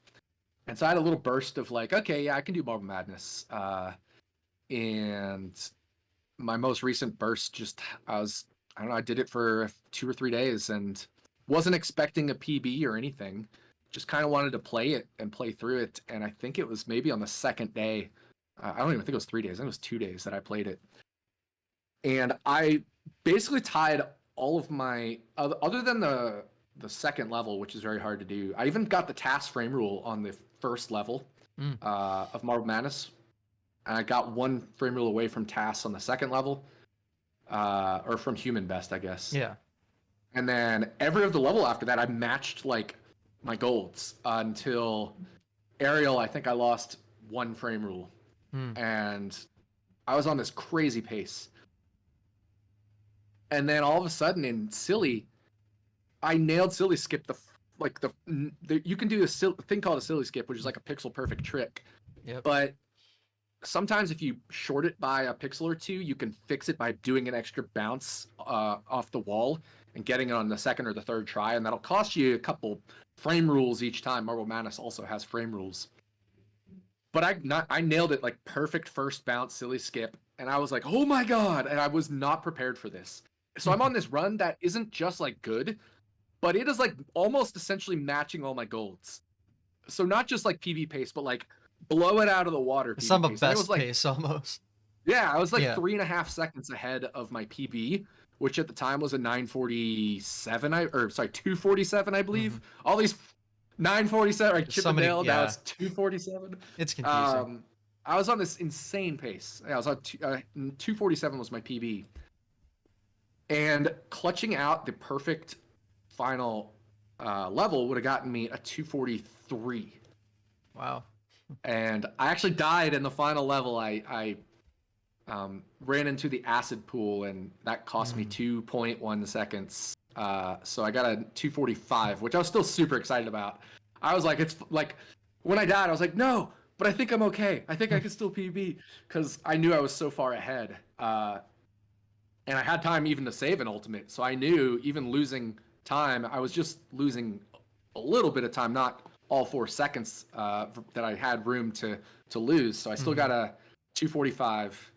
And so I had a little burst of like, okay, yeah, I can do Marble Madness. And my most recent burst, I don't know, I did it for 2 or 3 days and wasn't expecting a PB or anything. Just kind of wanted to play it and play through it. And I think it was maybe on the second day. I don't even think it was 3 days. I think it was 2 days that I played it. And I basically tied all of my other than the second level, which is very hard to do. I even got the task frame rule on the first level Mm. of Marble Madness. And I got one frame rule away from tasks on the second level, or from human best, I guess. Yeah. And then every other level after that, I matched like my golds until aerial. I think I lost one frame rule, Mm. and I was on this crazy pace. And then all of a sudden in silly, I nailed silly skip you can do a thing called a silly skip, which is like a pixel perfect trick. Yep. But sometimes if you short it by a pixel or two, you can fix it by doing an extra bounce off the wall and getting it on the second or the third try, and that'll cost you a couple frame rules each time. Marble Madness also has frame rules. But I nailed it like perfect first bounce silly skip, and I was like, oh my god, and I was not prepared for this. So I'm on this run that isn't just like good, but it is like almost essentially matching all my golds. So not just like PB pace, but like blow it out of the water PB Some of pace. And it was best like, pace almost. yeah, I was like Yeah. 3.5 seconds ahead of my PB, which at the time was a 947, 247, I believe. Mm-hmm. All these 947, like So many, Chippendale, now yeah. it's 247. It's confusing. I was on this insane pace. Yeah, I was on 247 was my PB. And clutching out the perfect final level would have gotten me a 243. Wow. And I actually died in the final level. I ran into the acid pool, and that cost me 2.1 seconds. So I got a 245, which I was still super excited about. I was like, it's like when I died, I was like, no, but I think I'm okay. I think I can still PB because I knew I was so far ahead. And I had time even to save an ultimate. So I knew even losing time, I was just losing a little bit of time, not all 4 seconds that I had room to lose. So I still got a 245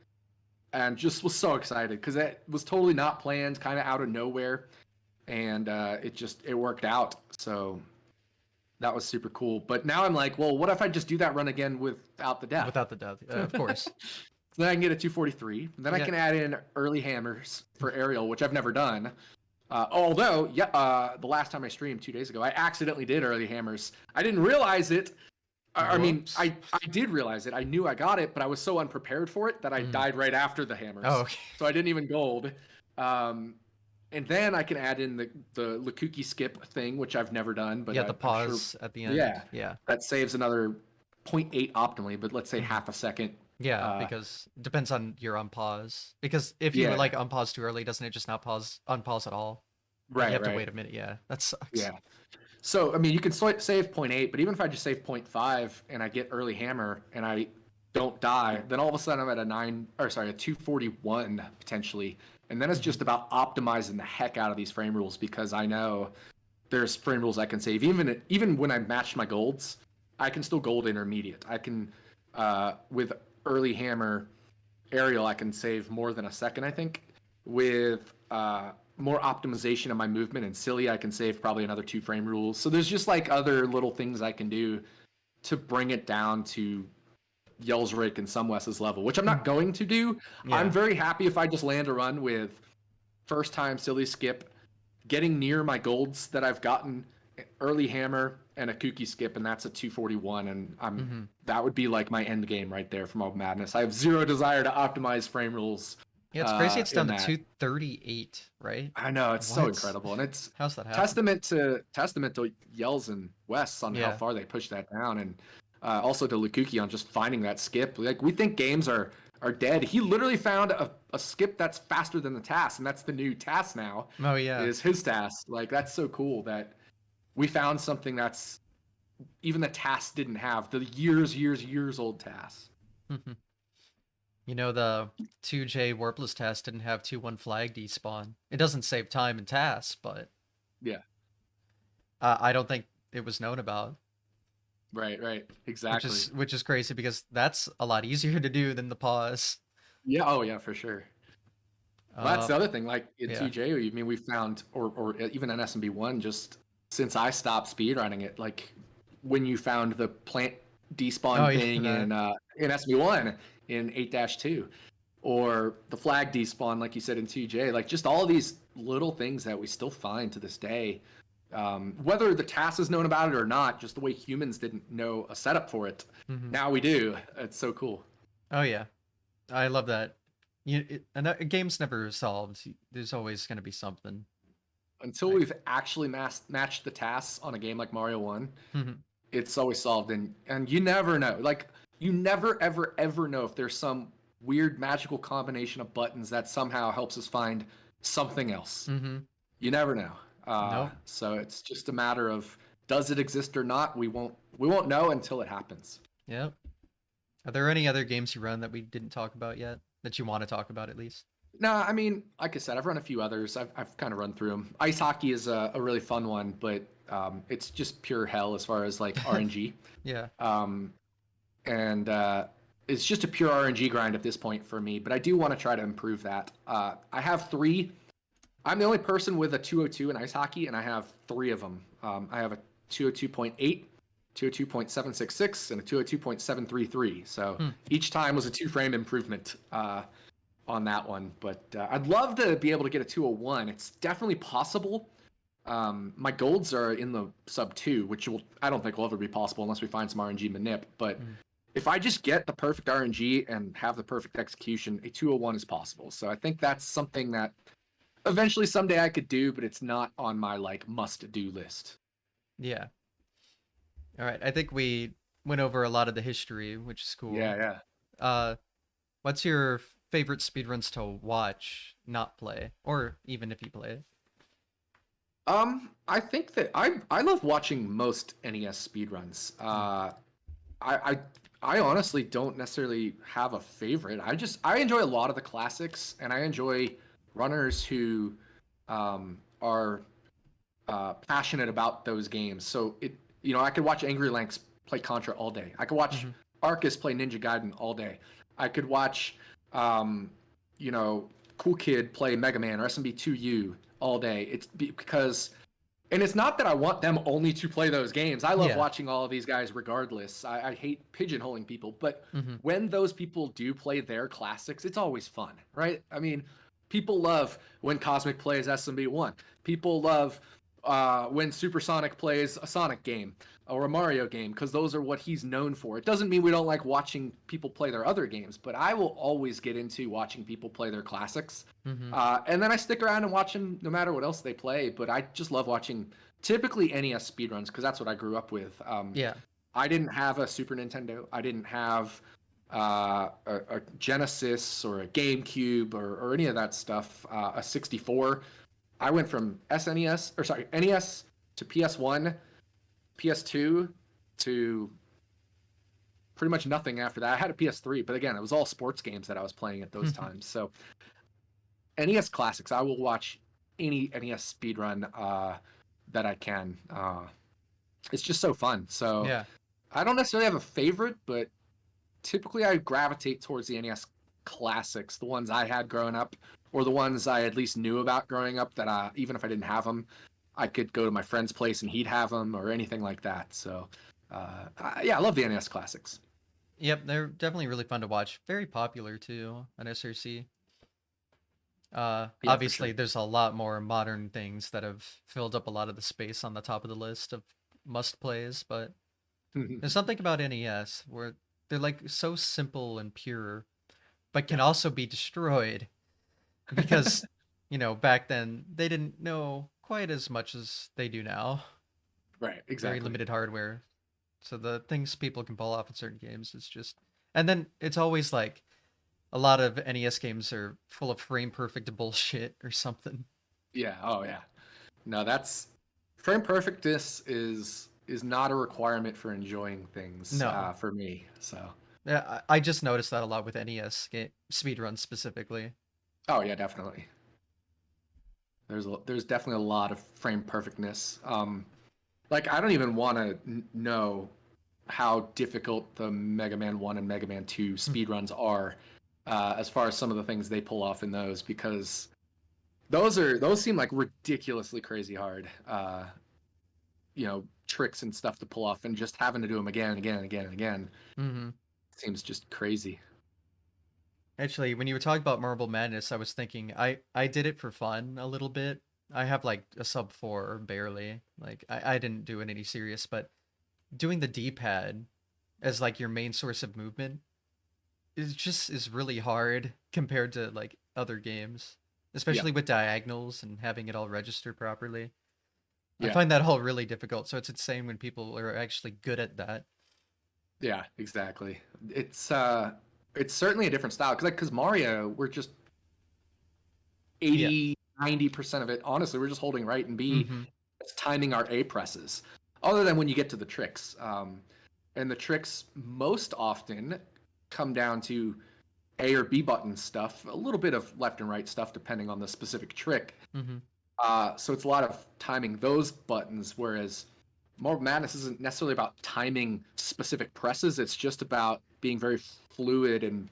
and just was so excited because it was totally not planned, kind of out of nowhere. And it worked out. So that was super cool. But now I'm like, well, what if I just do that run again without the death? Without the death, of course. So then I can get a 243. Then I Yeah. can add in early hammers for aerial, which I've never done. Although, the last time I streamed 2 days ago, I accidentally did early hammers. I didn't realize it. I mean, Whoops. I did realize it. I knew I got it, but I was so unprepared for it that I died right after the hammers. Oh, okay. So I didn't even gold. And then I can add in the Lakuki skip thing, which I've never done. But Yeah, the I'm pause sure, at the end. yeah, Yeah. that saves another 0.8 optimally, but let's say half a second. Yeah, because it depends on your unpause. Because if you Yeah. like unpause too early, doesn't it just not unpause at all? Right, You have to right. wait a minute. Yeah, that sucks. Yeah. So, I mean, you can save 0.8, but even if I just save 0.5 and I get early hammer and I don't die, then all of a sudden I'm at a 241 potentially. And then it's just about optimizing the heck out of these frame rules because I know there's frame rules I can save. Even when I matched my golds, I can still gold intermediate. I can, with early hammer aerial, I can save more than a second, I think. With more optimization of my movement and silly, I can save probably another 2 frame rules. So there's just like other little things I can do to bring it down to Yellsrick and Sumwest's level, which I'm not going to do. Yeah. I'm very happy if I just land a run with first time silly skip, getting near my golds that I've gotten, early hammer and a kooky skip, and that's a 241, and that would be like my end game right there for Marble Madness. I have zero desire to optimize frame rules. Yeah, it's crazy. It's down to that. 238, right? I know, it's so What? incredible, and it's How's that happen? testament to Yells and West on how far they pushed that down, and also to Lukuki on just finding that skip. Like, we think games are dead. He literally found a skip that's faster than the task, and that's the new task now. Oh yeah. Is his task. Like, that's so cool that we found something that's even the task didn't have, the years old task. You know, the 2J warpless task didn't have 2-1 flag despawn. It doesn't save time in tasks, but Yeah. I don't think it was known about, Right. Right. which Exactly. is crazy because that's a lot easier to do than the pause. Yeah. Oh, yeah, for sure. Well, that's Uh, the other thing. Like in yeah. 2J, I mean, we found, or even in SMB1, just since I stopped speedrunning it, like when you found the plant Oh despawn yeah, thing that. in SMB1 in 8-2, or the flag despawn, like you said in 2J, like just all these little things that we still find to this day. Whether the task is known about it or not, just the way humans didn't know a setup for it. Hmm. Now we do. It's so cool. Oh yeah, I love that. And that, game's never solved. There's always going to be something. Until Like, we've actually matched the tasks on a game like Mario 1, mhm. it's always solved, and you never know, like you never ever know if there's some weird magical combination of buttons that somehow helps us find something else. Mhm. You never know. Nope. So it's just a matter of, does it exist or not. We won't know until it happens. Yep. Are there any other games you run that we didn't talk about yet that you want to talk about at least? No, I mean, like I said, I've run a few others. I've kind of run through them. Ice hockey is a really fun one, but it's just pure hell as far as like RNG. Yeah. Um, and it's just a pure RNG grind at this point for me. But I do want to try to improve that. I have three. I'm the only person with a 202 in ice hockey, and I have three of them. I have a 202.8, 202.766, and a 202.733. So Hmm. each time was a two-frame improvement on that one. But I'd love to be able to get a 201. It's definitely possible. My golds are in the sub 2, which I don't think will ever be possible unless we find some RNG manip. But Hmm. if I just get the perfect RNG and have the perfect execution, a 201 is possible. So I think that's something that eventually someday I could do, but it's not on my like must do list. Yeah. All right. I think we went over a lot of the history, which is cool. Yeah, yeah. Uh, what's your favorite speedruns to watch, not play, or even if you play it? I think that I love watching most NES speedruns. Hmm. I I honestly don't necessarily have a favorite. I enjoy a lot of the classics, and I enjoy runners who are passionate about those games. So I could watch Angry Lanks play Contra all day. I could watch Hmm. Arcus play Ninja Gaiden all day. I could watch, um, you know, Cool Kid play Mega Man or SMB2U all day. It's because, and it's not that I want them only to play those games. I love Yeah. watching all of these guys regardless. I hate pigeonholing people, but Hmm. when those people do play their classics, it's always fun, right? I mean, people love when Cosmic plays SMB1. People love when Supersonic plays a Sonic game or a Mario game because those are what he's known for. It doesn't mean we don't like watching people play their other games, but I will always get into watching people play their classics. Hmm. And then I stick around and watch them no matter what else they play. But I just love watching typically NES speedruns because that's what I grew up with. Yeah. I didn't have a Super Nintendo. I didn't have a Genesis or a GameCube or any of that stuff. A 64. I went from SNES or sorry NES to PS1, PS2 to pretty much nothing after that. I had a PS3, but again, it was all sports games that I was playing at those times. So NES classics, I will watch any NES speedrun that I can. It's just so fun. So Yeah. I don't necessarily have a favorite, but typically I gravitate towards the NES classics, the ones I had growing up, or the ones I at least knew about growing up that even if I didn't have them, I could go to my friend's place and he'd have them or anything like that. So, yeah, I love the NES classics. Yep. They're definitely really fun to watch. Very popular too on SRC. Yeah, for sure. Obviously, there's a lot more modern things that have filled up a lot of the space on the top of the list of must plays, but there's something about NES where they're like so simple and pure, but can Yeah. also be destroyed because, back then they didn't know quite as much as they do now. Right, Very exactly. limited hardware. So the things people can pull off in certain games is just. And then it's always like a lot of NES games are full of frame perfect bullshit or something. Yeah, oh yeah. No, that's frame perfectness is not a requirement for enjoying things No. for me. So Yeah, I just noticed that a lot with NES speedruns specifically. Oh yeah, definitely. There's definitely a lot of frame perfectness. Like I don't even want to know how difficult the Mega Man 1 and Mega Man 2 speedruns are, as far as some of the things they pull off in those, because those seem like ridiculously crazy hard, tricks and stuff to pull off, and just having to do them again and again and again and again Hmm. seems just crazy. Actually, when you were talking about Marble Madness, I was thinking I did it for fun a little bit. I have like a sub 4 or barely. Like I didn't do it any serious, but doing the D-pad as like your main source of movement is really hard compared to like other games, Yeah, especially with diagonals and having it all registered properly. I yeah, find that all really difficult, so it's insane when people are actually good at that. yeah, exactly. It's certainly a different style because Mario, we're just Yeah. 80-90% of it. Honestly, we're just holding right and B, Mm-hmm. it's timing our A presses. Other than when you get to the tricks, and the tricks most often come down to A or B button stuff, a little bit of left and right stuff depending on the specific trick. Mm-hmm. So it's a lot of timing those buttons, whereas Marble Madness isn't necessarily about timing specific presses. It's just about being very fluid and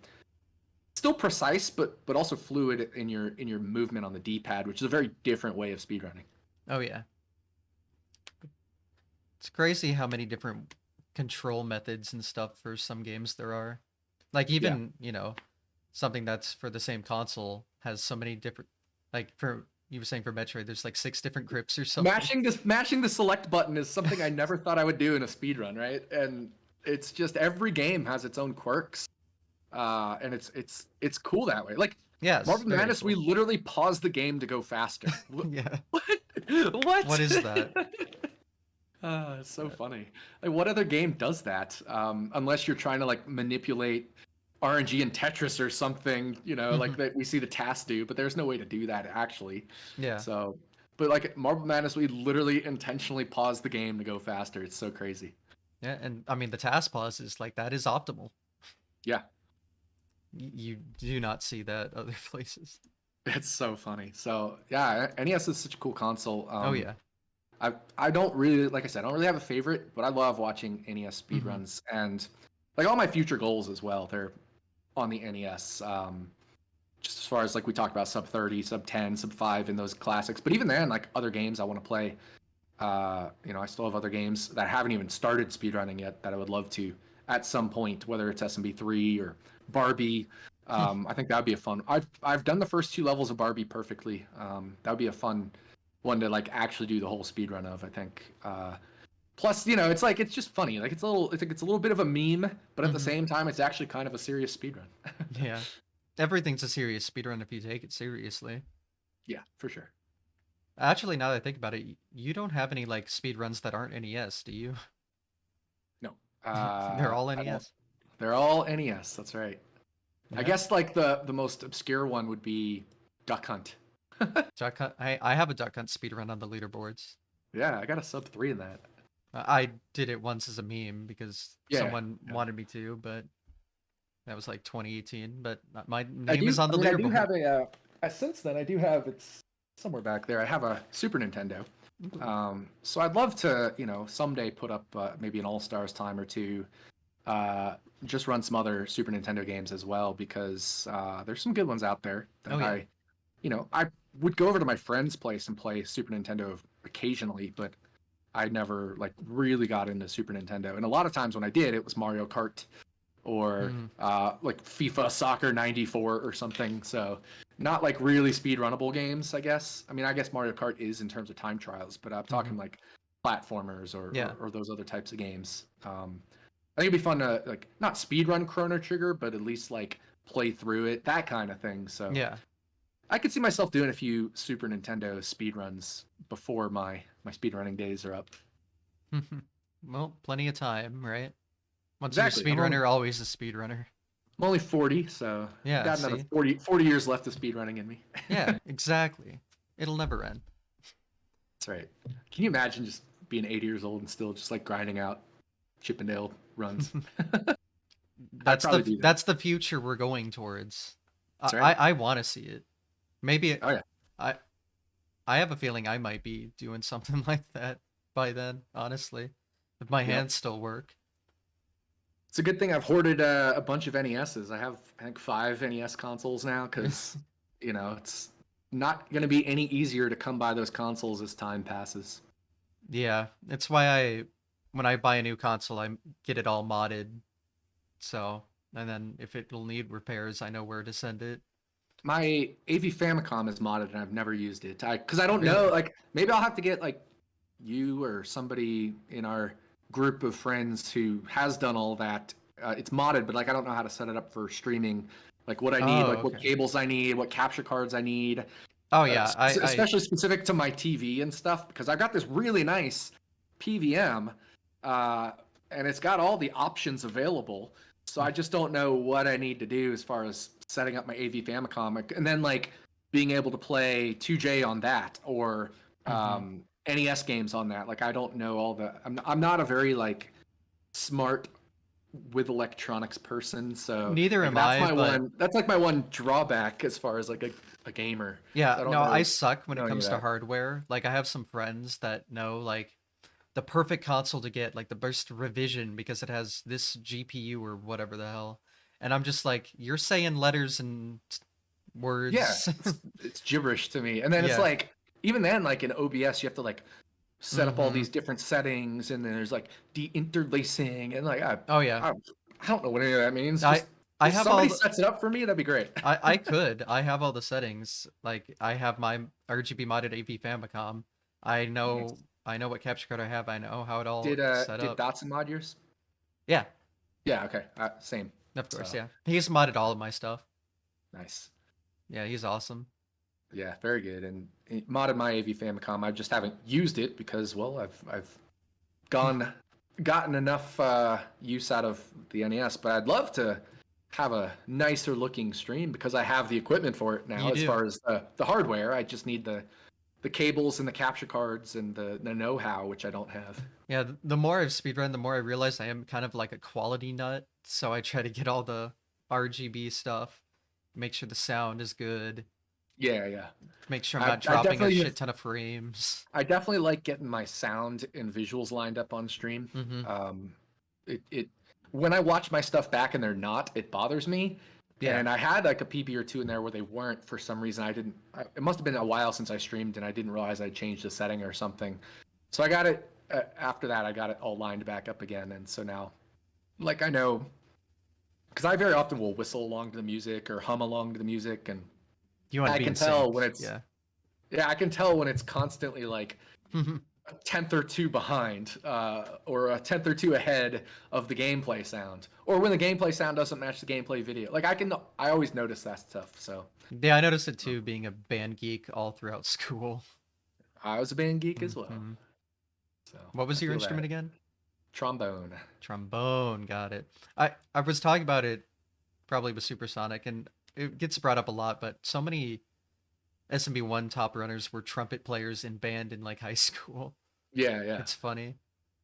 still precise, but also fluid in your movement on the D-pad, which is a very different way of speedrunning. Oh yeah. It's crazy how many different control methods and stuff for some games there are. Like Yeah, even, something that's for the same console has so many different like for you were saying for Metroid, there's like 6 different grips or something. mashing the select button is something I never thought I would do in a speedrun, right? And it's just every game has its own quirks, and it's cool that way. Like Yeah, it's Marble very Madness, we cool. literally pause the game to go faster. Yeah. What? What What? is that? It's so funny. Like, what other game does that? Unless you're trying to like manipulate RNG in Tetris or something, like that we see the task do, but there's no way to do that actually. Yeah. So, but like Marble Madness, we literally intentionally pause the game to go faster. It's so crazy. Yeah, and I mean the task pause is like that is optimal. Yeah, You do not see that other places. it's so funny. So yeah, NES is such a cool console. Oh yeah. I don't really, like I said, I don't really have a favorite, but I love watching NES Hmm. speedruns, and like all my future goals as well. They're on the NES. Just as far as like we talked about sub 30, sub 10, sub 5 in those classics. But even then, like other games I want to play, I still have other games that haven't even started speedrunning yet that I would love to at some point, whether it's SMB3 or Barbie. I think that would be a fun. I've done the first 2 levels of Barbie perfectly. That would be a fun one to like actually do the whole speedrun of, I think. Plus, it's like it's just funny. Like I think it's a little bit of a meme, but at the Hmm. same time, it's actually kind of a serious speedrun. Yeah. Everything's a serious speedrun if you take it seriously. Yeah, for sure. Actually, now that I think about it, you don't have any like speedruns that aren't NES, do you? No, They're all I don't. NES. They're all NES. That's right. I Yeah. guess like the most obscure one would be Duck Hunt. Duck Hunt. I have a Duck Hunt speedrun on the leaderboards. Yeah, I got a sub 3 in that. I did it once as a meme because Yeah, someone yeah. wanted me to, but that was like 2018. But my I name is do. on I the mean, I do leaderboard. have a. Since then, I do have. It's somewhere back there. I have a Super Nintendo. Ooh. So I'd love to, someday put up maybe an All Stars time or two. Uh, just run some other Super Nintendo games as well because there's some good ones out there Oh that yeah. I would go over to my friend's place and play Super Nintendo occasionally, but I never like really got into Super Nintendo. And a lot of times when I did, it was Mario Kart or Mhm. like FIFA Soccer 94 or something. So not like really speed runnable games, I guess. I mean, I guess Mario Kart is in terms of time trials, but I'm talking Mhm. like platformers Yeah. or those other types of games. I think it'd be fun to like not speed run Chrono Trigger, but at least like play through it, that kind of thing. So Yeah. I could see myself doing a few Super Nintendo speed runs before my speed running days are up. Well, plenty of time, right? Once you're a Exactly. speedrunner, always a speedrunner. I'm only 40, so I've Yeah, got another see? 40 years left of speed running in me. Yeah, exactly. It'll never end. That's right. Can you imagine just being 80 years old and still just like grinding out Chippendale runs? I'd probably do that. That's the future we're going towards. That's right. I want to see it. Maybe Oh yeah. I I have a feeling I might be doing something like that by then, honestly, if my Yep. hands still work. It's a good thing I've hoarded a bunch of NESs. I have, I think, 5 NES consoles now because, it's not going to be any easier to come by those consoles as time passes. Yeah, it's why when I buy a new console, I get it all modded. So, and then if it'll need repairs, I know where to send it. My AV Famicom is modded and I've never used it. Because I don't know, Really? like, maybe I'll have to get, like, you or somebody in our group of friends who has done all that. It's modded, but, like, I don't know how to set it up for streaming. Like, what I need, Oh, like, what okay. cables I need, what capture cards I need. Oh yeah, Especially specific to my TV and stuff, because I've got this really nice PVM, uh, and it's got all the options available. So I just don't know what I need to do as far as setting up my AV Famicom, and then like being able to play 2J on that or mm-hmm. NES games on that. Like I don't know all the. I'm not a very like smart with electronics person, so Neither like am I, but that's like my one drawback as far as like a gamer. yeah, I don't no, I know suck when it any of comes to that. hardware. Like I have some friends that know like the perfect console to get, like the best revision because it has this GPU or whatever the hell. And I'm just like, you're saying letters and Yeah, words. it's gibberish to me. And then it's Yeah. like even then, like in OBS, you have to like set up all Mm-hmm. these different settings, and then there's like de-interlacing, and like Oh yeah. I don't know what any of that means. I Just I if have all somebody the sets it up for me, that'd be great. I could. I have all the settings. Like I have my RGB modded AV Famicom. I know Nice. I know what capture card I have. I know how it all set Did up. Dotson mod yours? Yeah, Yeah, okay, same. of course, So yeah. He's modded all of my stuff. nice. Yeah, he's awesome. Yeah, very good. And it modded my AV Famicom. I just haven't used it because, well, I've gone gotten enough use out of the NES, but I'd love to have a nicer looking stream because I have the equipment for it now. You As do. far as the hardware, I just need the cables and the capture cards and the know-how, which I don't have. Yeah, the more I've speedrun, the more I realize I am kind of like a quality nut. So I try to get all the RGB stuff, make sure the sound is good, Yeah, yeah. make sure I'm I, not I dropping a definitely shit ton of frames. I definitely like getting my sound and visuals lined up on stream. Mm-hmm. Um, it when I watch my stuff back and they're not, it bothers me. Yeah. And I had like a PB or two in there where they weren't for some reason. I didn't. It must have been a while since I streamed, and I didn't realize I changed the setting or something. So I got it after that. I got it all lined back up again, and so now, like I know, because I very often will whistle along to the music or hum along to the music, and You want to I be in can tell when sync. it's Yeah. yeah, I can tell when it's constantly like a tenth or two behind, or a tenth or two ahead of the gameplay sound, or when the gameplay sound doesn't match the gameplay video. Like I always notice that stuff. So Yeah, I noticed it too, being a band geek all throughout school. I was a band geek as well. Hmm. So What I was your feel instrument that again? trombone. Trombone, got it. I was talking about it probably with Supersonic, and it gets brought up a lot, but so many SMB1 top runners were trumpet players in band in like high school. Yeah, yeah, It's funny yeah.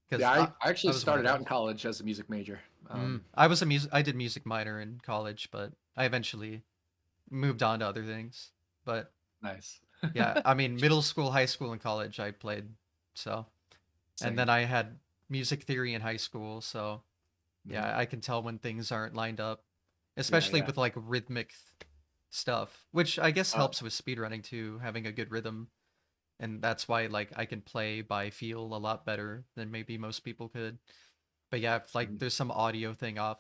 because I I actually was one of started out in those. college as a music major. I was a music. I did music minor in college, but I eventually moved on to other things. But Nice. yeah, I mean, middle school, high school, and college, I played. So, and then Same. I had music theory in high school. So, Mhm. yeah, I can tell when things aren't lined up, Yeah, especially yeah. with like rhythmic stuff, which I guess Uh, helps with speedrunning too, having a good rhythm. And that's why like I can play by feel a lot better than maybe most people could. But yeah, if like mhm. there's some audio thing off.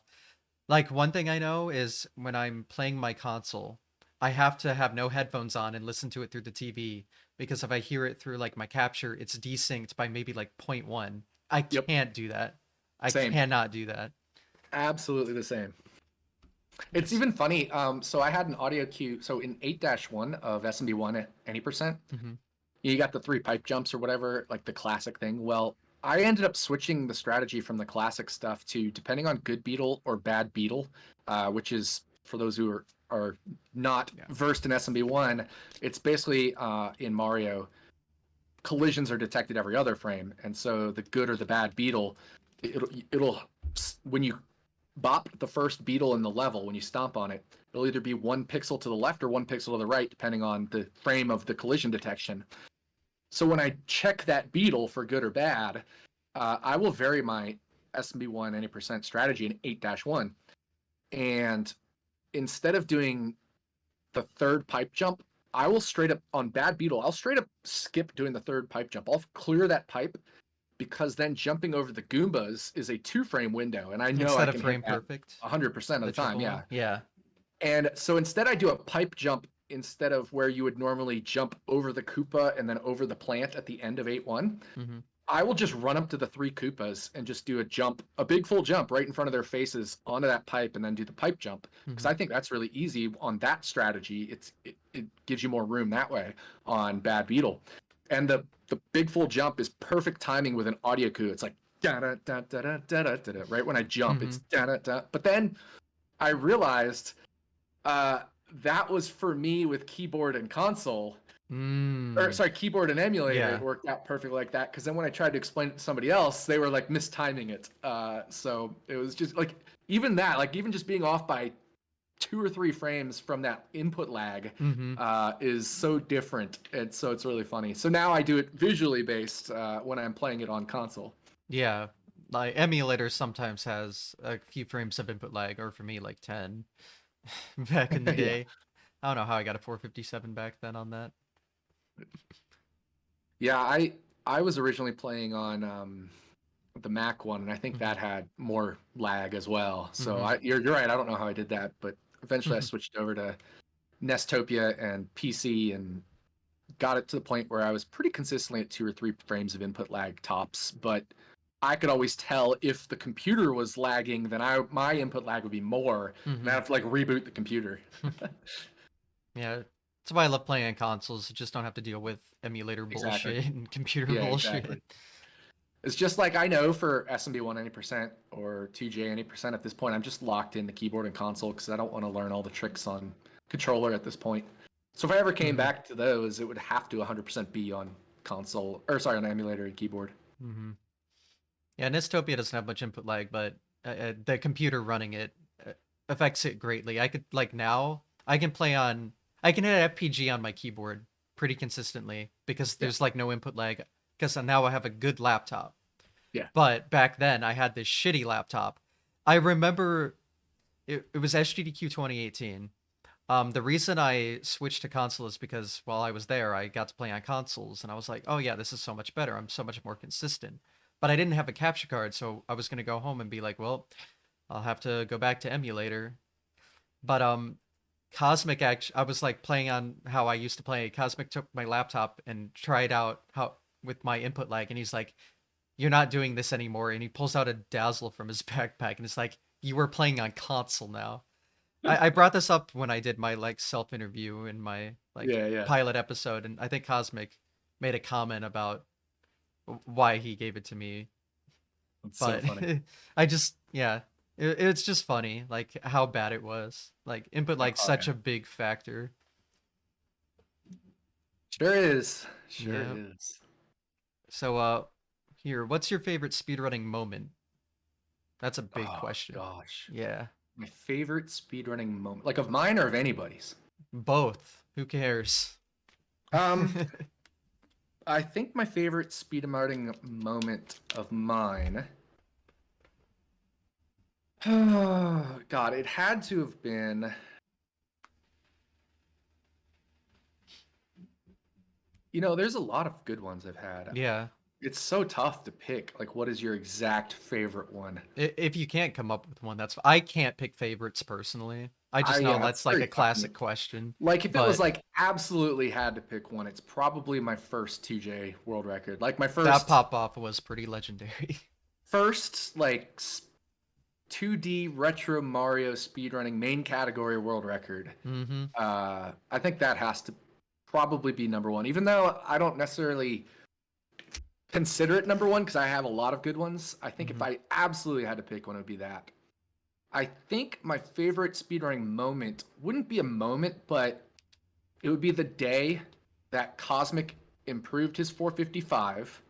Like one thing I know is when I'm playing my console, I have to have no headphones on and listen to it through the TV because if I hear it through like my capture, it's desynced by maybe like point 0.1. I Yep. can't do that. I Same. cannot do that. Absolutely the same. It's It's even funny. So I had an audio cue. So in 8-1 of SMB1 at any percent, mhm. you got the 3 pipe jumps or whatever, like the classic thing. Well, I ended up switching the strategy from the classic stuff to depending on good beetle or bad beetle, which is for those who are not Yeah. versed in SMB1, it's basically in Mario, collisions are detected every other frame, and so the good or the bad beetle, it'll when you bop the first beetle in the level when you stomp on it, it'll either be 1 pixel to the left or 1 pixel to the right, depending on the frame of the collision detection. So when I check that beetle for good or bad, I will vary my SMB1 any percent strategy in 8-1. And instead of doing the third pipe jump, I will straight up on bad beetle, I'll straight up skip doing the third pipe jump. I'll clear that pipe because then jumping over the Goombas is a 2 frame window, and I know I Instead of can hit frame that perfect, 100% of the the time. triple Yeah. one. Yeah. And so instead, I do a pipe jump instead of where you would normally jump over the Koopa and then over the plant at the end of 8-1. Mm-hmm. I will just run up to the 3 Koopas and just do a jump, a big full jump right in front of their faces onto that pipe and then do the pipe jump. Because Mm-hmm. I think that's really easy on that strategy. It gives you more room that way on Bad Beetle. And the big full jump is perfect timing with an audio cue. It's like da da da da da da da, right when I jump, Mm-hmm. it's da da da. But then I realized uh, that was for me with keyboard and console, or Mm. sorry, keyboard and emulator. It Yeah. worked out perfectly like that. Because then when I tried to explain it to somebody else, they were like mistiming it. So it was just like even that, like even just being off by 2 or 3 frames from that input lag Mm-hmm. is so different, and so it's really funny. So now I do it visually based when I'm playing it on console. Yeah. Like emulator sometimes has a few frames of input lag, or for me like 10 back in the Yeah, day. I don't know how I got a 457 back then on that. yeah. I was originally playing on the Mac one, and I think Mm-hmm. that had more lag as well. So Mm-hmm. you're right. I don't know how I did that, but eventually I switched over to Nestopia and PC and got it to the point where I was pretty consistently at 2 or 3 frames of input lag tops. But I could always tell if the computer was lagging, then my input lag would be more, and I Mm-hmm. have to like reboot the computer. Yeah. That's why I love playing on consoles. You just don't have to deal with emulator Exactly. bullshit and computer Yeah, exactly. bullshit. It's just like I know for SMB1 any percent or 2J any percent at this point, I'm just locked in the keyboard and console because I don't want to learn all the tricks on controller at this point. So if I ever came Mm-hmm. back to those, it would have to 100% be on console, or sorry, on emulator and keyboard. Mm-hmm. Yeah, Nistopia doesn't have much input lag, but the computer running it affects it greatly. I could like now I can play on I can hit FPG on my keyboard pretty consistently because Yeah, there's like no input lag because now I have a good laptop. yeah, But back then I had this shitty laptop. I remember it was SGDQ 2018. The reason I switched to console is because while I was there, I got to play on consoles, and I was like, "Oh yeah, this is so much better. I'm so much more consistent." But I didn't have a capture card, so I was gonna go home and be like, "Well, I'll have to go back to emulator." But Cosmic actually, I was like playing on how I used to play. Cosmic took my laptop and tried out how with my input lag, and he's like, "You're not doing this anymore." And he pulls out a Dazzle from his backpack, and it's like, "You were playing on console now." I brought this up when I did my like self interview in my like yeah, yeah. pilot episode, and I think Cosmic made a comment about why he gave it to me. It's so But funny. I just yeah, it's just funny like how bad it was. Like input like Oh such yeah, a big factor. sure is, sure Yeah. is. So here, what's your favorite speedrunning moment? That's a big Oh question. gosh, Yeah. my favorite speedrunning moment, like of mine or of anybody's. Both. Who cares? Um, I think my favorite speedrunning moment of mine. Oh God, it had to have been. There's a lot of good ones I've had. Yeah. It's so tough to pick. Like, what is your exact favorite one? If you can't come up with one, I can't pick favorites personally. I just know Yeah, that's it's like very a tough for me. classic question. Like, if it was But like absolutely had to pick one, it's probably my first 2J world record. Like my that first, pop off was pretty legendary. first like 2D retro Mario speedrunning main category world record. Mm-hmm. I think that has to probably be number one, even though I don't necessarily consider it number one because I have a lot of good ones. I think if Mm-hmm. I absolutely had to pick one, it would be that. I think my favorite speedrunning moment wouldn't be a moment, but it would be the day that Cosmic improved his 455.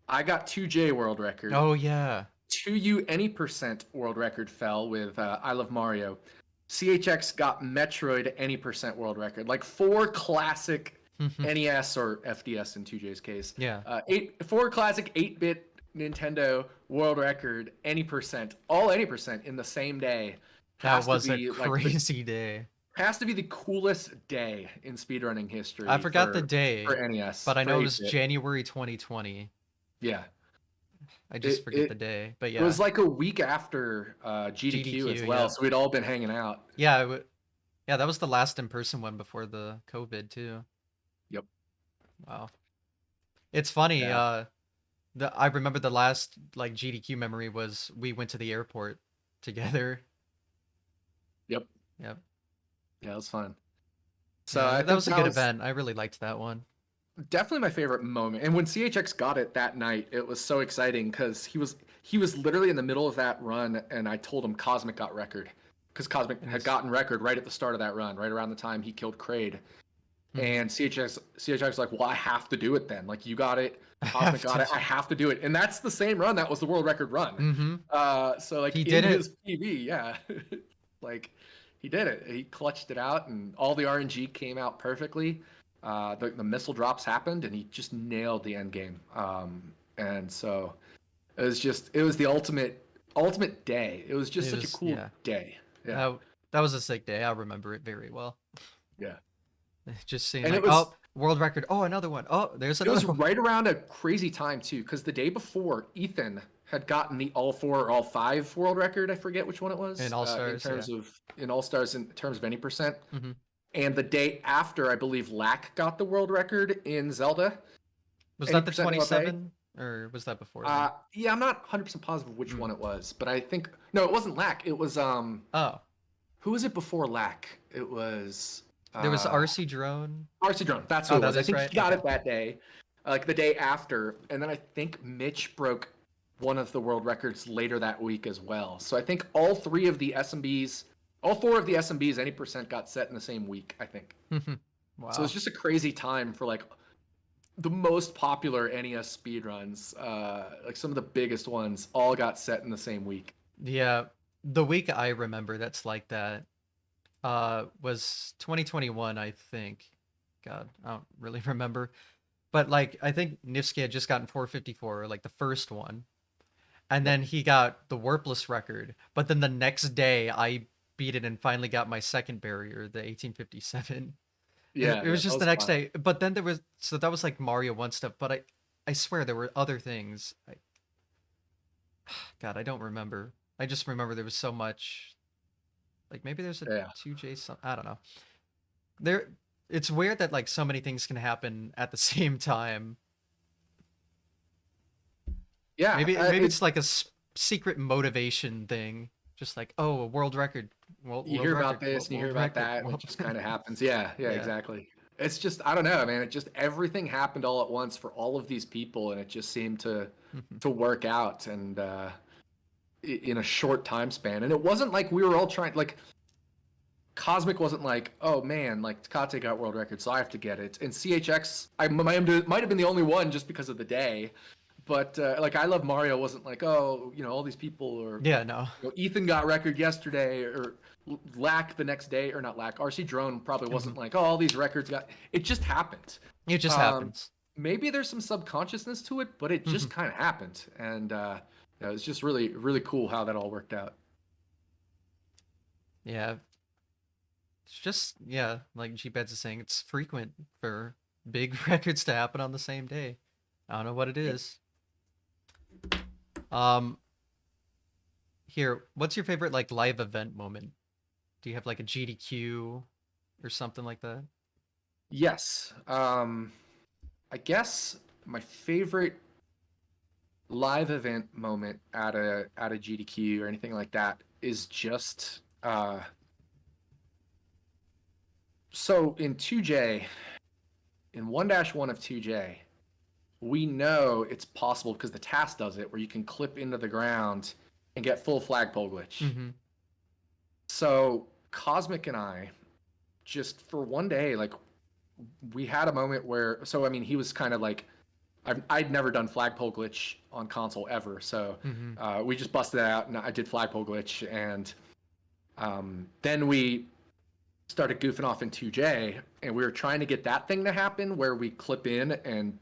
I got 2J world record, Oh yeah. to you, any percent world record fell with I Love Mario. CHX got Metroid any percent world record. Like four classic NES or FDS in 2J's case. Yeah, Four classic 8-bit Nintendo world record any percent, all any percent in the same day that has to was a be like the crazy day. has to be the coolest day in speedrunning I history forgot the for day, NES but I for know it was 8-bit. January 2020. Yeah. I just It forget the it day, but it yeah, was like a week after GDQ GDQ. as well, Yep. so we'd all been hanging out. Yeah, yeah, that was the last in-person one before the COVID too. Yep. Wow. It's funny. Yeah. I remember the last like GDQ memory was we went to the airport together. Yep. Yep. Yeah, it was fun. So Yeah, I that think was a that good was event. I really liked that one. definitely my favorite moment. And when CHX got it that night, it was so exciting because he was literally in the middle of that run, and I told him Cosmic got record because Cosmic And had he's gotten record right at the start of that run, right around the time he killed Kraid. mhm. And CHX was like, well, I have to do it then. Like you got it, I Cosmic have to got it, I have to do it. And that's the same run that was the world record run. mm-hmm. So like He in did it. his PV, yeah, like he did it. He clutched it out, and all the RNG came out perfectly. The missile drops happened, and he just nailed the end game. And so it was the ultimate day. It was just It such a was cool yeah. day. Yeah, That that was a sick day. I remember it very well. yeah. Just seeing And like, oh, world record. Oh, another one. Oh, there's it another was one. right around a crazy time too, because the day before Ethan had gotten the all four or all five world record. I forget which one it And was. All Stars, yeah. In all stars in terms of any percent. Hmm. And the day after, I believe Lack got the world record in Zelda. Was Any that the percent no pay. 27 or was that before then? Yeah, I'm not 100% positive which Mm. one it was, but I think no, it wasn't Lack. It was Oh, who was it before Lack? It was there was uh RC Drone. RC Drone. That's who Oh, it that was. I is think right. he got Okay. it that day, like the day after, and then I think Mitch broke one of the world records later that week as well. So I think all three of the SMBs, all four of the SMBs, any percent got set in the same week. I think. So it's Wow. just a crazy time for like the most popular NES speedruns, like some of the biggest ones, all got set in the same week. Yeah, the week I remember that's like that was 2021, I think. God, I don't really remember. But like I think Nifsky had just gotten 454, like the first one. And Yep. then he got the Warpless record. But then the next day I beat it and finally got my second barrier, the 1857. And Yeah, it yeah, was that just the was next fun. day. But then there was so that was like Mario 1 stuff, but I swear there were other things. God, I don't remember. I just remember there was so much. Like maybe there's a Yeah, 2J some I don't know. There it's weird that like so many things can happen at the same time. yeah. Maybe it's like a secret motivation thing. Just like, oh, a world record. You World hear about record. this and you hear World about record. that, and it just kind of happens. Yeah, yeah, Yeah. exactly. It's just I don't know, man. It just everything happened all at once for all of these people, and it just seemed to work out and in a short time span. And it wasn't like we were all trying like Cosmic wasn't like, oh man, like Tecate got world record, so I have to get it. And CHX, I might have been the only one just because of the day, but like I Love Mario wasn't like, oh, all these people or Yeah, no. Ethan got record yesterday or Lack the next day or not Lack. RC Drone probably wasn't like, oh, all these records got. It just happened. It just Um, happens. Maybe there's some subconsciousness to it, but it just kind of happened, and yeah, it's just really really cool how that all worked out. Yeah. It's just yeah, like G-Beds is saying, it's frequent for big records to happen on the same day. I don't know what it Yep. is. Um Here, what's your favorite like live event moment? Do you have like a GDQ or something like that? Yes. I guess my favorite live event moment at a GDQ or anything like that is just so in 2J in 1-1 of 2J, we know it's possible because the task does it where you can clip into the ground and get full flagpole glitch. Mm-hmm. So Cosmic and I just for one day like we had a moment where so I mean he was kind of like I'd never done flagpole glitch on console ever, so Hmm. we just busted it out and I did flagpole glitch, and then we started goofing off in 2J, and we were trying to get that thing to happen where we clip in and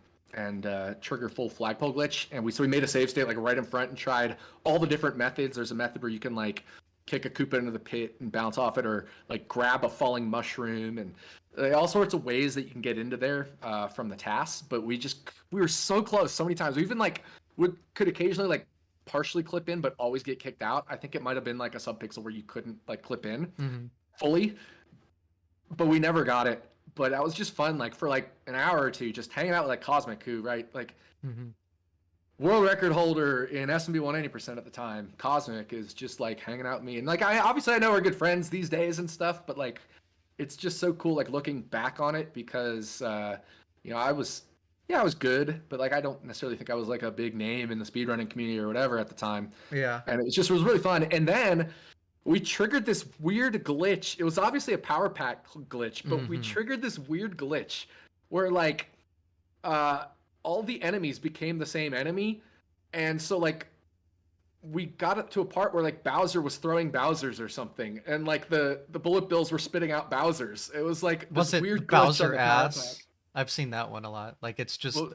trigger full flagpole glitch, and we made a save state like right in front and tried all the different methods. There's a method where you can like kick a Koopa into the pit and bounce off it, or like grab a falling mushroom, and all sorts of ways that you can get into there from the tasks. But we were so close so many times. We even like could occasionally like partially clip in, but always get kicked out. I think it might have been like a subpixel where you couldn't like clip in Hmm. fully, but we never got it. But that was just fun, like for like an hour or two, just hanging out with like Cosmic, who right, like Hmm. world record holder in SMB 180% at the time. Cosmic is just like hanging out with me, and like I know we're good friends these days and stuff, but like it's just so cool like looking back on it because I was I was good, but like I don't necessarily think I was like a big name in the speedrunning community or whatever at the time, Yeah. and it was really fun. And then we triggered this weird glitch. It was obviously a power pack glitch, but we Hmm. triggered this weird glitch where like uh all the enemies became the same enemy. And so like we got up to a part where like Bowser was throwing Bowsers or something, and like the bullet bills were spitting out Bowsers. It was like this Was weird it glitch on Bowser the power pack. ass? I've seen that one a lot. Like it's just Well,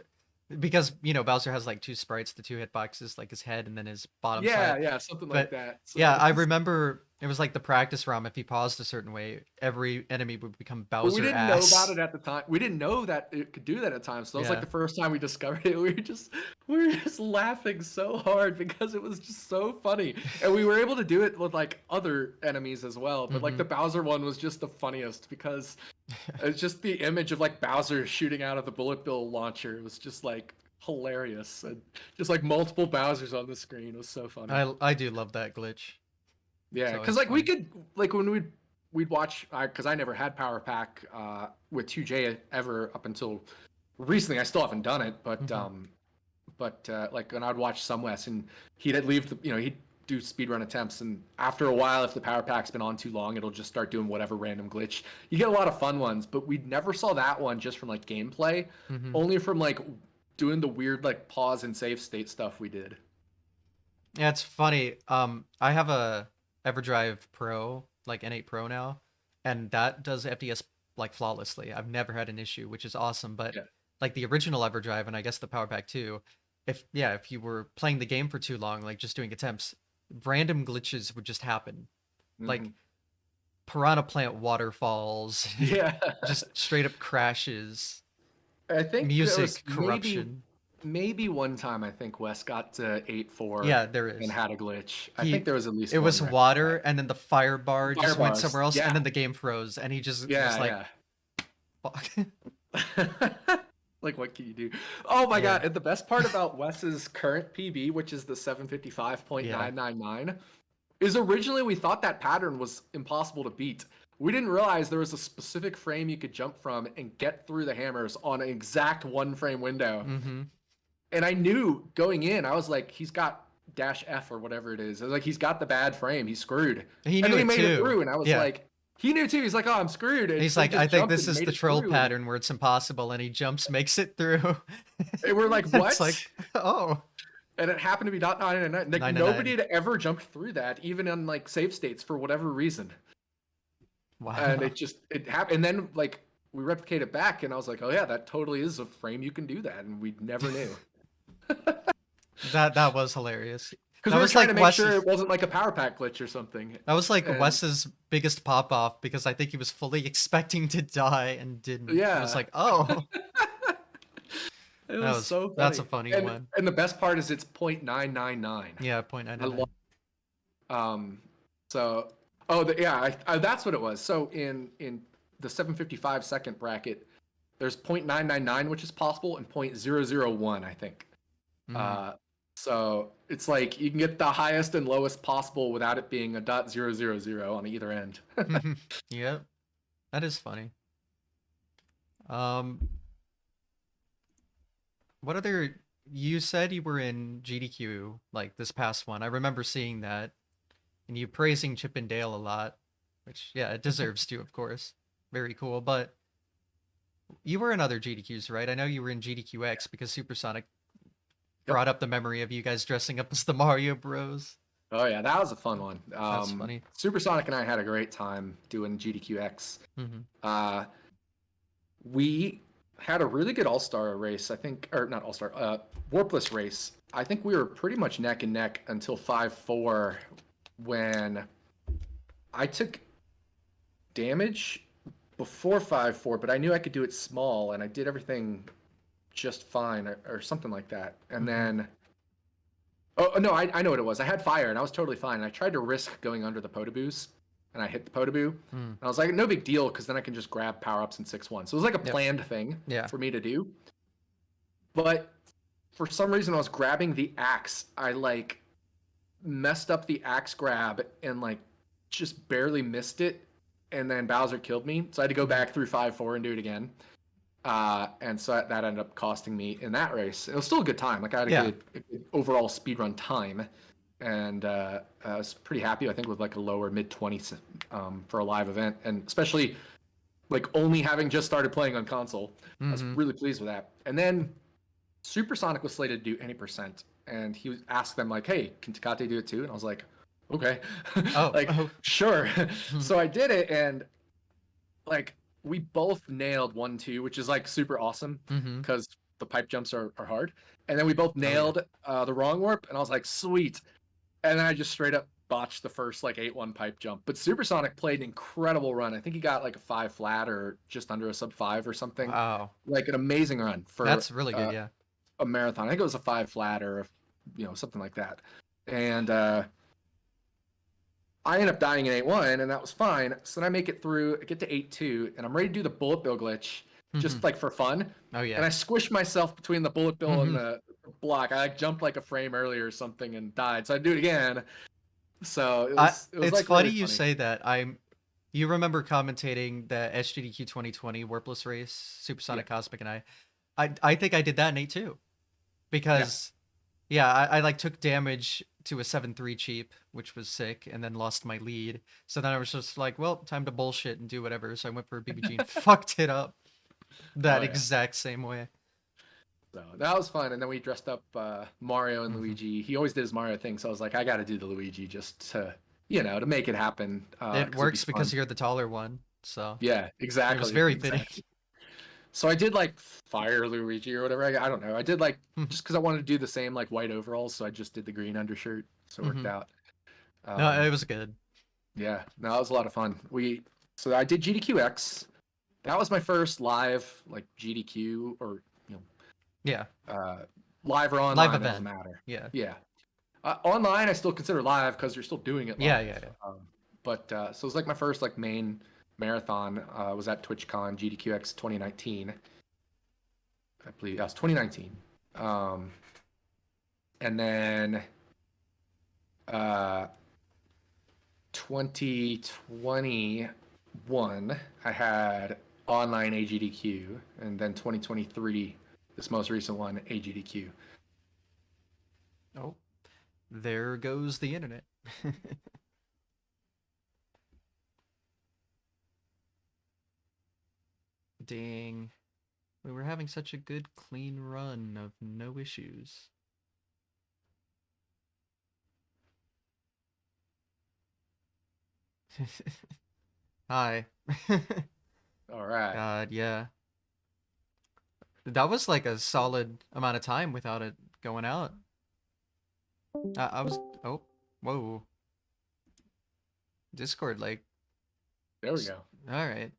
because Bowser has like two sprites, the two hitboxes, like his head and then his bottom side. yeah, something like But that. yeah, So I remember it was like the practice ROM. If he paused a certain way, every enemy would become but we Bowser didn't know about ass. it at the time. We didn't know that it could do that at times. So that was like Yeah. the first time we discovered it. We were just laughing so hard because it was just so funny. And we were able to do it with like other enemies as well. But like Hmm. the Bowser one was just the funniest because it's just the image of like Bowser shooting out of the bullet bill launcher. It was just like hilarious. And just like multiple Bowsers on the screen. It was so funny. I do love that glitch. It's Yeah, because always like we fun. could like when we'd watch because I never had Power Pack with 2J ever up until recently. I still haven't done it, but Hmm. like when I'd watch West and he'd leave he'd do speedrun attempts, and after a while, if the Power Pack's been on too long, it'll just start doing whatever random glitch. You get a lot of fun ones, but we never saw that one just from like gameplay, Hmm. only from like doing the weird like pause and save state stuff we did. Yeah, it's funny. I have a EverDrive Pro, like N8 Pro now, and that does FDS like flawlessly. I've never had an issue, which is awesome. But Yeah. like the original EverDrive and I guess the Power Pack too, if you were playing the game for too long, like just doing attempts, random glitches would just happen. Hmm. Like piranha plant waterfalls, Yeah. just straight up crashes, I think there was music corruption. maybe one time I think Wes got to 8-4 Yeah, there and is. had a glitch. I think He there was at It least one was record for water and then the fire bar that. Fire just went somewhere bars. else and Yeah. then the game froze and he just was like Yeah, fuck. yeah. Like what can you do? Oh my Yeah. god, and the best part about Wes's current PB, which is the Yeah. 755.999, is originally we thought that pattern was impossible to beat. We didn't realize there was a specific frame you could jump from and get through the hammers on an exact one frame window. Mhm. And I knew going in, I was like, he's got dash F or whatever it is. I was like, he's got the bad frame. He's screwed. He And knew then he it made it too. through, and I was Yeah. like, he knew too. He's like, oh, I'm screwed. And He's so he like, I just think jumped this and is made the it troll through. And pattern where it's impossible and he jumps, makes it through. we're like, It's what? like, oh, And it happened to be dot 999. Like nobody 999. had ever jumped through that, even in like save states for whatever reason. And Wow. it happened. And then like we replicate it back, and I was like, oh yeah, that totally is a frame you can do that, and we never knew. That was hilarious. Because That we were was trying like to make sure Wes's it wasn't like a power pack glitch or something. that was like And Wes's biggest pop off because I think he was fully expecting to die and didn't. It was yeah, like, oh, it was so that's a funny. funny And one. the best part is it's 0.999. Yeah, point nine I nine love nine. so yeah, that's what it was. So in the 755 second bracket, there's 0.999, which is possible, and 0.001, I think. Mm. Uh, so it's like you can get the highest and lowest possible without it being a .000 on either end. Yep, that is funny. Um, what other? You said you were in GDQ like this past one. I remember seeing that, and you praising Chip and Dale a lot, which yeah, it deserves to, of course. Very cool. But You were in other GDQs, right? I know you were in GDQX because Supersonic Yep. brought up the memory of you guys dressing up as the Mario Bros. Oh yeah, that was a fun one. That's funny. Supersonic and I had a great time doing GDQX. Hmm. Uh, we had a really good All Star race, I think, or not All Star, Warpless race. I think we were pretty much neck and neck until 5-4 when I took damage before 5-4, but I knew I could do it small, and I did everything just fine, or something like that. And Hmm. then, oh no, I know what it was. I had fire, and I was totally fine. And I tried to risk going under the Potaboos, and I hit the Potaboo. Mm. And I was like, no big deal, because then I can just grab power ups in 6-1. So it was like a Yep. planned thing Yeah. for me to do. But for some reason, I was grabbing the axe. I like messed up the axe grab and like just barely missed it, and then Bowser killed me. So I had to go Hmm. back through 5-4 and do it again. And so that ended up costing me in that race. It was still a good time. Like I had Yeah. a good overall speedrun time, and I was pretty happy. I think with like a lower mid 20s for a live event, and especially like only having just started playing on console, I was Hmm. really pleased with that. And then Supersonic was slated to do any percent, and he asked them like, "Hey, can Tecate do it too?" And I was like, "Okay, Oh. like Oh. sure." So I did it, and like we both nailed 1-2, which is like super awesome Hmm. because the pipe jumps are hard. And then we both Oh yeah. nailed the wrong warp, and I was like, "Sweet." And then I just straight up botched the first like 8-1 pipe jump. But Supersonic played an incredible run. I think he got like a 5 flat or just under a sub 5 or something. Wow. Like an amazing run for That's really good. Yeah. a marathon. I think it was a 5 flat or something like that. And I end up dying in 8-1, and that was fine. So then I make it through, I get to 8-2, and I'm ready to do the bullet bill glitch Hmm. just like for fun. Oh And yeah. I squish myself between the bullet bill and Hmm. the block. I like jumped like a frame earlier or something and died. So I do it again. So I. it was It's like funny really you funny. say that. I'm. You remember commentating the SGDQ 2020 Warpless race, Yeah. Supersonic Cosmic, and I. I think I did that in 8-2 Yeah. because yeah, I like took damage to a 7-3 cheap, which was sick, and then lost my lead. So then I was just like, well, time to bullshit and do whatever. So I went for a BBG and fucked it up that Oh yeah. exact same way. So that was fun. And then we dressed up Mario and Hmm. Luigi. He always did his Mario thing, so I was like, I got to do the Luigi just to to make it happen It because it'd be works fun. because you're the taller one, so Yeah, it was exactly, very fitting. exactly. So I did like Fire Luigi or whatever. I don't know. I did like just because I wanted to do the same like white overalls, so I just did the green undershirt. So it worked Hmm. out. No, Um, it was good. yeah, no, that was a lot of fun. So I did GDQX. That was my first live like GDQ or Yeah, live or live online. It doesn't event. matter. Yeah, Yeah, online I still consider live because you're still doing it yeah, live. yeah, yeah. But so it was like my first like main marathon. Was at TwitchCon GDQX 2019. I believe that was 2019. Um, and then uh, 2021, I had online AGDQ, and then 2023, this most recent one, AGDQ. Oh, there goes the internet. Dang. We were having such a good, clean run of no issues. Hi. All right. God, yeah. That was like a solid amount of time without it going out. I was. Oh, whoa. Discord, like. There we go. All right.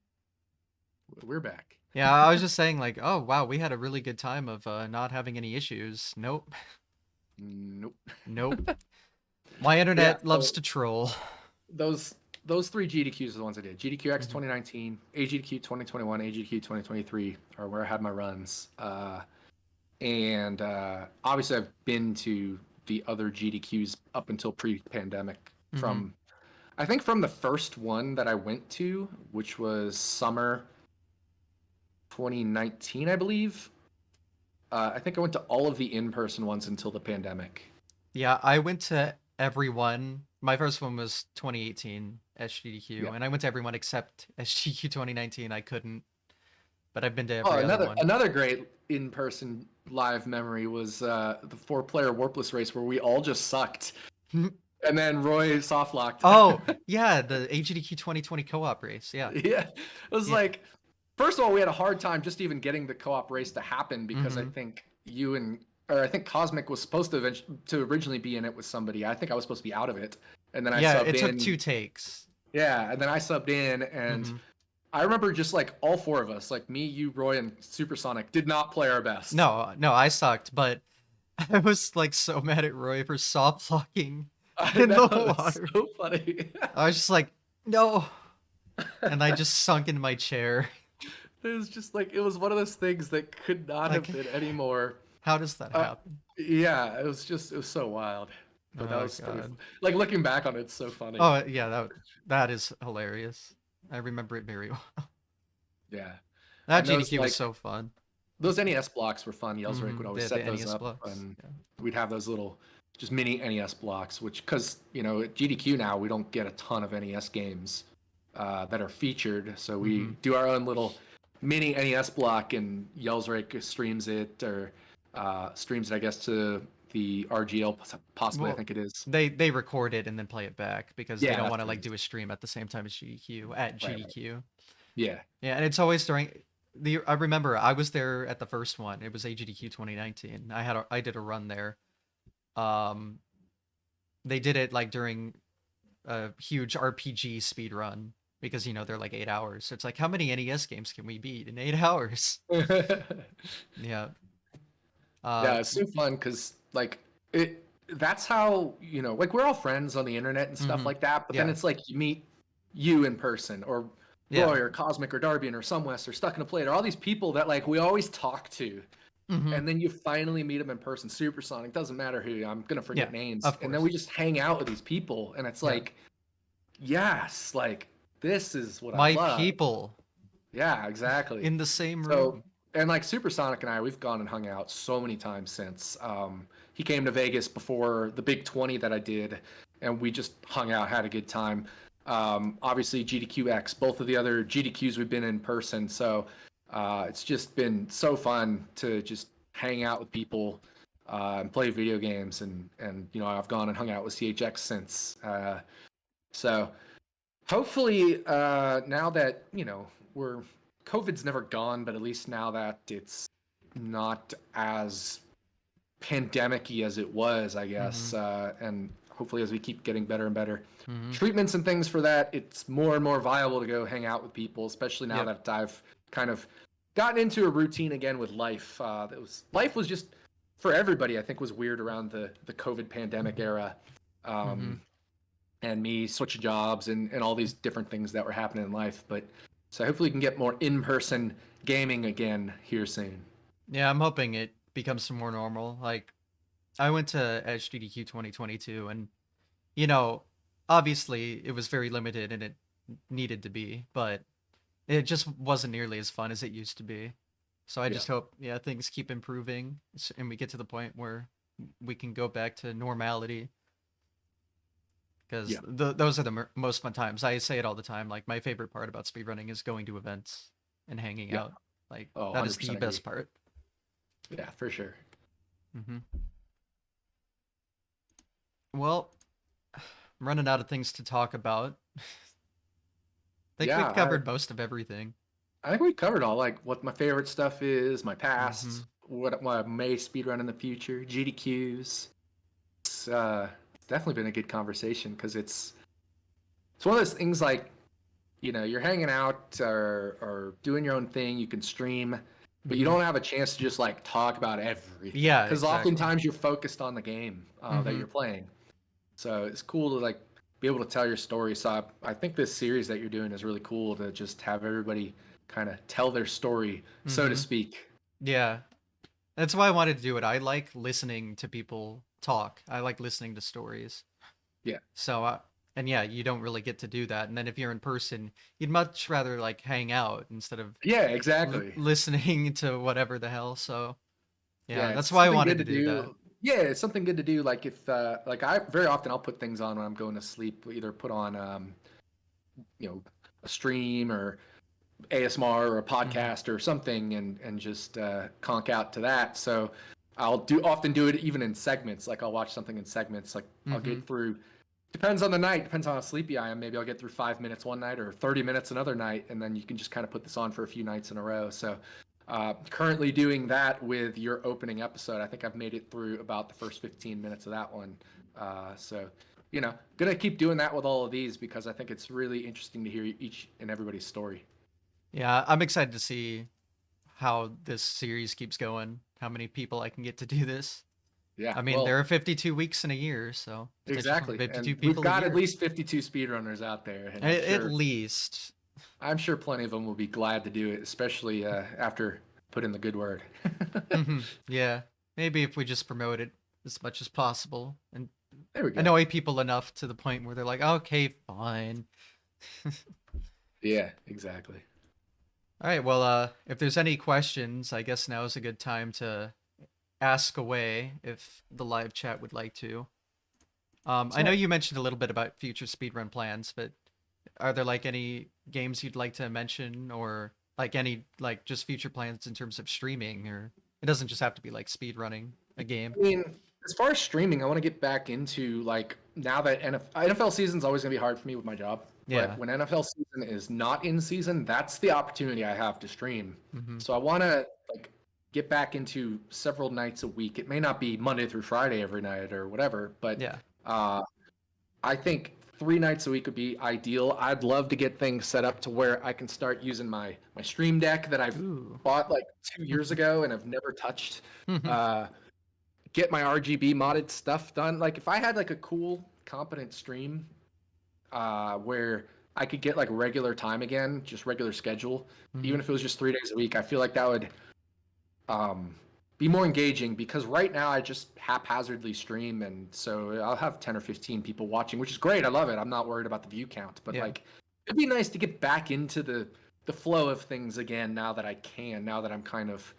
We're back. Yeah, I was just saying, like, oh, wow, we had a really good time of not having any issues. Nope. Nope. Nope. My But yeah, internet loves so to troll. those those three GDQs are the ones I did. GDQX Hmm. 2019, AGDQ 2021, AGDQ 2023 are where I had my runs. And obviously I've been to the other GDQs up until pre-pandemic. Hmm. I think from the first one that I went to, which was summer 2019, I believe. I think I went to all of the in-person ones until the pandemic. Yeah, I went to everyone. My first one was 2018 Yeah. SGDQ, and I went to everyone except SGQ 2019. I couldn't. but I've been to Oh, every other another one. another great in-person live memory was the four-player warpless race where we all just sucked, and then Roy soft locked. Oh, yeah, the AGDQ 2020 co-op race. Yeah. Yeah, it was Yeah. like, first of all, we had a hard time just even getting the co-op race to happen because I Mm-hmm. think you and or I think Cosmic was supposed to originally be in it with somebody. I think I was supposed to be out of it, and then I Yeah, subbed it took in. 2 takes. Yeah, and then I subbed in, and Mm-hmm. I remember just like all four of us, like me, you, Roy, and Supersonic, did not play our best. No, no, I sucked, but I was like so mad at Roy for soft locking I in know, the it's water. so funny. I was just like, no, and I just sunk into my chair. It was just like it was one of those things that could not Like, have been any more. how does that Uh, happen? yeah, it was so wild, but that Oh was pretty. God. Like looking back on it, it's so funny. Oh yeah, that is hilarious. I remember it very well. Yeah, That and those GDQ was like so fun. those NES blocks were fun. Yellsrick would Mm-hmm. always The set those NES up, blocks. and Yeah. we'd have those little just mini NES blocks. Which, because at GDQ now we don't get a ton of NES games that are featured, so Mm-hmm. we do our own little mini NES block, and Yellsrick streams it or streams it, I guess, to the RGL possibly. I Well, think it is. they record it and then play it back because they Yeah, don't that's want to what like it is. do a stream at the same time as GDQ at Right, right. GDQ. Yeah. Yeah, and it's always during the. I remember I was there at the first one. It was AGDQ 2019. I did a run there. Um, they did it like during a huge RPG speed run because they're like 8 hours. So it's like how many NES games can we beat in 8 hours? Yeah. Yeah, it's so fun because like it. That's how like we're all friends on the internet and stuff Mm-hmm. like that. But then Yeah. it's like you meet you in person, or Yeah. Roy, or Cosmic, or Darbian, or Sumwest, or Stuck in a Plate, or all these people that like we always talk to, Mm-hmm. and then you finally meet them in person. Supersonic, doesn't matter who. I'm gonna Yeah. forget names, Of and then we course. just hang out with these people, and it's Yeah. like, yes, like this is what I My love. people Yeah, exactly. in the same So, room. and like Supersonic and I, we've gone and hung out so many times since. He came to Vegas before the big 20 that I did, and we just hung out, had a good time. Obviously, GDQX, both of the other GDQs we've been in person. So it's just been so fun to just hang out with people and play video games. And I've gone and hung out with CHX since. So hopefully now that we're COVID's never gone, but at least now that it's not as pandemic-y as it was, I Mm-hmm. guess, and hopefully as we keep getting better and better Mm-hmm. treatments and things for that, it's more and more viable to go hang out with people, especially now Yep. that I've kind of gotten into a routine again with life. Life was just for everybody, I think, was weird around the COVID pandemic era. Mm-hmm. Um, and me switching jobs and all these different things that were happening in life. But so hopefully we can get more in-person gaming again here soon. Yeah, I'm hoping it becomes some more normal. Like I went to HDDQ 2022 and you know, obviously it was very limited and it needed to be, but it just wasn't nearly as fun as it used to be. So I Yeah. just hope, yeah, things keep improving and we get to the point where we can go back to normality because Yeah. those are the most fun times. I say it all the time. Like my favorite part about speedrunning is going to events and hanging Yeah. out. Like Oh, that is the 100% agree. best part. Yeah, for sure. Hmm. Well, I'm running out of things to talk about. I think Yeah, we've covered most of everything. I think we covered all like what my favorite stuff is, my Hmm. past, what I may speedrun in the future, GDQs. It's definitely been a good conversation because it's one of those things like you're hanging out or doing your own thing. You can stream, but you Hmm. don't have a chance to just like talk about everything Yeah, because exactly. oftentimes you're focused on the game that Hmm. you're playing. So it's cool to like be able to tell your story. So I think this series that you're doing is really cool to just have everybody kind of tell their story, so to Hmm. speak. Yeah, that's why I wanted to do it. I like listening to people talk. I like listening to stories. Yeah. So, and yeah, you don't really get to do that. And then if you're in person, you'd much rather like hang out instead of Yeah, exactly. listening to whatever the hell. So, yeah, Yeah, that's it's why I something wanted good to to do that. do. Yeah, it's something good to do. Like if like I very often I'll put things on when I'm going to sleep. Either put on a stream or ASMR or a Mm-hmm. podcast or something, and just conk out to that. So I'll often do it even in segments. Like I'll watch something in segments. Like I'll Mm-hmm. get through. Depends on the night. Depends on how sleepy I am. Maybe I'll get through 5 minutes one night or 30 minutes another night, and then you can just kind of put this on for a few nights in a row. So currently doing that with your opening episode. I think I've made it through about the first 15 minutes of that one. So gonna keep doing that with all of these because I think it's really interesting to hear each and everybody's story. Yeah, I'm excited to see how this series keeps going. How many people I can get to do this. Yeah, I mean, there well, are 52 weeks in a year, so potential for exactly. 52 And we've people a got at year. least 52 speedrunners out there, and At least. I'm sure plenty of them will be glad to do it, especially after put in the good word. Yeah. Maybe if we just promote it as much as possible and There we go. annoy people enough to the point where they're like, okay, fine. Yeah, exactly. All right, well, if there's any questions, I guess now is a good time to ask away if the live chat would like to. I know So, you mentioned a little bit about future speedrun plans, but are there like any games you'd like to mention or like any like just future plans in terms of streaming or it doesn't just have to be like speedrunning a game. I mean, as far as streaming, I want to get back into like now that NFL season's always going to be hard for me with my job. But Yeah. when NFL season is not in season, that's the opportunity I have to stream. Hmm. So I want to like get back into several nights a week. It may not be Monday through Friday every night or whatever, but Yeah. uh, I think 3 nights a week would be ideal. I'd love to get things set up to where I can start using my Stream Deck that I've Ooh. bought like 2 years ago and have never touched. Uh, get my RGB modded stuff done. Like if I had like a cool, competent stream where I could get like regular time again, just regular schedule, Hmm. even if it was just 3 days a week, I feel like that would um, be more engaging because right now I just haphazardly stream, and so I'll have 10 or 15 people watching, which is great. I love it. I'm not worried about the view count, but Yeah. like it'd be nice to get back into the flow of things again now that I can, now that I'm kind of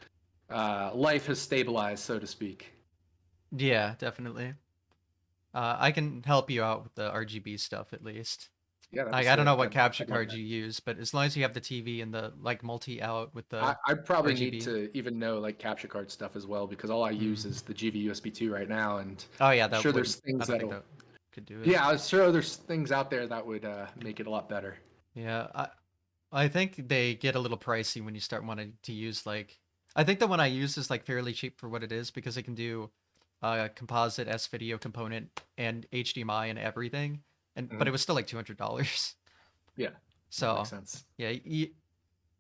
life has stabilized, so to speak. Yeah, definitely. I can help you out with the RGB stuff at least. Yeah, that'd be Like I don't know sick. what capture I'd love card that. you use, but as long as you have the TV and the like multi-out with I, the I probably need RGB. to even know like capture card stuff as well because all I use Mm. is the GV USB 2 right now, and Oh yeah, I'm that sure there's wouldn't. I things don't think that'll. that could do it. Yeah, I'm sure there's things out there that would make it a lot better. Yeah, I think they get a little pricey when you start wanting to use like I think the one I use is like fairly cheap for what it is because it can do composite S video component and HDMI and everything. And but Hmm. it was still like $200. Yeah, that makes So, sense. yeah,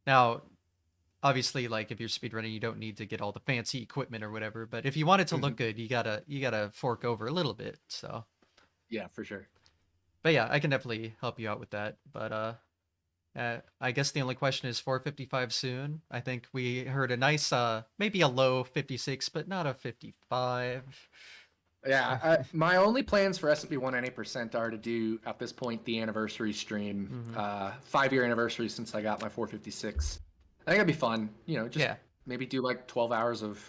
now obviously like if you're speedrunning you don't need to get all the fancy equipment or whatever, but if you want it to Hmm. look good, you got to fork over a little bit. So, Yeah, for sure. but yeah, I can definitely help you out with that. But I guess the only question is 455 soon. I think we heard a nice, maybe a low 56, but not a 55. Yeah, my only plans for S&P 190% are to do at this point the anniversary stream, Hmm. 5 year anniversary since I got my 456. I think that'd be fun. Just Yeah. maybe do like 12 hours of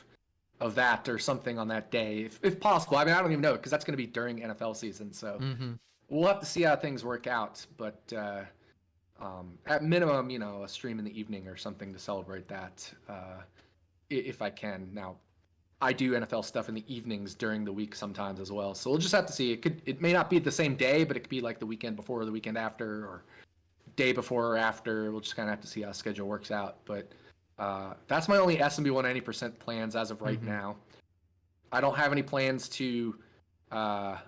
that or something on that day, if possible. I mean, I don't even know because that's going to be during NFL season, so Hmm. we'll have to see how things work out. But at minimum, a stream in the evening or something to celebrate that, if I can. Now, I do NFL stuff in the evenings during the week sometimes as well. So we'll just have to see. It may not be the same day, but it could be like the weekend before or the weekend after or day before or after. We'll just kind of have to see how schedule works out. But that's my only S&B 190% plans as of right Hmm. now. I don't have any plans to uh,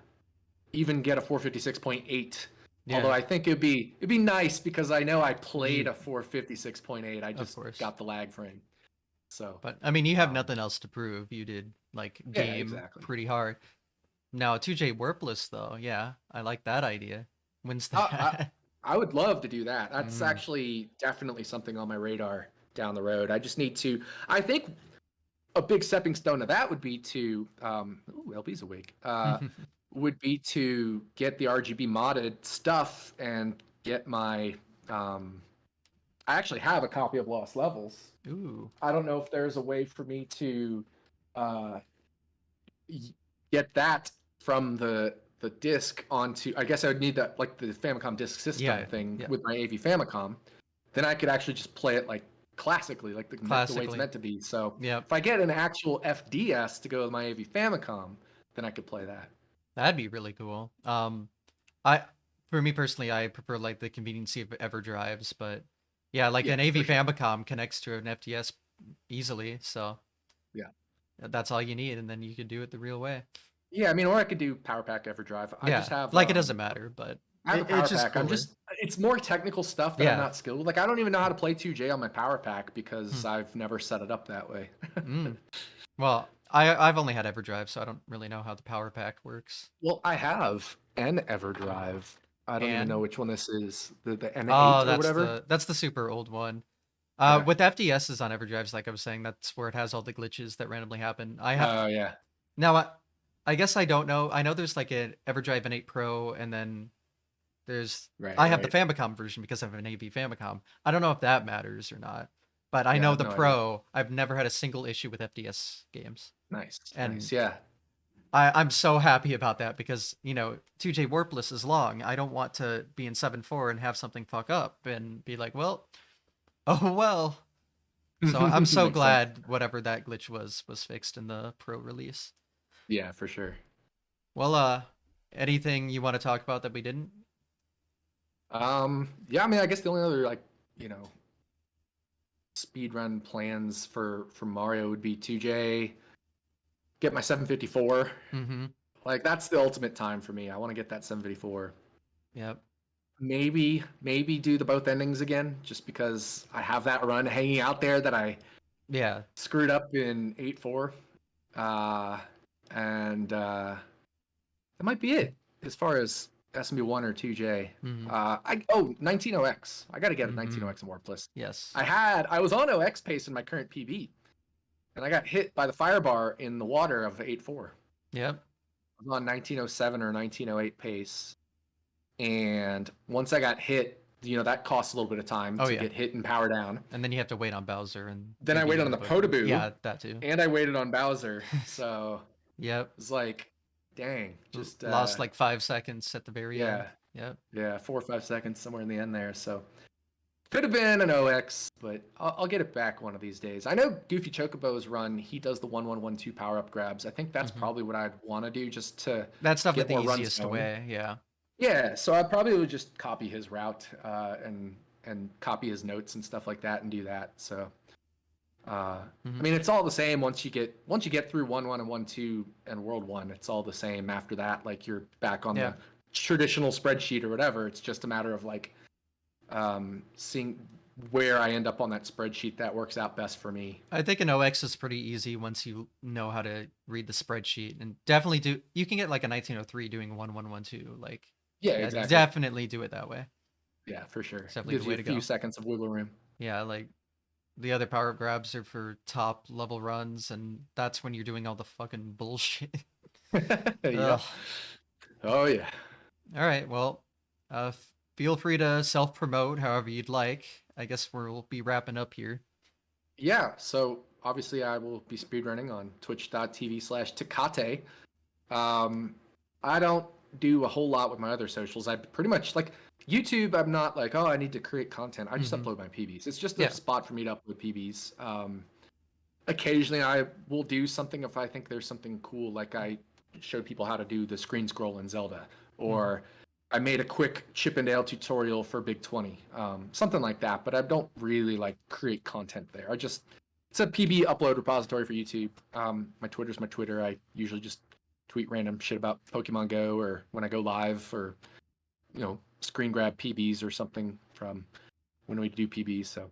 even get a 456.8. Although Yeah. I think it'd be nice because I know I played You, a 456.8. I of just course. got the lag frame. So But I mean, you have um, nothing else to prove. You did like yeah, game exactly. pretty hard. Now, 2J Warpless though. Yeah, I like that idea. When's I, that? I would love to do that. That's Mm. actually definitely something on my radar down the road. I just need to. I think a big stepping stone to that would be to. Ooh, LB's awake. Would be to get the RGB modded stuff and get my. I actually have a copy of Lost Levels. Ooh. I don't know if there's a way for me to uh, get that from the disc onto. I guess I would need that like the Famicom disk system Yeah. thing Yeah. with my AV Famicom. then I could actually just play it like classically, like the way it's Classically. meant to be. So Yep. if I get an actual FDS to go with my AV Famicom, then I could play that. That'd be really cool. I for me personally, I prefer like the conveniency of EverDrives, but yeah, like Yeah, an for AV sure. Famicom connects to an FTS easily, so Yeah. that's all you need, and then you can do it the real way. Yeah, I mean, or I could do Power Pack EverDrive. I just Yeah, have like it doesn't matter, but I have a it's Power just Pack. I'm cooler. just it's more technical stuff that I'm Yeah. not skilled with. Like I don't even know how to play 2J on my Power Pack Hmm. because I've never set it up that way. Mm. Well, I've only had EverDrive, so I don't really know how the power pack works. Well, I have an EverDrive. I don't even know And which one this is. The oh, N8 or whatever. that's the super old one. Okay. With FDSs on EverDrives, like I was saying, that's where it has all the glitches that randomly happen. Oh yeah. Now I guess I don't know. I know there's like an EverDrive N8 Pro, and then there's Right, I have the right. Famicom version because I have an AV Famicom. I don't know if that matters or not, but I Yeah, I know have the no idea. Pro. I've never had a single issue with FDS games, Nice, and nice. Yeah. I'm so happy about that because 2J Warpless is long. I don't want to be in 7.4 and have something fuck up and be like, well, oh well. So I'm so Makes sense. glad whatever that glitch was fixed in the Pro release. Yeah, for sure. Well, anything you want to talk about that we didn't? Yeah, I mean, I guess the only other like, you know, speed run plans for Mario would be 2J, get my 754. Mm-hmm. Like that's the ultimate time for me. I want to get that 754. Yep. Maybe do the both endings again, just because I have that run hanging out there that I Yeah. screwed up in 8-4. Uh, and that might be it as far as SMB1 or 2J. Mm-hmm. 1900X. I got to get a Mm-hmm. 1900X in Warpless. Yes. I was on OX pace in my current PB, and I got hit by the fire bar in the water of 8-4. Yep. I was on 1907 or 1908 pace, and once I got hit, that costs a little bit of time Oh to yeah. get hit and power down. And then you have to wait on Bowser and Then I maybe waited on another the Pokemon. Potaboo, Yeah, that too. and I waited on Bowser. So Yep. it was like, dang, just Lost like 5 seconds at the very end. yeah, Yep. yeah, 4 or 5 seconds somewhere in the end there. So could have been an OX, but I'll get it back one of these days. I know Goofy Chocobo's run. He does the 1-1-1-2 power up grabs. I think that's Mm-hmm. probably what I'd want to do just to That's definitely get the more runs easiest going. way. Yeah. Yeah, so I probably would just copy his route and copy his notes and stuff like that and do that. So I Mm-hmm. mean, it's all the same once you get through 1-1 and 1-2 and World 1. It's all the same after that. Like you're back on Yeah. the traditional spreadsheet or whatever. It's just a matter of like seeing where I end up on that spreadsheet that works out best for me. I think an OX is pretty easy once you know how to read the spreadsheet, and definitely do. You can get like a 1903 doing 1-1-1-2. Like, Yeah, yeah, exactly. definitely do it that way. Yeah, for sure. It's definitely the Gives you way a to few go. seconds of wiggle room. Yeah, like the other power grabs are for top level runs, and that's when you're doing all the fucking bullshit. Ugh. Yep. Oh yeah. All right. Well, feel free to self promote however you'd like. I guess we'll be wrapping up here. Yeah. So obviously I will be speedrunning on twitch.tv/Tecate. I don't do a whole lot with my other socials. I pretty much like YouTube. I'm not like, oh, I need to create content. I just Mm-hmm. upload my PBs. It's just a Yeah. spot for me to upload PBs. Occasionally, I will do something if I think there's something cool. Like I showed people how to do the screen scroll in Zelda, Mm-hmm. or I made a quick Chip and Dale tutorial for Big 20, something like that. But I don't really like create content there. It's a PB upload repository for YouTube. My Twitter's my Twitter. I usually just tweet random shit about Pokemon Go or when I go live or screen grab PBs or something from when we do PBs. So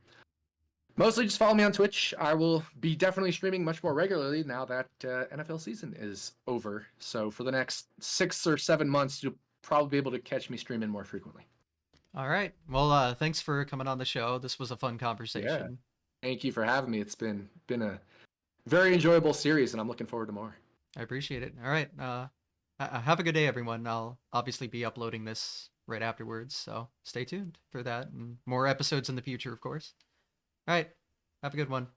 mostly just follow me on Twitch. I will be definitely streaming much more regularly now that NFL season is over. So for the next 6 or 7 months, you'll probably be able to catch me streaming more frequently. All right. Well, thanks for coming on the show. This was a fun Yeah. conversation. Thank you for having me. It's been a very enjoyable series, and I'm looking forward to more. I appreciate it. All right. Have a good day, everyone. I'll obviously be uploading this right afterwards, so stay tuned for that and more episodes in the future, of course. All right. Have a good one.